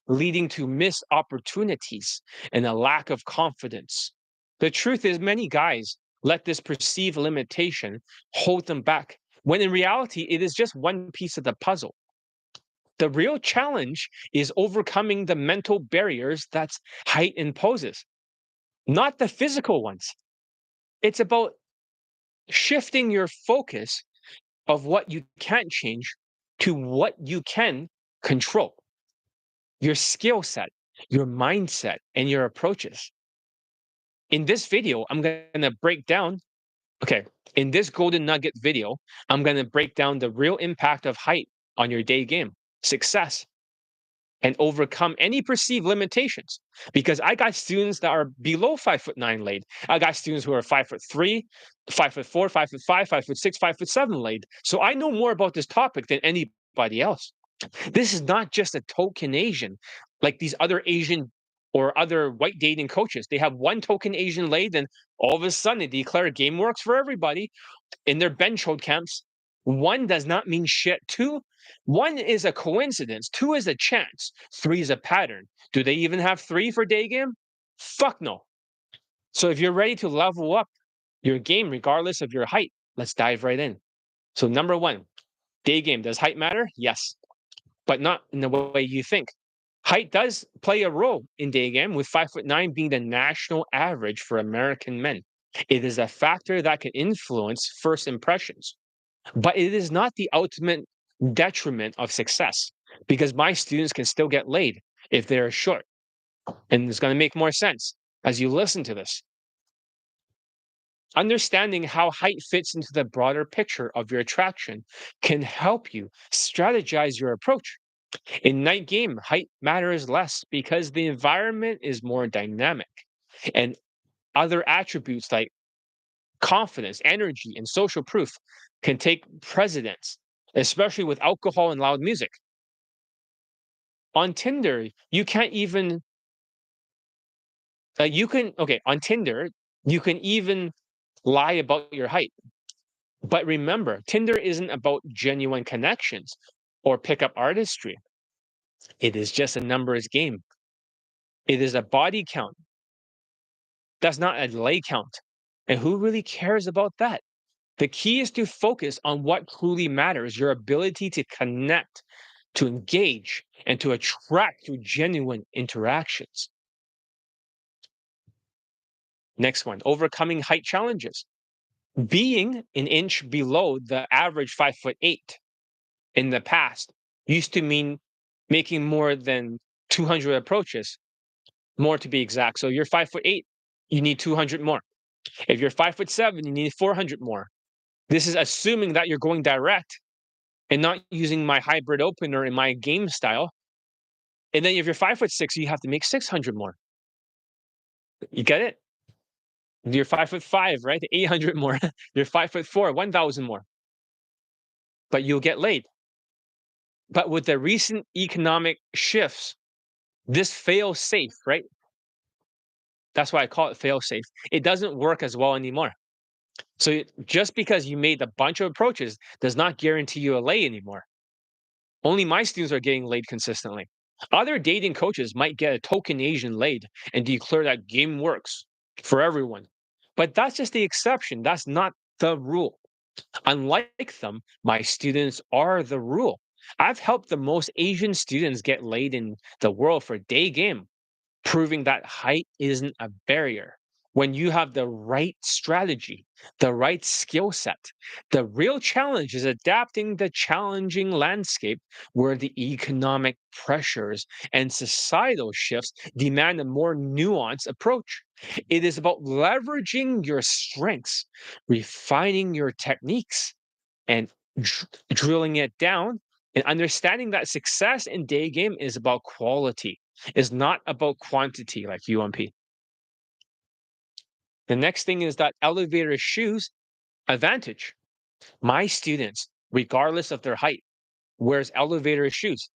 leading to missed opportunities and a lack of confidence. The truth is, many guys let this perceived limitation hold them back, when in reality, it is just one piece of the puzzle. The real challenge is overcoming the mental barriers that height imposes, not the physical ones. It's about shifting your focus of what you can't change to what you can control: your skill set, your mindset, and your approaches. In this video, I'm going to break down, okay, in this golden nugget video, I'm going to break down the real impact of height on your day game success and overcome any perceived limitations. Because I got students that are below 5'9" laid. I got students who are 5'3", 5'4", 5'5", 5'6", 5'7" laid. So I know more about this topic than anybody else. This is not just a token Asian, like these other Asian or other white dating coaches. They have one token Asian laid, and all of a sudden they declare game works for everybody in their bench hold camps. One does not mean shit. Two, one is a coincidence. Two is a chance. Three is a pattern. Do they even have three for day game? Fuck no. So if you're ready to level up your game, regardless of your height, let's dive right in. So number one, day game. Does height matter? Yes, but not in the way you think. Height does play a role in day game, with 5'9" being the national average for American men. It is a factor that can influence first impressions, but it is not the ultimate detriment of success, because my students can still get laid if they're short. And it's going to make more sense as you listen to this. Understanding how height fits into the broader picture of your attraction can help you strategize your approach. In night game, height matters less because the environment is more dynamic, and other attributes like confidence, energy, and social proof can take precedence, especially with alcohol and loud music. On Tinder, you can't even you can okay, on Tinder, you can even lie about your height. But remember, Tinder isn't about genuine connections or pickup artistry. It is just a numbers game. It is a body count. That's not a lay count. And who really cares about that? The key is to focus on what truly matters: your ability to connect, to engage, and to attract through genuine interactions. Next one, overcoming height challenges. Being an inch below the average 5'8" in the past used to mean making more than 200 approaches, more to be exact. So you're 5'8", you need 200 more. If you're 5'7", you need 400 more. This is assuming that you're going direct and not using my hybrid opener in my game style. And then if you're 5'6", you have to make 600 more. You get it? You're 5'5", right? 800 more. You're 5'4", 1,000 more. But you'll get laid. But with the recent economic shifts, this fail safe, right? That's why I call it fail safe. It doesn't work as well anymore. So just because you made a bunch of approaches does not guarantee you a lay anymore. Only my students are getting laid consistently. Other dating coaches might get a token Asian laid and declare that game works for everyone. But that's just the exception. That's not the rule. Unlike them, my students are the rule. I've helped the most Asian students get laid in the world for day game, proving that height isn't a barrier. When you have the right strategy, the right skill set, the real challenge is adapting the challenging landscape where the economic pressures and societal shifts demand a more nuanced approach. It is about leveraging your strengths, refining your techniques, and drilling it down and understanding that success in day game is about quality, is not about quantity like UMP. The next thing is that elevator shoes advantage. My students, regardless of their height, wears elevator shoes.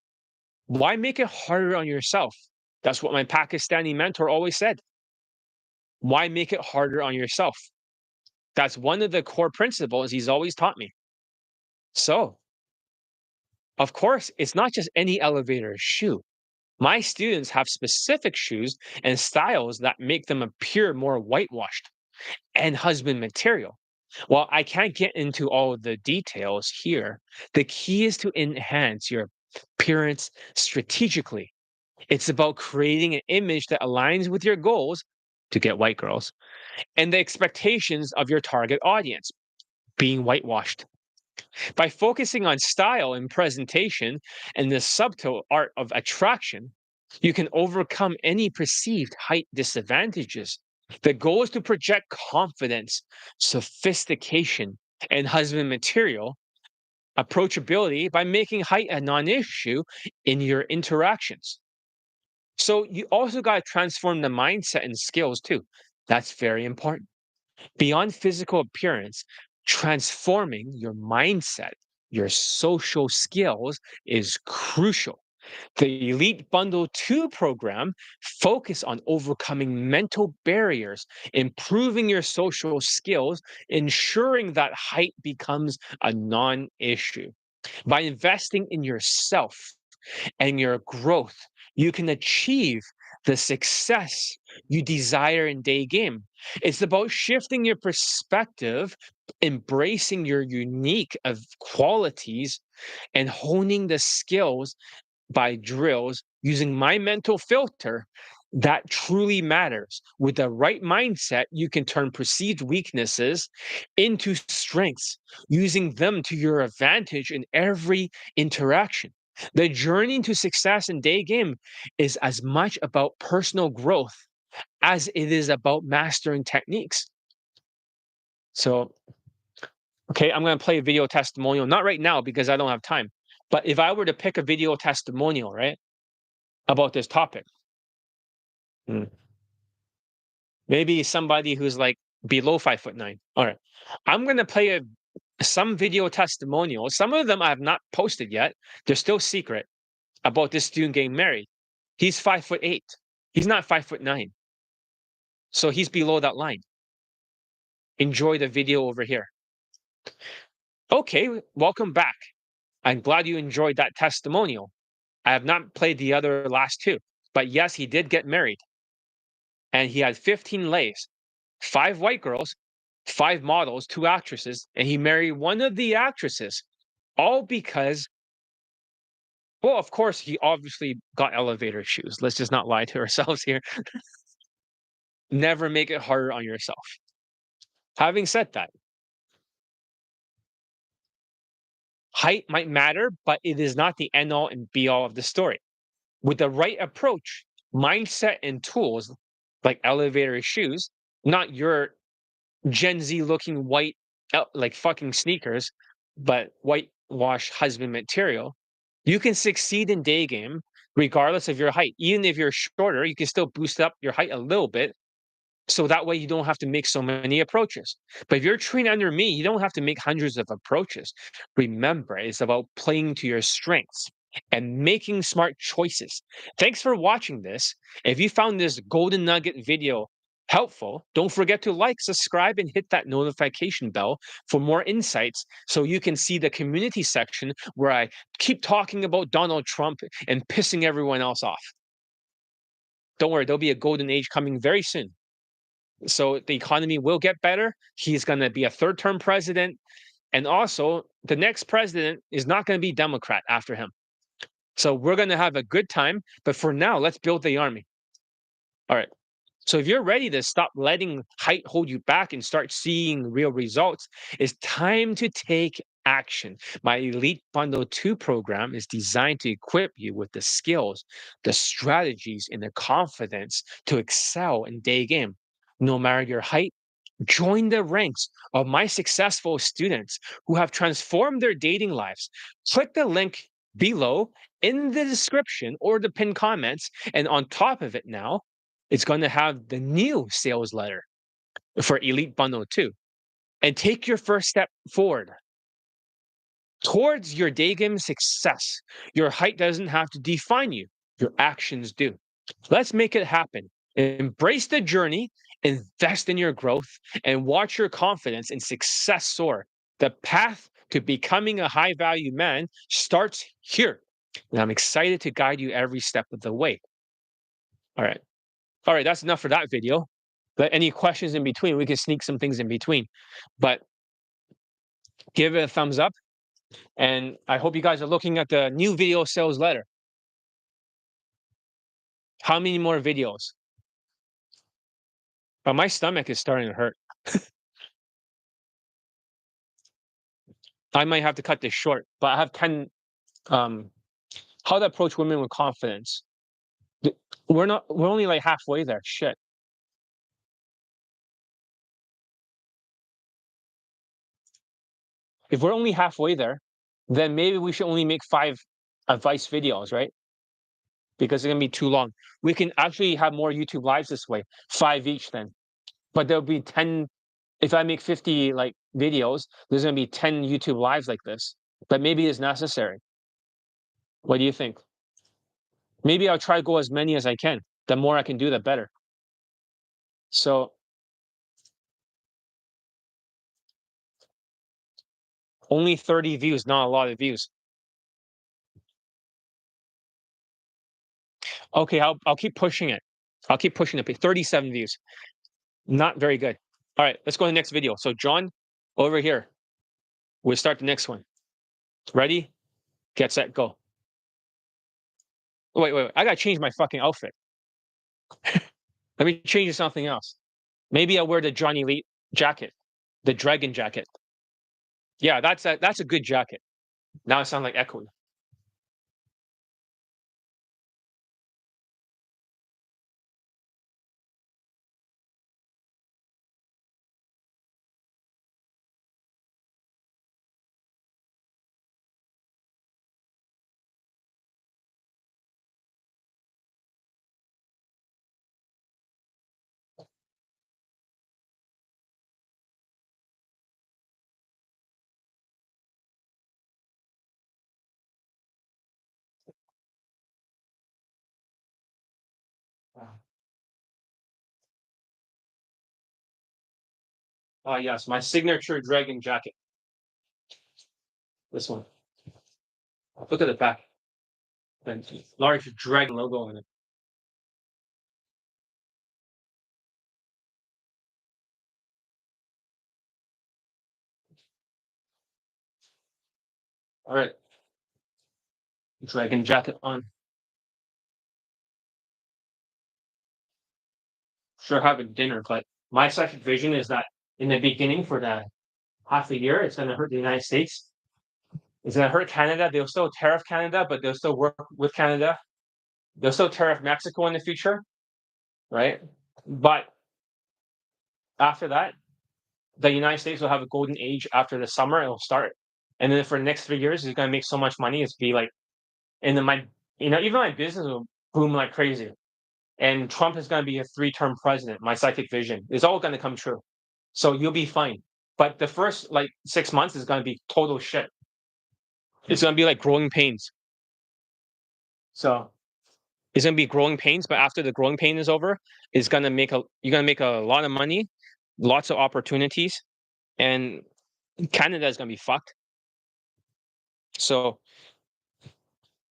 Why make it harder on yourself? That's what my Pakistani mentor always said. Why make it harder on yourself? That's one of the core principles he's always taught me. So, of course, it's not just any elevator shoe. My students have specific shoes and styles that make them appear more whitewashed and husband material. While I can't get into all of the details here, the key is to enhance your appearance strategically. It's about creating an image that aligns with your goals to get white girls and the expectations of your target audience, being whitewashed. By focusing on style and presentation and the subtle art of attraction, you can overcome any perceived height disadvantages. The goal is to project confidence, sophistication, and husband material approachability by making height a non issue in your interactions. So, you also got to transform the mindset and skills too. That's very important. Beyond physical appearance, transforming your mindset, your social skills is crucial. The Elite Bundle 2 program focus on overcoming mental barriers, improving your social skills, ensuring that height becomes a non-issue. By investing in yourself and your growth, you can achieve the success you desire in day game. It's about shifting your perspective, embracing your unique of qualities, and honing the skills by drills using my mental filter that truly matters. With the right mindset, you can turn perceived weaknesses into strengths, using them to your advantage in every interaction. The journey to success in day game is as much about personal growth as it is about mastering techniques. So, okay, I'm going to play a video testimonial, not right now because I don't have time. But if I were to pick a video testimonial, right, about this topic, mm, maybe somebody who's like below 5'9". All right. I'm gonna play some video testimonials. Some of them I have not posted yet. They're still secret about this student getting married. He's 5'8". He's not 5'9". So he's below that line. Enjoy the video over here. Okay, welcome back. I'm glad you enjoyed that testimonial. I have not played the other last two, but yes, he did get married and he had 15 lays, 5 white girls, 5 models, 2 actresses, and he married one of the actresses, all because, well, of course, he obviously got elevator shoes. Let's just not lie to ourselves here. Never make it harder on yourself. Having said that, height might matter, but it is not the end all and be all of the story. With the right approach, mindset, and tools like elevator shoes, not your Gen Z looking white, like fucking sneakers, but whitewash husband material, you can succeed in day game regardless of your height. Even if you're shorter, you can still boost up your height a little bit. So that way you don't have to make so many approaches. But if you're training under me, you don't have to make hundreds of approaches. Remember, it's about playing to your strengths and making smart choices. Thanks for watching this. If you found this golden nugget video helpful, don't forget to like, subscribe, and hit that notification bell for more insights so you can see the community section where I keep talking about Donald Trump and pissing everyone else off. Don't worry, there'll be a golden age coming very soon. So the economy will get better. He's going to be a third term president. And also, the next president is not going to be Democrat after him. So we're going to have a good time. But for now, let's build the army. All right. So if you're ready to stop letting height hold you back and start seeing real results, it's time to take action. My Elite Bundle 2 program is designed to equip you with the skills, the strategies, and the confidence to excel in day game. No matter your height, join the ranks of my successful students who have transformed their dating lives. Click the link below in the description or the pinned comments. And on top of it now, it's going to have the new sales letter for Elite Bundle 2. And take your first step forward towards your day game success. Your height doesn't have to define you, your actions do. Let's make it happen. Embrace the journey, invest in your growth, and watch your confidence and success soar. The path to becoming a high value man starts here. And I'm excited to guide you every step of the way. All right. All right. That's enough for that video. But any questions in between, we can sneak some things in between. But give it a thumbs up. And I hope you guys are looking at the new video sales letter. How many more videos? But my stomach is starting to hurt. I might have to cut this short, but I have 10 how to approach women with confidence. We're only like halfway there. Shit. If we're only halfway there, then maybe we should only make 5 advice videos, right? Because it's gonna be too long. We can actually have more YouTube lives this way, 5 each then. But there'll be 10 if I make 50 like videos, there's gonna be 10 YouTube lives like this. But maybe it's necessary. What do you think? Maybe I'll try to go as many as I can. The more I can do, the better. So only 30 views, not a lot of views. Okay, I'll keep pushing it. I'll keep pushing it. 37 views. Not very good. All right, let's go to the next video. So John, over here. We'll start the next one. Ready? Get set, go. Oh, wait. I gotta change my fucking outfit. Let me change to something else. Maybe I'll wear the Johnny Lee jacket, the dragon jacket. Yeah, that's a good jacket. Now I sound like echoing. Ah, yes, my signature dragon jacket. This one. Look at the back. The large dragon logo on it. All right. Dragon jacket on. Sure, having dinner, but my such vision is that in the beginning for the half a year, it's going to hurt the United States. It's going to hurt Canada. They'll still tariff Canada, but they'll still work with Canada. They'll still tariff Mexico in the future, right? But after that, the United States will have a golden age after the summer. It'll start, and then for the next 3 years, it's going to make so much money. It's be like, and then even my business will boom like crazy. And Trump is going to be a 3-term president. My psychic vision is all going to come true. So you'll be fine. But the first like 6 months is going to be total shit. It's going to be like growing pains. So it's going to be growing pains. But after the growing pain is over, it's going to make you're going to make a lot of money, lots of opportunities, and Canada is going to be fucked. So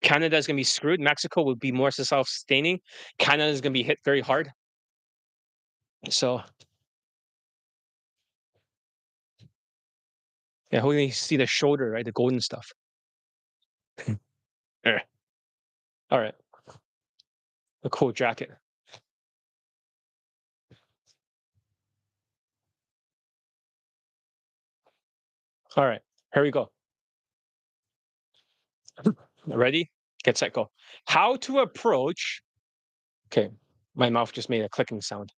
Canada is going to be screwed. Mexico will be more self-sustaining. Canada is going to be hit very hard. So Yeah, who can see the shoulder, right? The golden stuff. Eh, all right, a cool jacket. All right, here we go. Ready? Get set, go. How to approach. Okay, my mouth just made a clicking sound.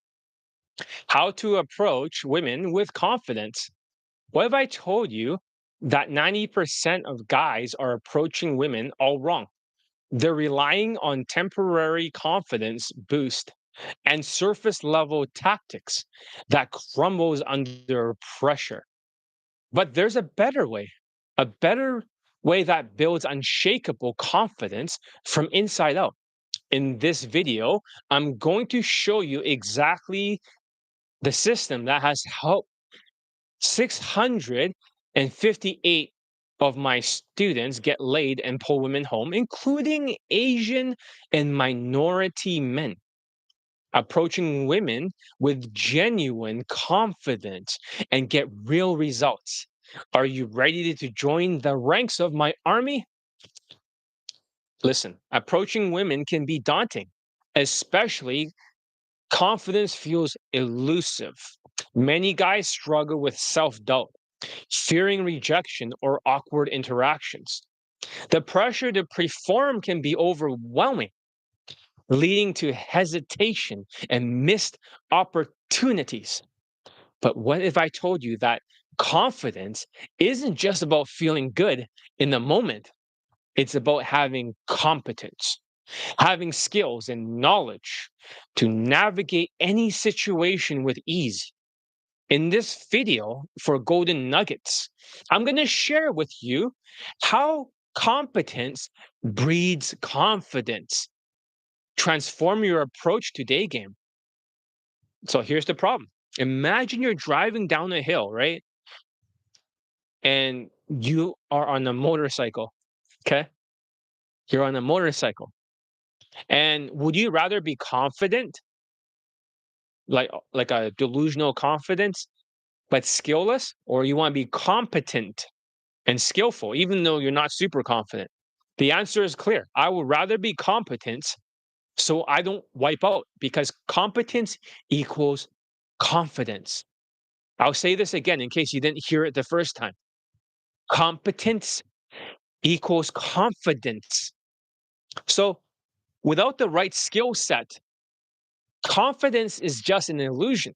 How to approach women with confidence. What if I told you that 90% of guys are approaching women all wrong? They're relying on temporary confidence boost and surface level tactics that crumbles under pressure. But there's a better way that builds unshakable confidence from inside out. In this video, I'm going to show you exactly the system that has helped 658 of my students get laid and pull women home, including Asian and minority men. Approaching women with genuine confidence and get real results. Are you ready to join the ranks of my army? Listen, approaching women can be daunting, especially confidence feels elusive. Many guys struggle with self doubt, fearing rejection or awkward interactions. The pressure to perform can be overwhelming, leading to hesitation and missed opportunities. But what if I told you that confidence isn't just about feeling good in the moment? It's about having competence, having skills and knowledge to navigate any situation with ease. In this video for Golden Nuggets, I'm going to share with you how competence breeds confidence. Transform your approach to day game. So here's the problem. Imagine you're driving down a hill, right? And you are on a motorcycle. Okay. You're on a motorcycle. And would you rather be confident, like a delusional confidence, but skillless, or you want to be competent and skillful, even though you're not super confident? The answer is clear. I would rather be competent so I don't wipe out because competence equals confidence. I'll say this again in case you didn't hear it the first time. Competence equals confidence. So without the right skill set, confidence is just an illusion,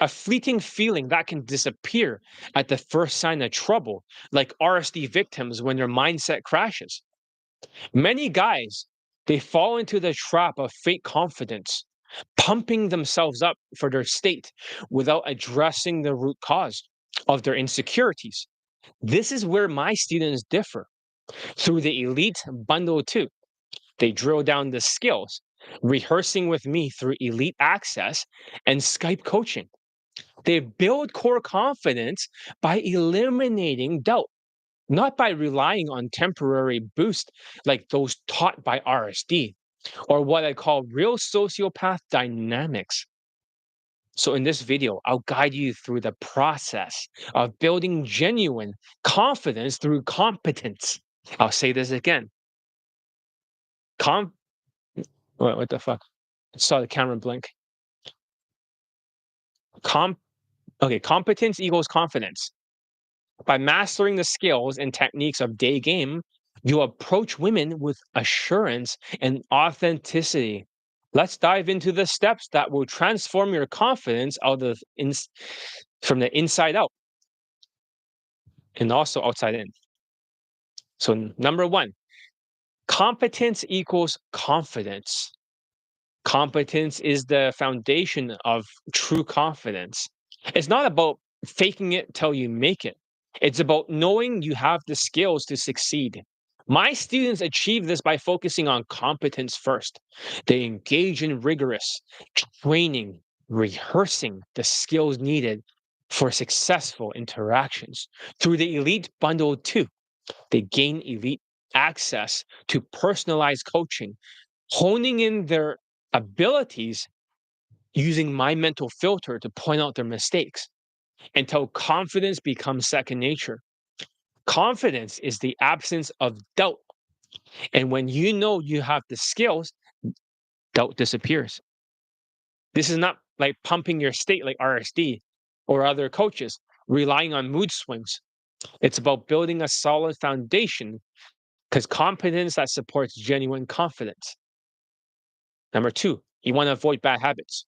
a fleeting feeling that can disappear at the first sign of trouble, like RSD victims when their mindset crashes. Many guys, they fall into the trap of fake confidence, pumping themselves up for their state without addressing the root cause of their insecurities. This is where my students differ. Through the Elite Bundle 2, they drill down the skills, rehearsing with me through Elite Access and Skype coaching. They build core confidence by eliminating doubt, not by relying on temporary boost like those taught by RSD, or what I call real sociopath dynamics. So, in this video, I'll guide you through the process of building genuine confidence through competence. I'll say this again. Com- what the fuck? I saw the camera blink. Com- okay, competence equals confidence. By mastering the skills and techniques of day game, you approach women with assurance and authenticity. Let's dive into the steps that will transform your confidence from the inside out and also outside in. So, number one, competence equals confidence. Competence is the foundation of true confidence. It's not about faking it till you make it. It's about knowing you have the skills to succeed. My students achieve this by focusing on competence first. They engage in rigorous training, rehearsing the skills needed for successful interactions. Through the Elite Bundle 2, they gain elite access to personalized coaching, honing in their abilities using my mental filter to point out their mistakes until confidence becomes second nature. Confidence is the absence of doubt. And when you know you have the skills, doubt disappears. This is not like pumping your state like RSD or other coaches, relying on mood swings. It's about building a solid foundation because competence that supports genuine confidence. Number two, you want to avoid bad habits.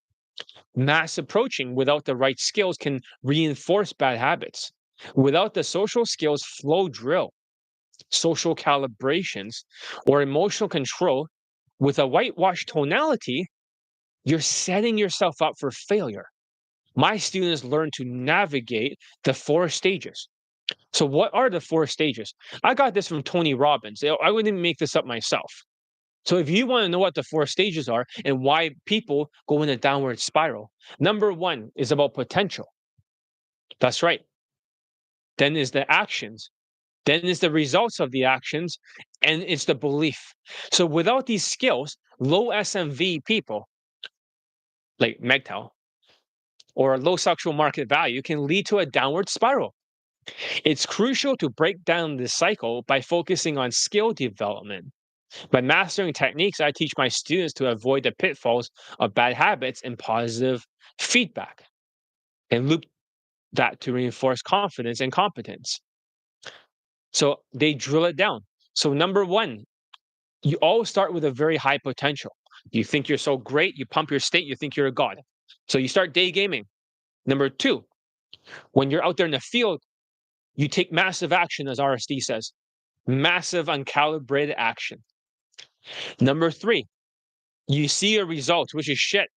Mass approaching without the right skills can reinforce bad habits. Without the social skills, flow drill, social calibrations, or emotional control, with a whitewashed tonality, you're setting yourself up for failure. My students learn to navigate the four stages. So, what are the four stages? I got this from Tony Robbins. I wouldn't make this up myself. So, if you want to know what the four stages are and why people go in a downward spiral, number one is about potential. That's right. Then is the actions. Then is the results of the actions, and it's the belief. So, without these skills, low SMV people like MGTOW or low sexual market value can lead to a downward spiral. It's crucial to break down this cycle by focusing on skill development. By mastering techniques, I teach my students to avoid the pitfalls of bad habits and positive feedback and loop that to reinforce confidence and competence. So they drill it down. So, number one, you always start with a very high potential. You think you're so great, you pump your state, you think you're a god. So you start day gaming. Number two, when you're out there in the field, you take massive action, as RSD says, massive uncalibrated action. Number three, you see a result, which is shit,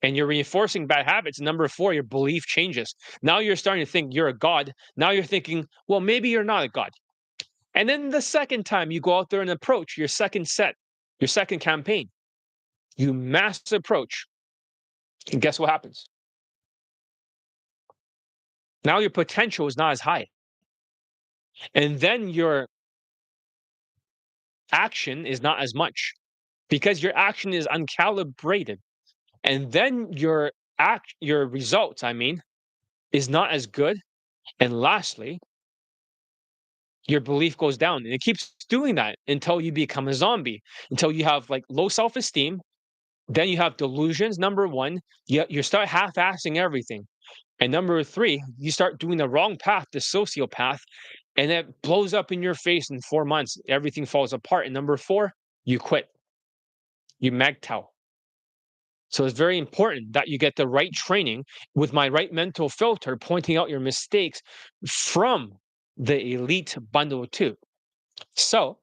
and you're reinforcing bad habits. Number four, your belief changes. Now you're starting to think you're a god. Now you're thinking, well, maybe you're not a god. And then the second time you go out there and approach your second set, your second campaign, you mass approach. And guess what happens? Now your potential is not as high. And then your action is not as much because your action is uncalibrated. And then your results, I mean, is not as good. And lastly, your belief goes down. And it keeps doing that until you become a zombie, until you have like low self-esteem. Then you have delusions. Number one, you start half-assing everything. And number three, you start doing the wrong path, the sociopath, and it blows up in your face in 4 months. Everything falls apart. And number four, you quit. You MGTOW. So it's very important that you get the right training with my right mental filter, pointing out your mistakes from the elite bundle too. So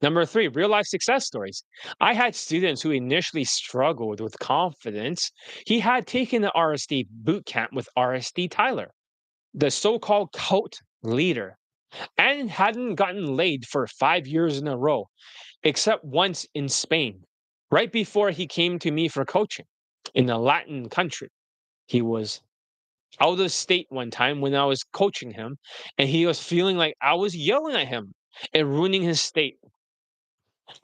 number three, real life success stories. I had students who initially struggled with confidence. He had taken the RSD boot camp with RSD Tyler, the so called cult leader, and hadn't gotten laid for 5 years in a row, except once in Spain, right before he came to me for coaching in a Latin country. He was out of state one time when I was coaching him, and he was feeling like I was yelling at him and ruining his state.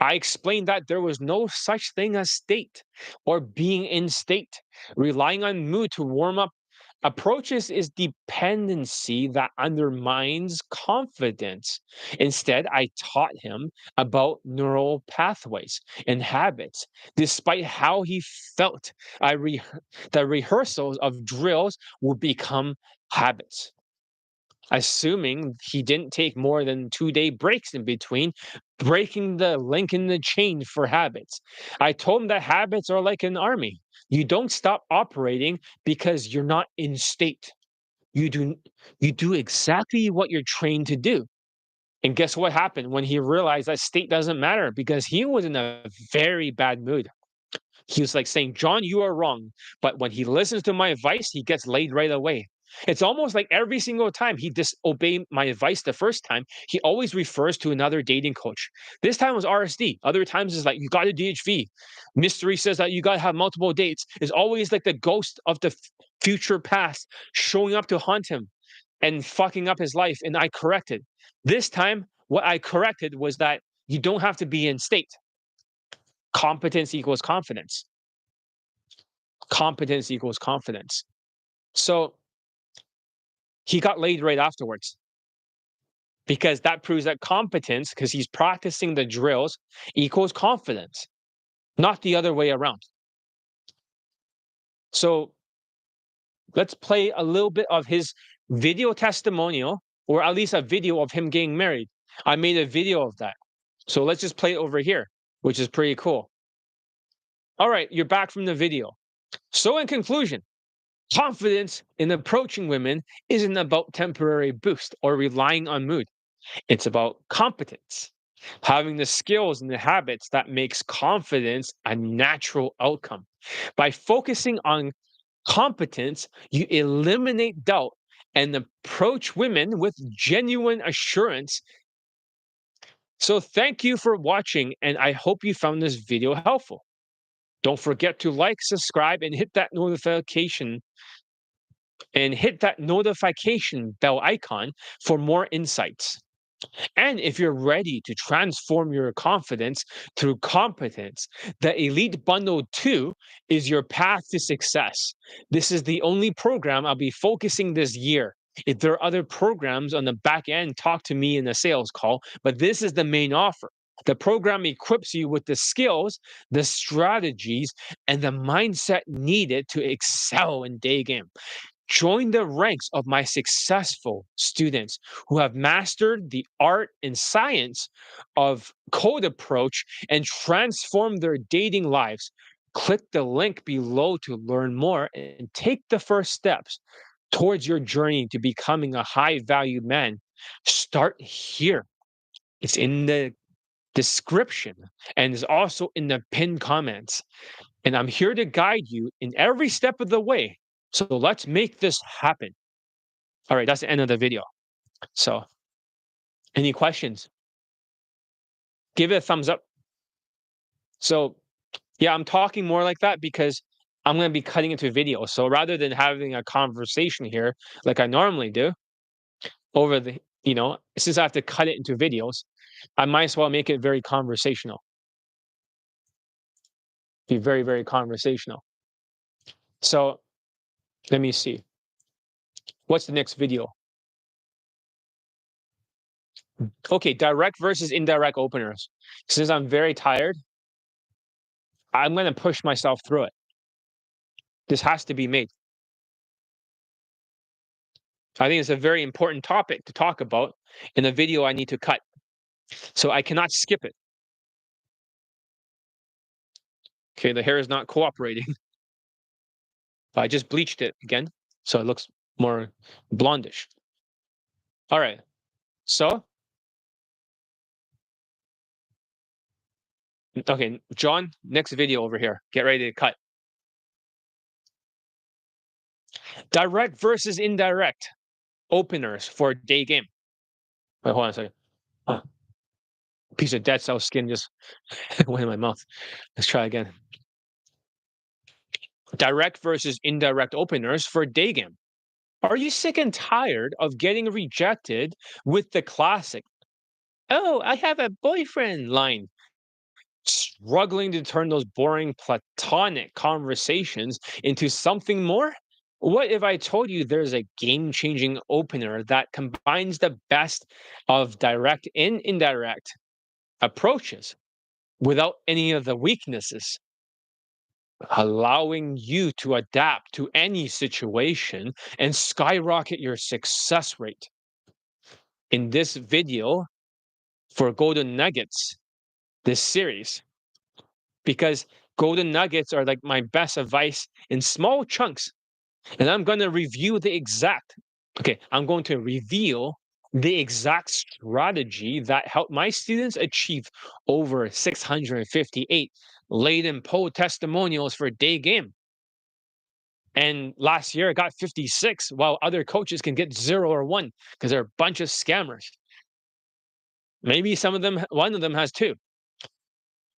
I explained that there was no such thing as state or being in state. Relying on mood to warm up approaches is dependency that undermines confidence. Instead, I taught him about neural pathways and habits. Despite how he felt, the rehearsals of drills would become habits, assuming he didn't take more than 2 day breaks in between, breaking the link in the chain for habits. I told him that habits are like an army. You don't stop operating because you're not in state. You do you do exactly what you're trained to do. And guess what happened when he realized that state doesn't matter because he was in a very bad mood. He was like saying, John, you are wrong. But when he listens to my advice, he gets laid right away. It's almost like every single time he disobeyed my advice the first time, he always refers to another dating coach. This time was RSD. Other times it's like, you got a DHV. Mystery says that you got to have multiple dates. It's always like the ghost of the future past showing up to haunt him and fucking up his life. And I corrected. This time, what I corrected was that you don't have to be in state. Competence equals confidence. Competence equals confidence. So he got laid right afterwards. because that proves that competence, because he's practicing the drills, equals confidence, not the other way around. So let's play a little bit of his video testimonial, or at least a video of him getting married. I made a video of that. So let's just play it over here, which is pretty cool. All right, you're back from the video. So, in conclusion, confidence in approaching women isn't about temporary boost or relying on mood. It's about competence, having the skills and the habits that makes confidence a natural outcome. By focusing on competence, you eliminate doubt and approach women with genuine assurance. So, thank you for watching, and I hope you found this video helpful. Don't forget to like, subscribe, and hit that notification bell icon for more insights. And if you're ready to transform your confidence through competence, the Elite Bundle 2 is your path to success. This is the only program I'll be focusing this year. If there are other programs on the back end, talk to me in a sales call, but this is the main offer. The program equips you with the skills, the strategies, and the mindset needed to excel in Daygame. Join the ranks of my successful students who have mastered the art and science of code approach and transformed their dating lives. Click the link below to learn more and take the first steps towards your journey to becoming a high value man. Start here. It's in the description and is also in the pinned comments. And I'm here to guide you in every step of the way. So let's make this happen. All right, that's the end of the video. So, any questions? Give it a thumbs up. So, yeah, I'm talking more like that because I'm going to be cutting into video. So, rather than having a conversation here like I normally do over the, since I have to cut it into videos, I might as well make it very conversational. Be very, very conversational. So, let me see. What's the next video? Okay, direct versus indirect openers. Since I'm very tired, I'm going to push myself through it. This has to be made. I think it's a very important topic to talk about in a video I need to cut. So I cannot skip it. Okay, the hair is not cooperating. I just bleached it again, so it looks more blondish. All right, so okay, John, next video over here. Get ready to cut. Direct versus indirect openers for Daygame. Wait, hold on a second. Oh, piece of dead cell skin just went in my mouth. Let's try again. Direct versus indirect openers for Daygame. Are you sick and tired of getting rejected with the classic, "Oh, I have a boyfriend" line? Struggling to turn those boring platonic conversations into something more? What if I told you there's a game changing opener that combines the best of direct and indirect approaches without any of the weaknesses, allowing you to adapt to any situation and skyrocket your success rate? In this video for Golden Nuggets, this series, because Golden Nuggets are like my best advice in small chunks. And I'm going to I'm going to reveal the exact strategy that helped my students achieve over 658 laden poll testimonials for Daygame. And last year I got 56, while other coaches can get 0 or 1 because they're a bunch of scammers. Maybe one of them has 2,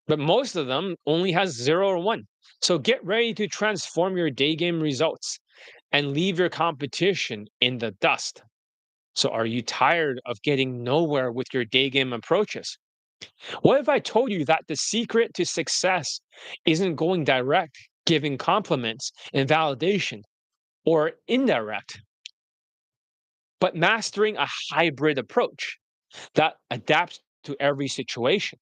but most of them only has 0 or 1. So get ready to transform your Daygame results and leave your competition in the dust. So are you tired of getting nowhere with your Daygame approaches? What if I told you that the secret to success isn't going direct, giving compliments and validation, or indirect, but mastering a hybrid approach? that adapts to every situation.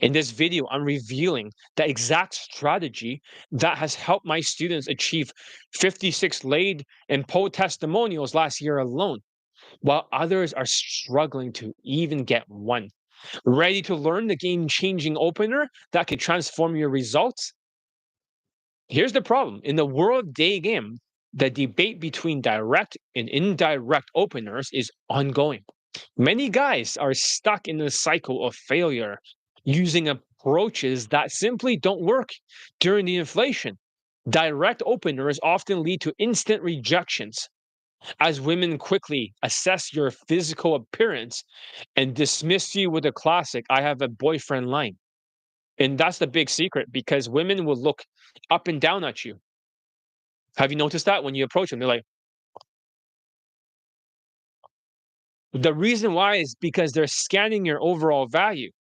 In this video, I'm revealing the exact strategy that has helped my students achieve 56 laid and poll testimonials last year alone, while others are struggling to even get one. Ready to learn the game changing opener that could transform your results? Here's the problem: in the world day game, the debate between direct and indirect openers is ongoing. Many guys are stuck in the cycle of failure, using approaches that simply don't work during the inflation. Direct openers often lead to instant rejections, as women quickly assess your physical appearance and dismiss you with a classic, "I have a boyfriend" line. And that's the big secret, because women will look up and down at you. Have you noticed that when you approach them? They're like, the reason why is because they're scanning your overall value.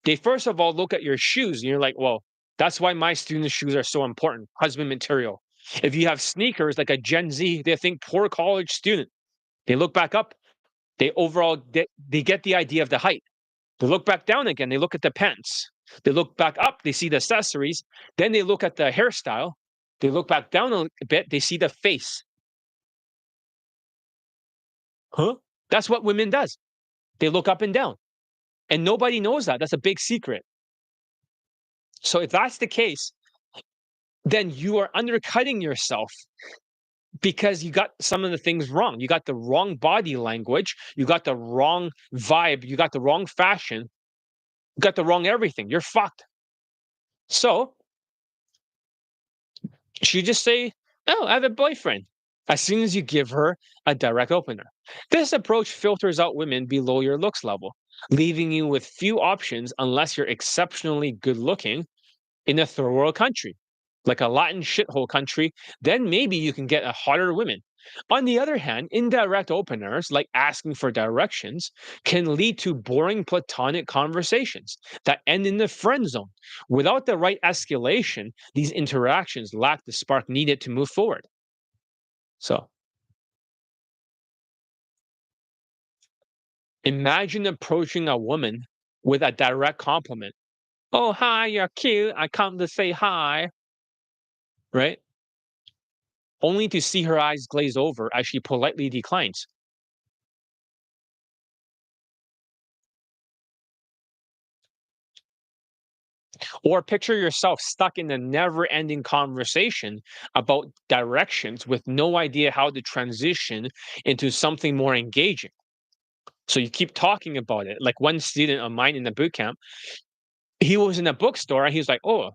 They first of all look at your shoes, and you're like, well, that's why my students' shoes are so important, husband material. If you have sneakers like a Gen Z, they think poor college student. They look back up, they get the idea of the height. They look back down again, they look at the pants. They look back up, they see the accessories. Then they look at the hairstyle. They look back down a bit, they see the face. Huh? That's what women does. They look up and down. And nobody knows that. That's a big secret. So if that's the case, then you are undercutting yourself because you got some of the things wrong. You got the wrong body language, you got the wrong vibe, you got the wrong fashion, you got the wrong everything. You're fucked. So she just say, "Oh, I have a boyfriend," as soon as you give her a direct opener. This approach filters out women below your looks level, leaving you with few options unless you're exceptionally good looking in a third world country, like a Latin shithole country. Then maybe you can get a hotter women. On the other hand, indirect openers, like asking for directions, can lead to boring platonic conversations that end in the friend zone. Without the right escalation, these interactions lack the spark needed to move forward. So imagine approaching a woman with a direct compliment. "Oh, hi, you're cute. I come to say hi," right? Only to see her eyes glaze over as she politely declines. Or picture yourself stuck in a never ending conversation about directions with no idea how to transition into something more engaging. So you keep talking about it. Like one student of mine in the boot camp, he was in a bookstore and he was like, "Oh,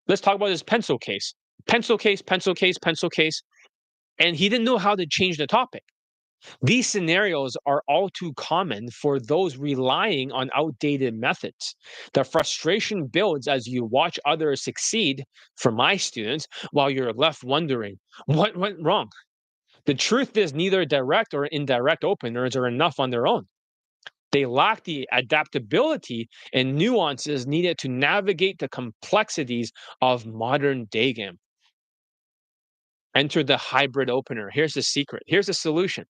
let's talk about this pencil case. Pencil case, pencil case, pencil case." And he didn't know how to change the topic. These scenarios are all too common for those relying on outdated methods. The frustration builds as you watch others succeed, for my students, while you're left wondering what went wrong. The truth is, neither direct or indirect openers are enough on their own. They lack the adaptability and nuances needed to navigate the complexities of modern day game. Enter the hybrid opener. Here's the secret. Here's the solution: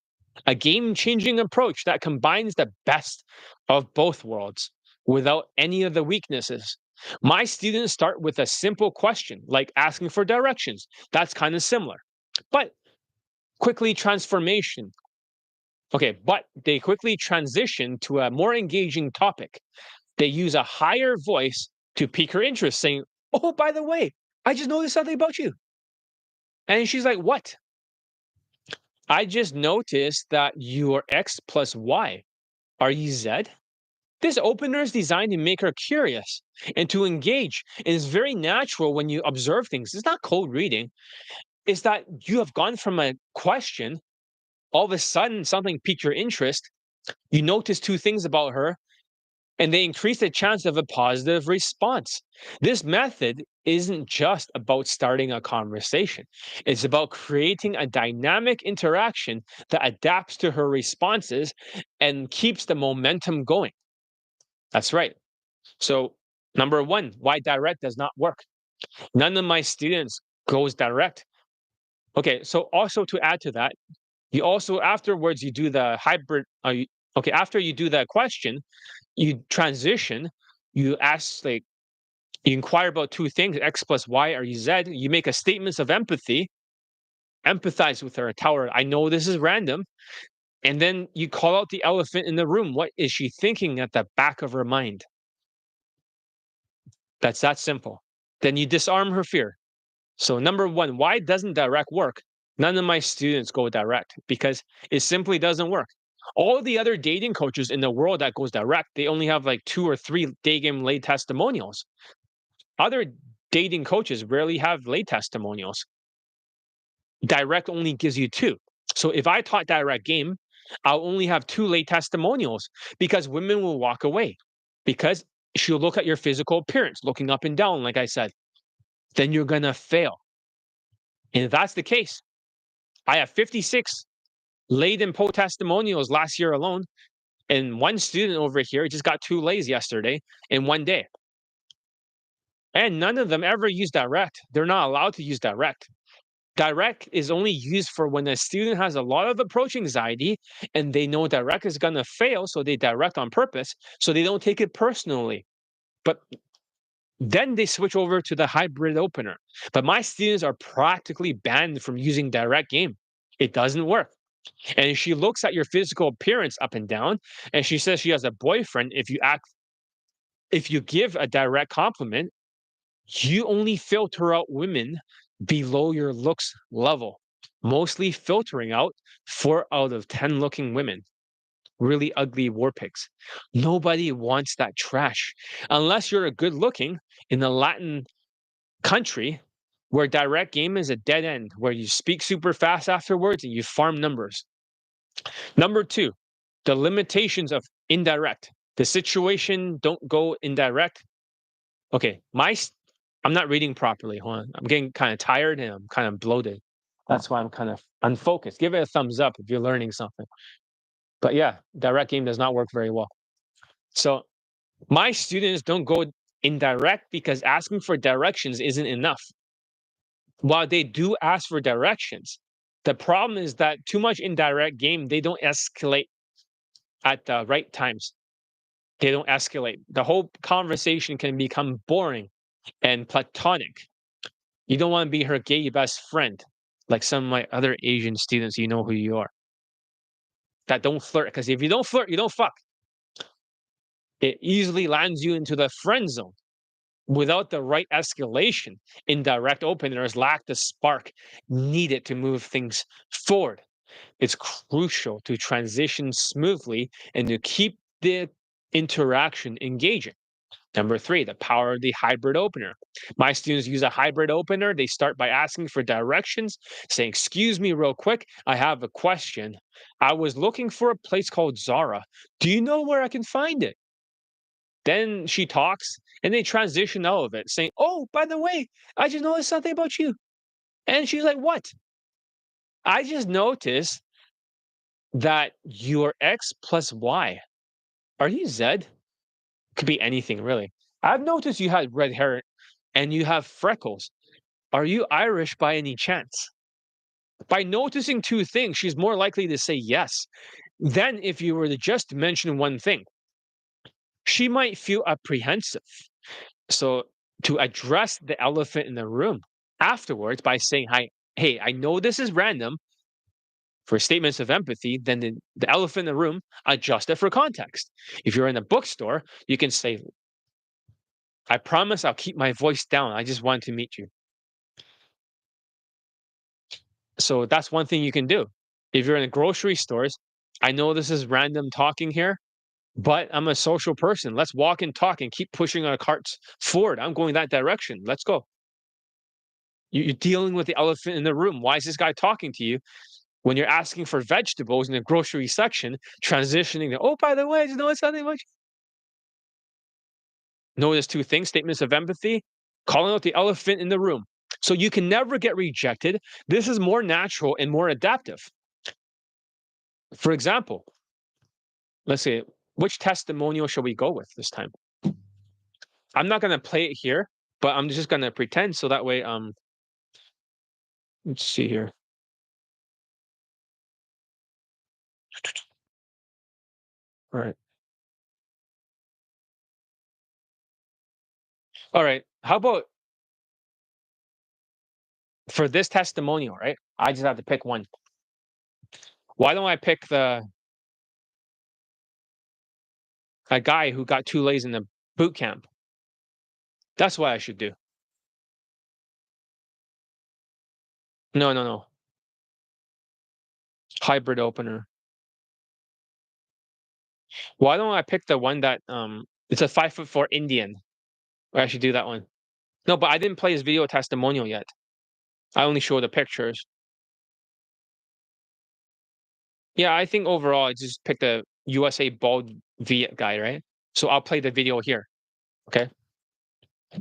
a game changing approach that combines the best of both worlds without any of the weaknesses. My students start with a simple question, like asking for directions. That's kind of similar. But quickly transformation. But they quickly transition to a more engaging topic. They use a higher voice to pique her interest, saying, "Oh, by the way, I just noticed something about you." And she's like, "What?" "I just noticed that you are X plus Y. Are you Z?" This opener is designed to make her curious and to engage. And it's very natural when you observe things. It's not cold reading. It's that you have gone from a question, all of a sudden something piqued your interest. You notice two things about her, and they increase the chance of a positive response. This method isn't just about starting a conversation, it's about creating a dynamic interaction that adapts to her responses and keeps the momentum going. That's right. So, number one, why direct does not work. None of my students goes direct. Okay, so also to add to that, you also afterwards you do the hybrid. Okay, after you do that question, you transition, you ask like you inquire about two things, X plus Y or Z. You make a statements of empathy, empathize with her, tell her, I know this is random. And then you call out the elephant in the room. What is she thinking at the back of her mind? That's that simple. Then you disarm her fear. So, number one, why doesn't direct work? None of my students go direct because it simply doesn't work. All the other dating coaches in the world that goes direct, they only have like 2 or 3 day game lay testimonials. Other dating coaches rarely have lay testimonials. Direct only gives you 2. So if I taught direct game, I'll only have 2 lay testimonials because women will walk away because she'll look at your physical appearance, looking up and down, like I said. Then you're gonna fail. And if that's the case, I have 56 laid in po testimonials last year alone, and one student over here just got 2 lays yesterday in one day. And none of them ever use direct. They're not allowed to use direct. Direct is only used for when a student has a lot of approach anxiety and they know direct is going to fail, so they direct on purpose, so they don't take it personally. But then they switch over to the hybrid opener. But my students are practically banned from using direct game. It doesn't work. And she looks at your physical appearance up and down, and she says she has a boyfriend. If you give a direct compliment, you only filter out women below your looks level, mostly filtering out 4 out of 10 looking women, really ugly war pigs. Nobody wants that trash unless you're a good looking in a Latin country where direct game is a dead end, where you speak super fast afterwards and you farm numbers. Number two, the limitations of indirect. The situation don't go indirect. Okay, I'm not reading properly. Hold on. I'm getting kind of tired and I'm kind of bloated. That's why I'm kind of unfocused. Give it a thumbs up if you're learning something. But yeah, direct game does not work very well. So my students don't go indirect because asking for directions isn't enough. While they do ask for directions, the problem is that too much indirect game, they don't escalate at the right times. They don't escalate. The whole conversation can become boring and platonic. You don't want to be her gay best friend, like some of my other Asian students. You know who you are. That don't flirt, because if you don't flirt, you don't fuck. It easily lands you into the friend zone. Without the right escalation, indirect openers lack the spark needed to move things forward. It's crucial to transition smoothly and to keep the interaction engaging. Number three, the power of the hybrid opener. My students use a hybrid opener. They start by asking for directions, saying, excuse me, real quick, I have a question. I was looking for a place called Zara. Do you know where I can find it? Then she talks and they transition out of it, saying, oh, by the way, I just noticed something about you. And she's like, what? I just noticed that your X plus Y. Are you Z? Could be anything, really. I've noticed you had red hair and you have freckles. Are you Irish by any chance? By noticing two things, she's more likely to say yes than if you were to just mention one thing. She might feel apprehensive. So, to address the elephant in the room afterwards by saying, hi, hey, I know this is random for statements of empathy, then the elephant in the room, adjust it for context. If you're in a bookstore, you can say, I promise I'll keep my voice down. I just want to meet you. So that's one thing you can do. If you're in grocery stores, I know this is random talking here, but I'm a social person. Let's walk and talk and keep pushing our carts forward. I'm going that direction. Let's go. You're dealing with the elephant in the room. Why is this guy talking to you when you're asking for vegetables in the grocery section, transitioning to, oh, by the way, you know it's nothing much. Notice two things, statements of empathy, calling out the elephant in the room. So you can never get rejected. This is more natural and more adaptive. For example, let's say, which testimonial shall we go with this time? I'm not going to play it here, but I'm just going to pretend so that way, let's see here. Right. All right. How about for this testimonial, right? I just have to pick one. Why don't I pick the a guy who got 2 lays in the boot camp? That's what I should do. No, no, no. Hybrid opener. Why don't I pick the one that it's a 5'4" Indian? I should do that one. No, but I didn't play his video testimonial yet. I only showed the pictures. Yeah, I think overall I just picked a USA bald Viet guy, right? So I'll play the video here. Okay.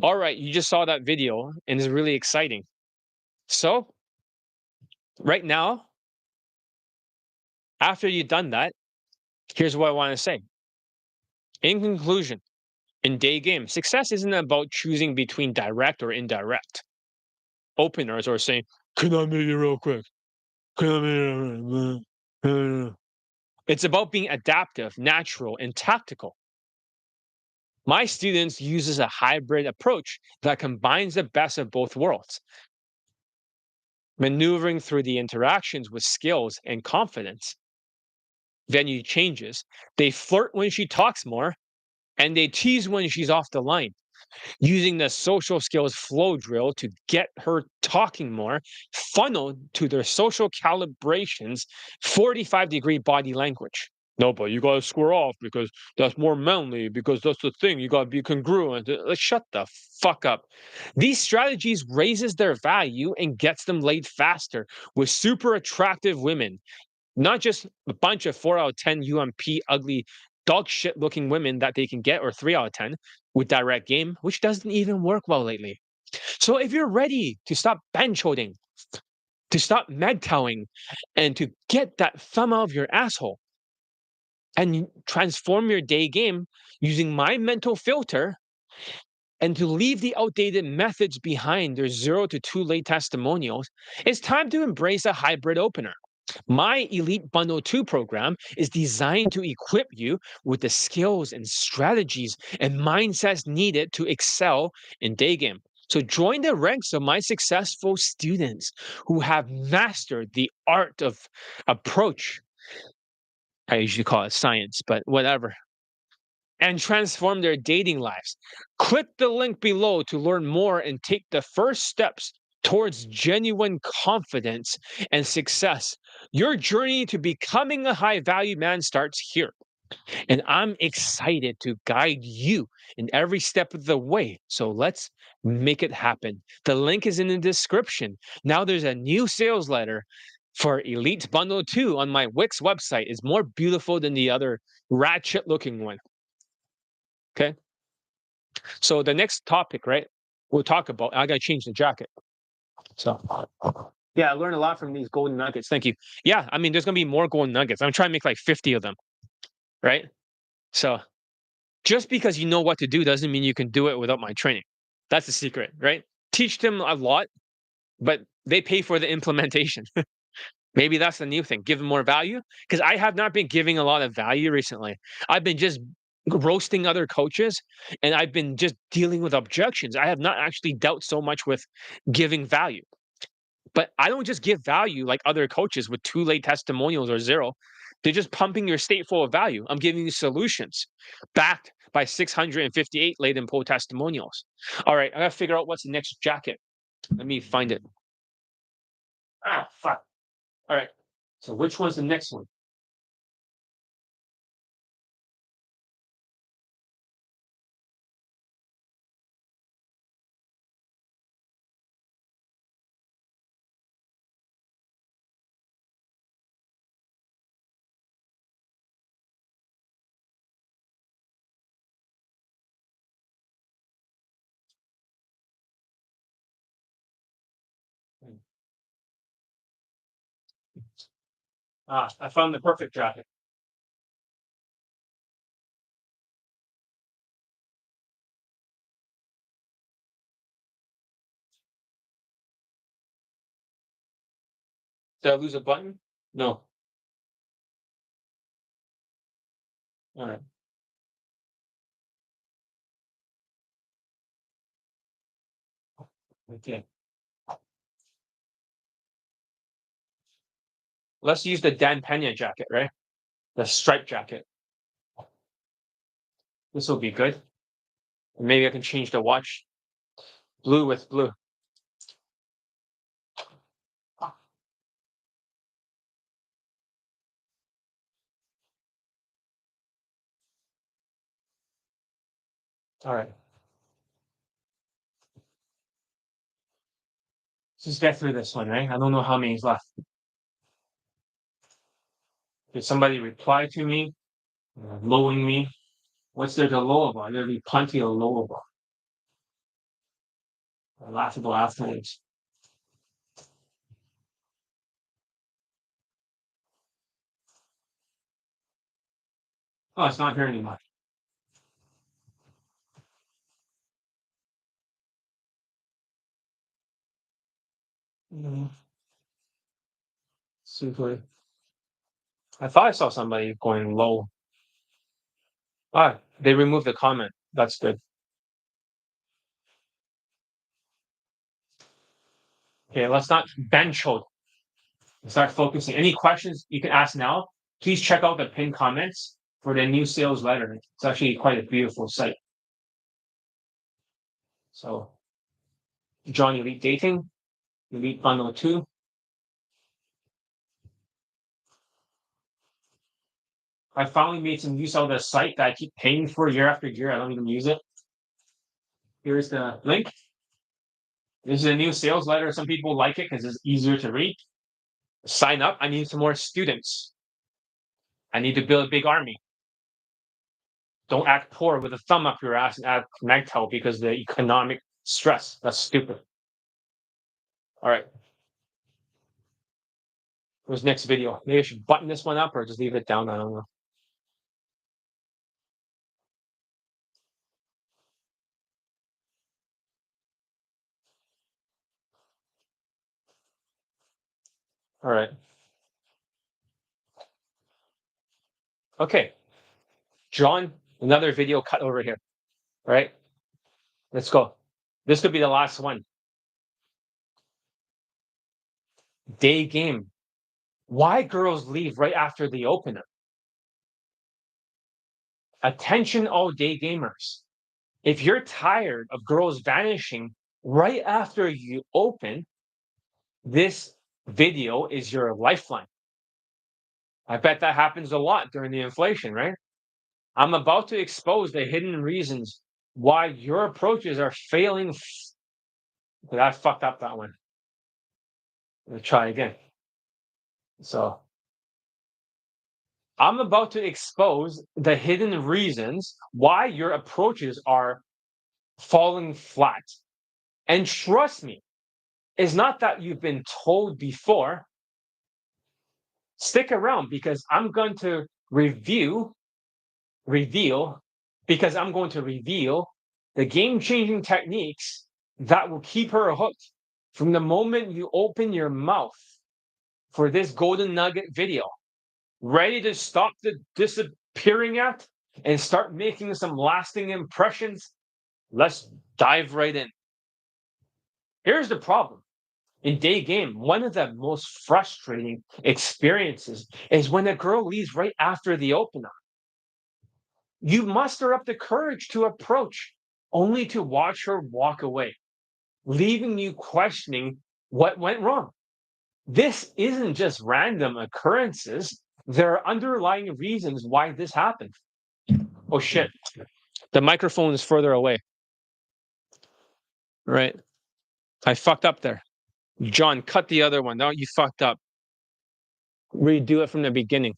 All right, you just saw that video and it's really exciting. So right now, after you've done that, here's what I want to say. In conclusion, in day game, success isn't about choosing between direct or indirect openers or saying, "Can I meet you real quick? Can I meet you real quick?" It's about being adaptive, natural, and tactical. My students uses a hybrid approach that combines the best of both worlds, maneuvering through the interactions with skills and confidence. Venue changes. They flirt when she talks more, and they tease when she's off the line, using the social skills flow drill to get her talking more, funneled to their social calibrations, 45-degree body language. No, but you gotta square off because that's more manly, because that's the thing. You gotta be congruent. Shut the fuck up. These strategies raises their value and gets them laid faster with super attractive women, not just a bunch of 4 out of 10 UMP ugly dog shit looking women that they can get, or 3 out of 10 with direct game, which doesn't even work well lately. So if you're ready to stop bench holding, to stop medtowing, and to get that thumb out of your asshole and transform your day game using my mental filter, and to leave the outdated methods behind, their 0 to 2 late testimonials, it's time to embrace a hybrid opener. My Elite Bundle 2 program is designed to equip you with the skills and strategies and mindsets needed to excel in day game. So join the ranks of my successful students who have mastered the art of approach. I usually call it science, but whatever, and transform their dating lives. Click the link below to learn more and take the first steps towards genuine confidence and success. Your journey to becoming a high value man starts here. And I'm excited to guide you in every step of the way. So let's make it happen. The link is in the description. Now there's a new sales letter for Elite Bundle 2 on my Wix website. It's more beautiful than the other ratchet looking one. Okay. So the next topic, right? We'll talk about. I gotta change the jacket. So yeah, I learned a lot from these golden nuggets. Thank you. Yeah, I mean, there's gonna be more golden nuggets. I'm trying to make like 50 of them, right? So just because you know what to do doesn't mean you can do it without my training. That's the secret, right? Teach them a lot, but they pay for the implementation. Maybe that's the new thing. Give them more value, because I have not been giving a lot of value recently. I've been just roasting other coaches, and I've been just dealing with objections. I have not actually dealt so much with giving value. But I don't just give value like other coaches with 2 late testimonials or 0. They're just pumping your state full of value. I'm giving you solutions backed by 658 late and pull testimonials. All right, I gotta figure out what's the next jacket. Let me find it. Ah, fuck. All right. So which one's the next one? Ah, I found the perfect jacket. Did I lose a button? No. All right. Okay. Let's use the Dan Pena jacket, right? The striped jacket. This will be good. Maybe I can change the watch. Blue with blue. All right. Let's just get through this one, right? I don't know how many's left. Did somebody reply to me? Lowing me? What's there to low about? There'll be plenty to low about. Laughable athletes. Oh, it's not here anymore. Mm, super. I thought I saw somebody going low. Ah, they removed the comment. That's good. Okay, let's not bench hold. Start focusing. Any questions you can ask now? Please check out the pinned comments for the new sales letter. It's actually quite a beautiful site. So, John Elite Dating, Elite Bundle 2. I finally made some use of the site that I keep paying for year after year. I don't even use it. Here's the link. This is a new sales letter. Some people like it because it's easier to read. Sign up. I need some more students. I need to build a big army. Don't act poor with a thumb up your ass and add connect because the economic stress. That's stupid. All right. What's next video? Maybe I should button this one up or just leave it down. I don't know. All right. Okay. John, another video cut over here. All right. Let's go. This could be the last one. Daygame. Why girls leave right after the opener? Attention, all day gamers. If you're tired of girls vanishing right after you open, this video is your lifeline. I bet that happens a lot during the inflation, right? I'm about to expose the hidden reasons why your approaches are failing. I fucked up that one. Let's try again. So I'm about to expose the hidden reasons why your approaches are falling flat. And trust me, it's not that you've been told before. Stick around because I'm going to reveal, because I'm going to reveal the game-changing techniques that will keep her hooked from the moment you open your mouth for this golden nugget video. Ready to stop the disappearing act and start making some lasting impressions? Let's dive right in. Here's the problem. In Daygame, one of the most frustrating experiences is when a girl leaves right after the opener. You muster up the courage to approach, only to watch her walk away, leaving you questioning what went wrong. This isn't just random occurrences, there are underlying reasons why this happened. Oh shit, the microphone is further away. Right. I fucked up there. John, cut the other one. No, you fucked up. Redo it from the beginning.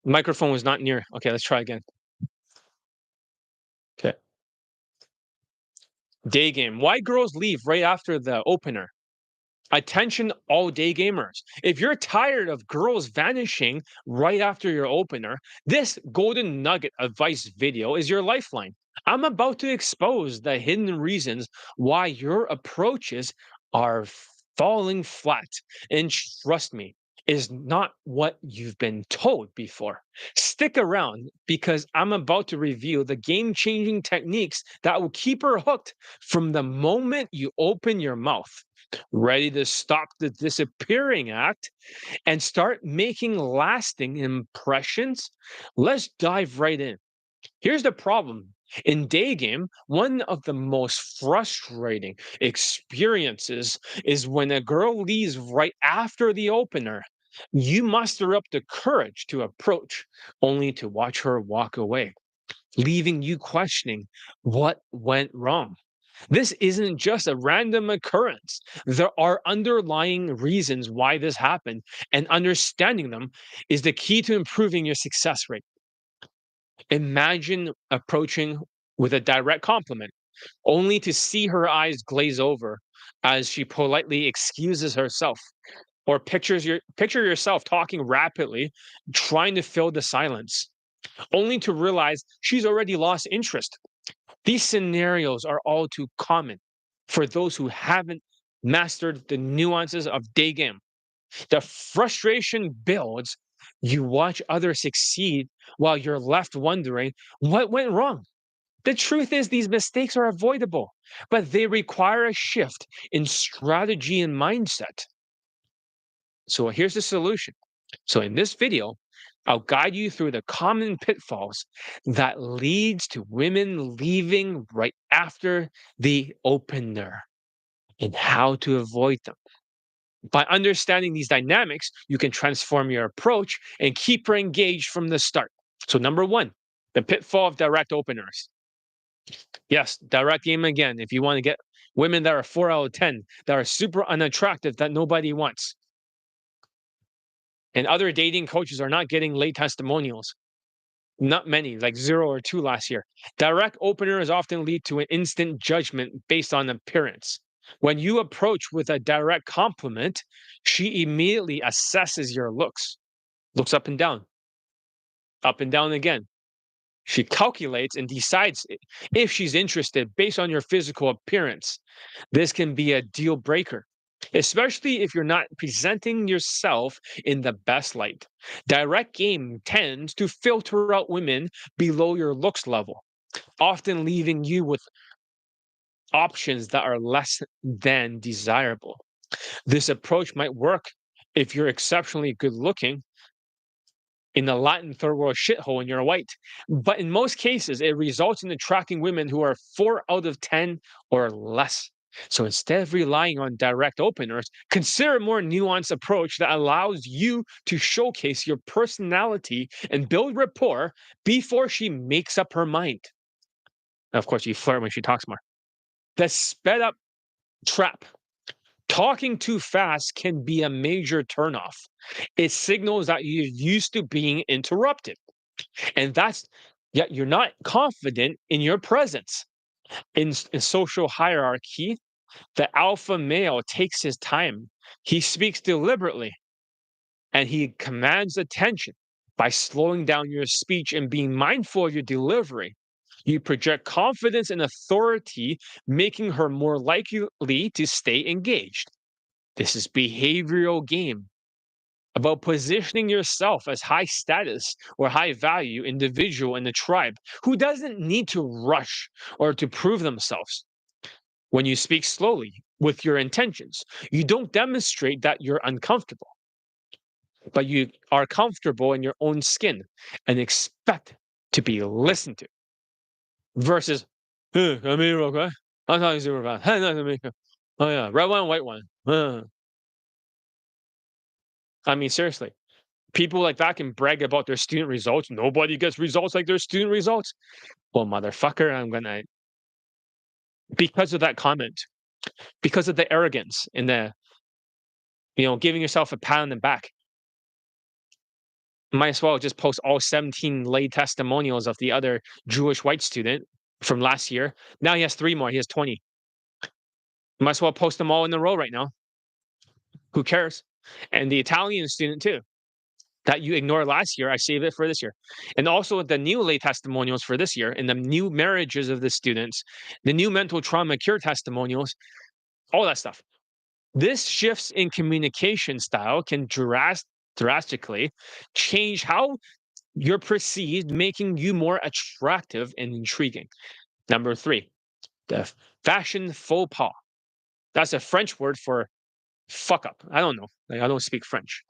Microphone was not near. Okay, let's try again. Okay. Daygame. Why girls leave right after the opener? Attention, all day gamers. If you're tired of girls vanishing right after your opener, this golden nugget advice video is your lifeline. I'm about to expose the hidden reasons why your approaches are falling flat. And trust me, is not what you've been told before. Stick around because I'm about to reveal the game changing techniques that will keep her hooked from the moment you open your mouth. Ready to stop the disappearing act and start making lasting impressions? Let's dive right in. Here's the problem. In Daygame, one of the most frustrating experiences is when a girl leaves right after the opener. You muster up the courage to approach, only to watch her walk away, leaving you questioning what went wrong. This isn't just a random occurrence. There are underlying reasons why this happened, and understanding them is the key to improving your success rate. Imagine approaching with a direct compliment, only to see her eyes glaze over as she politely excuses herself. Or picture yourself talking rapidly, trying to fill the silence, only to realize she's already lost interest. These scenarios are all too common for those who haven't mastered the nuances of day game. The frustration builds. You watch others succeed while you're left wondering what went wrong. The truth is, these mistakes are avoidable, but they require a shift in strategy and mindset. So here's the solution. So in this video, I'll guide you through the common pitfalls that leads to women leaving right after the opener and how to avoid them. By understanding these dynamics, you can transform your approach and keep her engaged from the start. So number one, the pitfall of direct openers. Yes, direct game again. If you want to get women that are 4 out of 10, that are super unattractive, that nobody wants. And other dating coaches are not getting late testimonials. Not many, like 0 or 2 last year. Direct openers often lead to an instant judgment based on appearance. When you approach with a direct compliment, she immediately assesses your looks, looks up and down again. She calculates and decides if she's interested based on your physical appearance. This can be a deal breaker, especially if you're not presenting yourself in the best light. Direct game tends to filter out women below your looks level, often leaving you with options that are less than desirable. This approach might work if you're exceptionally good looking in the Latin third world shithole and you're white. But in most cases, it results in attracting women who are 4 out of 10 or less. So instead of relying on direct openers, consider a more nuanced approach that allows you to showcase your personality and build rapport before she makes up her mind. Of course, you flirt when she talks more. The sped up trap. Talking too fast can be a major turnoff. It signals that you're used to being interrupted. And that's, yet you're not confident in your presence. In social hierarchy, the alpha male takes his time. He speaks deliberately and he commands attention by slowing down your speech and being mindful of your delivery. You project confidence and authority, making her more likely to stay engaged. This is behavioral game about positioning yourself as high status or high value individual in the tribe who doesn't need to rush or to prove themselves. When you speak slowly with your intentions, you don't demonstrate that you're uncomfortable, but you are comfortable in your own skin and expect to be listened to versus, hey, I'm here, okay? I'm talking super fast. Hey, nice to meet you. Oh, yeah, red one, white one. I mean, seriously, people like that can brag about their student results. Nobody gets results like their student results. Well, motherfucker, I'm gonna because of that comment, because of the arrogance and the giving yourself a pat on the back. Might as well just post all 17 lay testimonials of the other Jewish white student from last year. Now he has 3 more. He has 20. Might as well post them all in a row right now. Who cares? And the Italian student too that you ignored last year, I save it for this year. And also the new lay testimonials for this year and the new marriages of the students, the new mental trauma cure testimonials, all that stuff. This shifts in communication style can drastically change how you're perceived, making you more attractive and intriguing. Number three, the fashion faux pas. That's a French word for fuck up. I don't know. Like, I don't speak French.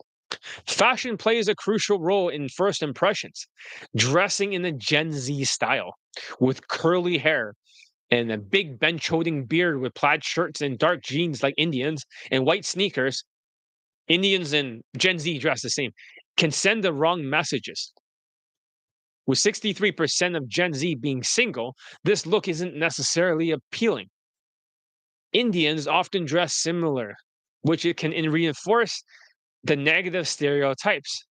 Fashion plays a crucial role in first impressions. Dressing in a Gen Z style with curly hair and a big bench holding beard with plaid shirts and dark jeans like Indians and white sneakers, Indians and Gen Z dress the same, can send the wrong messages. With 63% of Gen Z being single, this look isn't necessarily appealing. Indians often dress similar, which it can reinforce the negative stereotypes.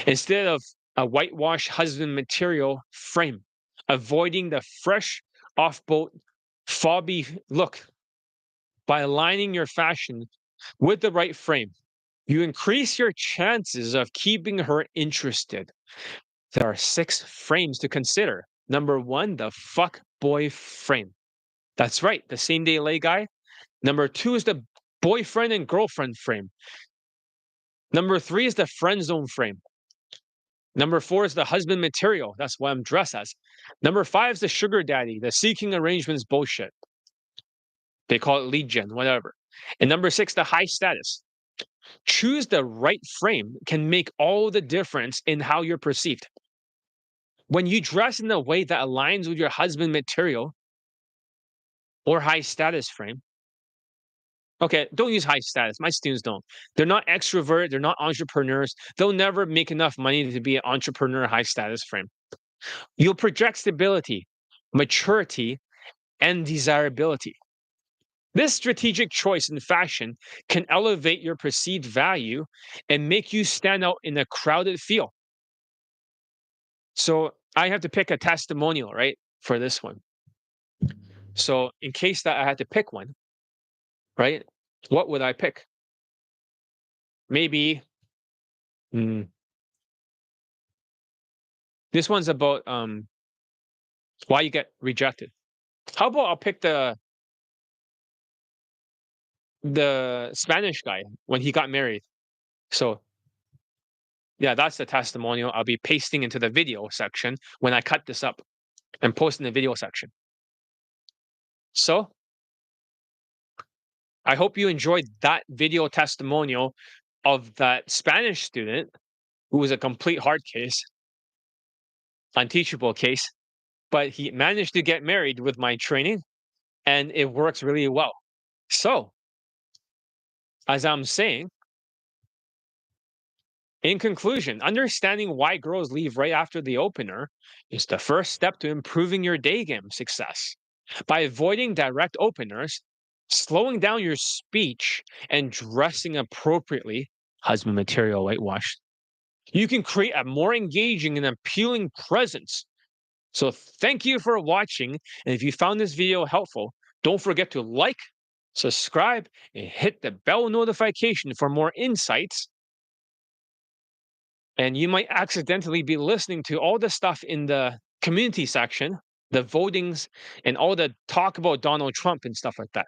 Instead of a whitewashed husband material frame, avoiding the fresh, off-boat, fobby look by aligning your fashion with the right frame, you increase your chances of keeping her interested. There are 6 frames to consider. Number 1, the fuck boy frame. That's right, the same day lay guy. Number 2 is the boyfriend and girlfriend frame. Number 3 is the friend zone frame. Number 4 is the husband material. That's what I'm dressed as. Number 5 is the sugar daddy, the seeking arrangements bullshit. They call it lead gen, whatever. And number 6, the high status. Choose the right frame can make all the difference in how you're perceived. When you dress in a way that aligns with your husband material or high status frame, okay, don't use high status. My students don't. They're not extrovert. They're not entrepreneurs. They'll never make enough money to be an entrepreneur high status frame. You'll project stability, maturity, and desirability. This strategic choice in fashion can elevate your perceived value and make you stand out in a crowded field. So I have to pick a testimonial, right, for this one. So in case that I had to pick one, right, what would I pick? Maybe this one's about why you get rejected. How about I'll pick the Spanish guy when he got married. So yeah, that's the testimonial I'll be pasting into the video section when I cut this up and post in the video section. So I hope you enjoyed that video testimonial of that Spanish student who was a complete hard case, unteachable case, but he managed to get married with my training and it works really well. So, as I'm saying, in conclusion, understanding why girls leave right after the opener is the first step to improving your day game success. By avoiding direct openers, slowing down your speech, and dressing appropriately, husband material whitewash, you can create a more engaging and appealing presence. So thank you for watching. And if you found this video helpful, don't forget to like, subscribe, and hit the bell notification for more insights. And you might accidentally be listening to all the stuff in the community section, the votings, and all the talk about Donald Trump and stuff like that.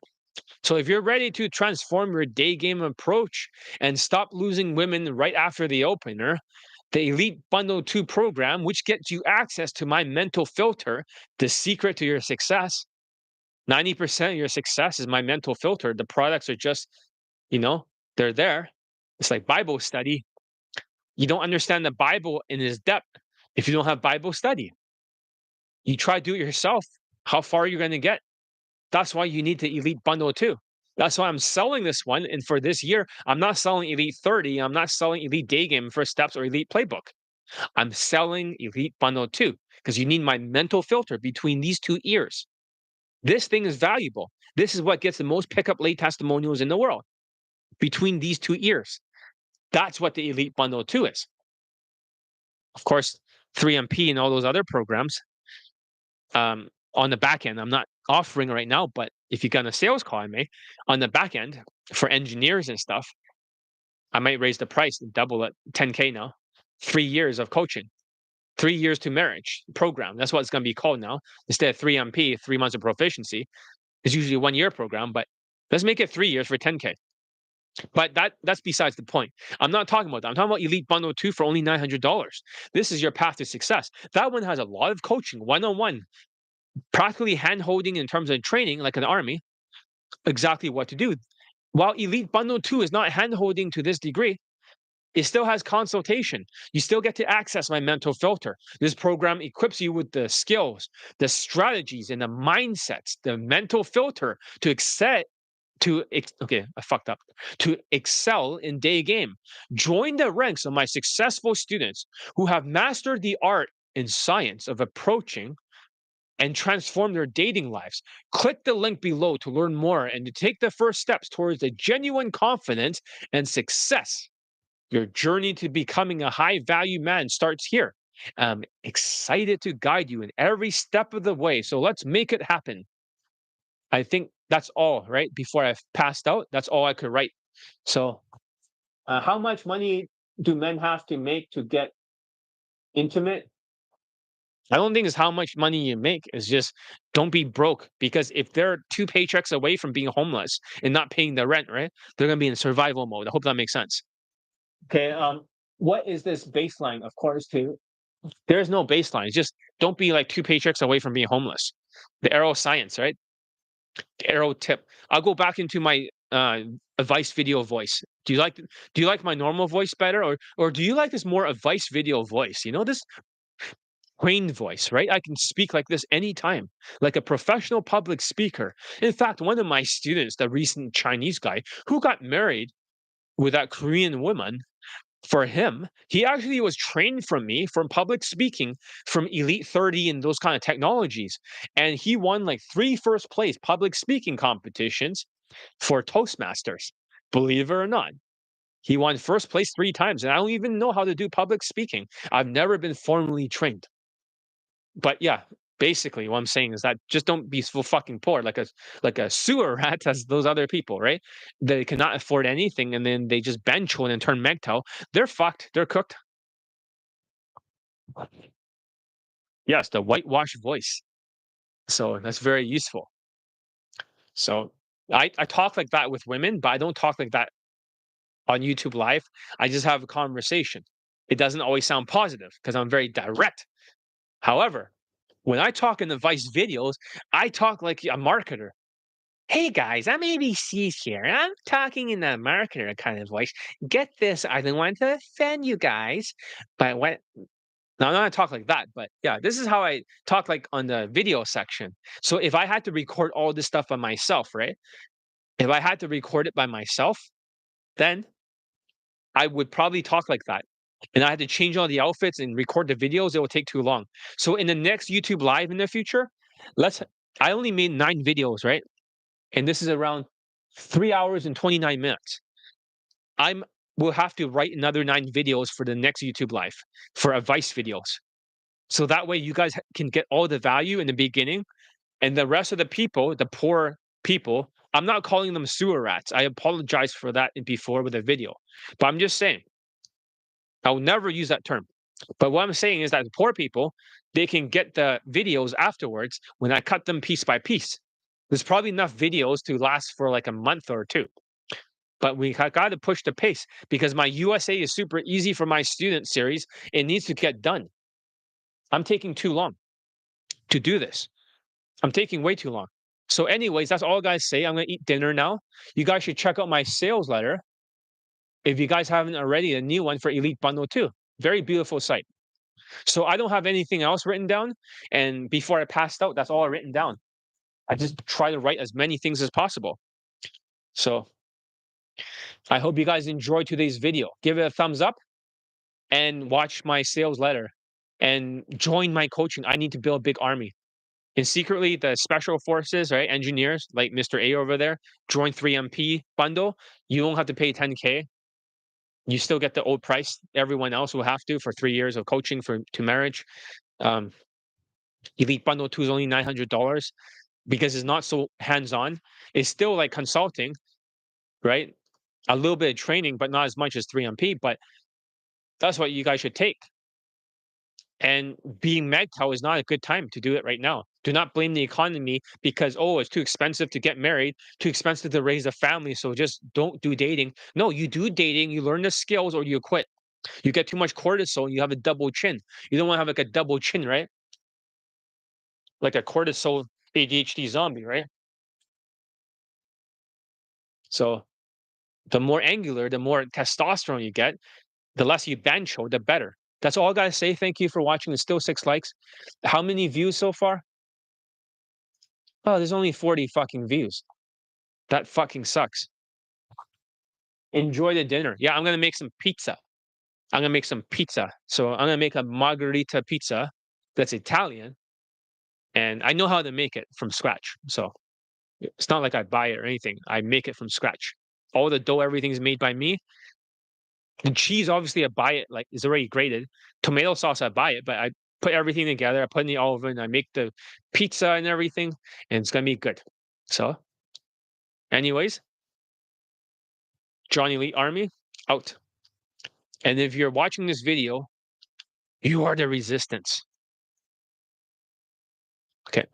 So if you're ready to transform your day game approach and stop losing women right after the opener, the Elite Bundle 2 program, which gets you access to my mental filter, the secret to your success. 90% of your success is my mental filter. The products are just, they're there. It's like Bible study. You don't understand the Bible in its depth if you don't have Bible study. You try to do it yourself. How far are you going to get? That's why you need the Elite Bundle 2. That's why I'm selling this one. And for this year, I'm not selling Elite 30. I'm not selling Elite Daygame First Steps or Elite Playbook. I'm selling Elite Bundle 2 because you need my mental filter between these 2 ears. This thing is valuable. This is what gets the most pickup late testimonials in the world. Between these 2 ears. That's what the Elite Bundle 2 is. Of course, 3MP and all those other programs on the back end, I'm not offering right now, but if you got a sales call I may, on the back end for engineers and stuff, I might raise the price and double it, 10K now. 3 years of coaching, 3 years to marriage program. That's what it's going to be called now. Instead of 3MP, 3 months of proficiency, it's usually a 1 year program, but let's make it 3 years for 10K. But that's besides the point. I'm not talking about that. I'm talking about Elite Bundle 2 for only $900. This is your path to success. That one has a lot of coaching, one-on-one, practically hand-holding in terms of training, like an army, exactly what to do. While Elite Bundle 2 is not hand-holding to this degree, it still has consultation. You still get to access my mental filter. This program equips you with the skills, the strategies, and the mindsets, the mental filter to okay, I fucked up. To excel in Daygame. Join the ranks of my successful students who have mastered the art and science of approaching and transform their dating lives. Click the link below to learn more and to take the first steps towards a genuine confidence and success. Your journey to becoming a high value man starts here. I'm excited to guide you in every step of the way. So let's make it happen. I think that's all, right? Before I've passed out, that's all I could write. So, how much money do men have to make to get intimate? I don't think it's how much money you make. It's just don't be broke because if they're two paychecks away from being homeless and not paying the rent, right? They're gonna be in survival mode. I hope that makes sense. Okay. What is this baseline? Of course, too. There's no baseline. It's just don't be like two paychecks away from being homeless. The arrow science, right? The arrow tip. I'll go back into my advice video voice. Do you like my normal voice better, or do you like this more advice video voice? You know, this trained voice, right? I can speak like this anytime, like a professional public speaker. In fact, one of my students, the recent Chinese guy who got married with that Korean woman, for him, he actually was trained from me from public speaking from Elite 30 and those kind of technologies. And he won like three first place public speaking competitions for Toastmasters. Believe it or not, he won first place three times. And I don't even know how to do public speaking. I've never been formally trained. But yeah, basically what I'm saying is that just don't be so fucking poor like a sewer rat as those other people, right? They cannot afford anything and then they just bench one and turn MGTOW. They're fucked. They're cooked. Yes, the whitewash voice. So that's very useful. So I talk like that with women, but I don't talk like that on YouTube Live. I just have a conversation. It doesn't always sound positive because I'm very direct. However, when I talk in the Vice videos, I talk like a marketer. Hey guys, I'm ABC here. I'm talking in a marketer kind of voice. Get this, I don't want to offend you guys, but what now, I'm not gonna talk like that, but yeah, this is how I talk like on the video section. So if I had to record all this stuff by myself, right? If I had to record it by myself, then I would probably talk like that. And I had to change all the outfits and record the videos, it will take too long. So in the next YouTube live in the future, let's I only made 9 videos, right? And this is around 3 hours and 29 minutes. I'm will have to write another 9 videos for the next YouTube live for advice videos. So that way you guys can get all the value in the beginning and the rest of the people, the poor people, I'm not calling them sewer rats. I apologize for that before with a video. But I'm just saying, I'll never use that term. But what I'm saying is that the poor people, they can get the videos afterwards when I cut them piece by piece. There's probably enough videos to last for like a month or two. But we got to push the pace because my USA is super easy for my student series. It needs to get done. I'm taking too long to do this. I'm taking way too long. So, anyways, that's all guys say. I'm gonna eat dinner now. You guys should check out my sales letter if you guys haven't already. A new one for Elite Bundle 2. Very beautiful site. So I don't have anything else written down. And before I passed out, that's all I written down. I just try to write as many things as possible. So I hope you guys enjoyed today's video. Give it a thumbs up and watch my sales letter and join my coaching. I need to build a big army. And secretly, the special forces, right, engineers like Mr. A over there, join 3MP bundle. You don't have to pay 10K. You still get the old price. Everyone else will have to for 3 years of coaching for to marriage. Um, Elite Bundle 2 is only $900 because it's not so hands-on. It's still like consulting, right? A little bit of training, but not as much as 3MP. But that's what you guys should take. And being MGTOW is not a good time to do it right now. Do not blame the economy because, oh, it's too expensive to get married, too expensive to raise a family. So just don't do dating. No, you do dating, you learn the skills or you quit. You get too much cortisol, you have a double chin. You don't want to have like a double chin, right? Like a cortisol ADHD zombie, right? So the more angular, the more testosterone you get, the less you bancho, the better. That's all I gotta say. Thank you for watching. There's still 6 likes. How many views so far? Oh, there's only 40 fucking views. That fucking sucks. Enjoy the dinner. Yeah, I'm gonna make some pizza. I'm gonna make some pizza. So I'm gonna make a margherita pizza that's Italian, and I know how to make it from scratch. So it's not like I buy it or anything. I make it from scratch. All the dough, everything's made by me. The cheese, obviously, I buy it like it's already grated. Tomato sauce, I buy it, but I put everything together. I put in the oven. I make the pizza and everything, and it's gonna be good. So, anyways, Johnny Lee Army out. And if you're watching this video, you are the resistance. Okay.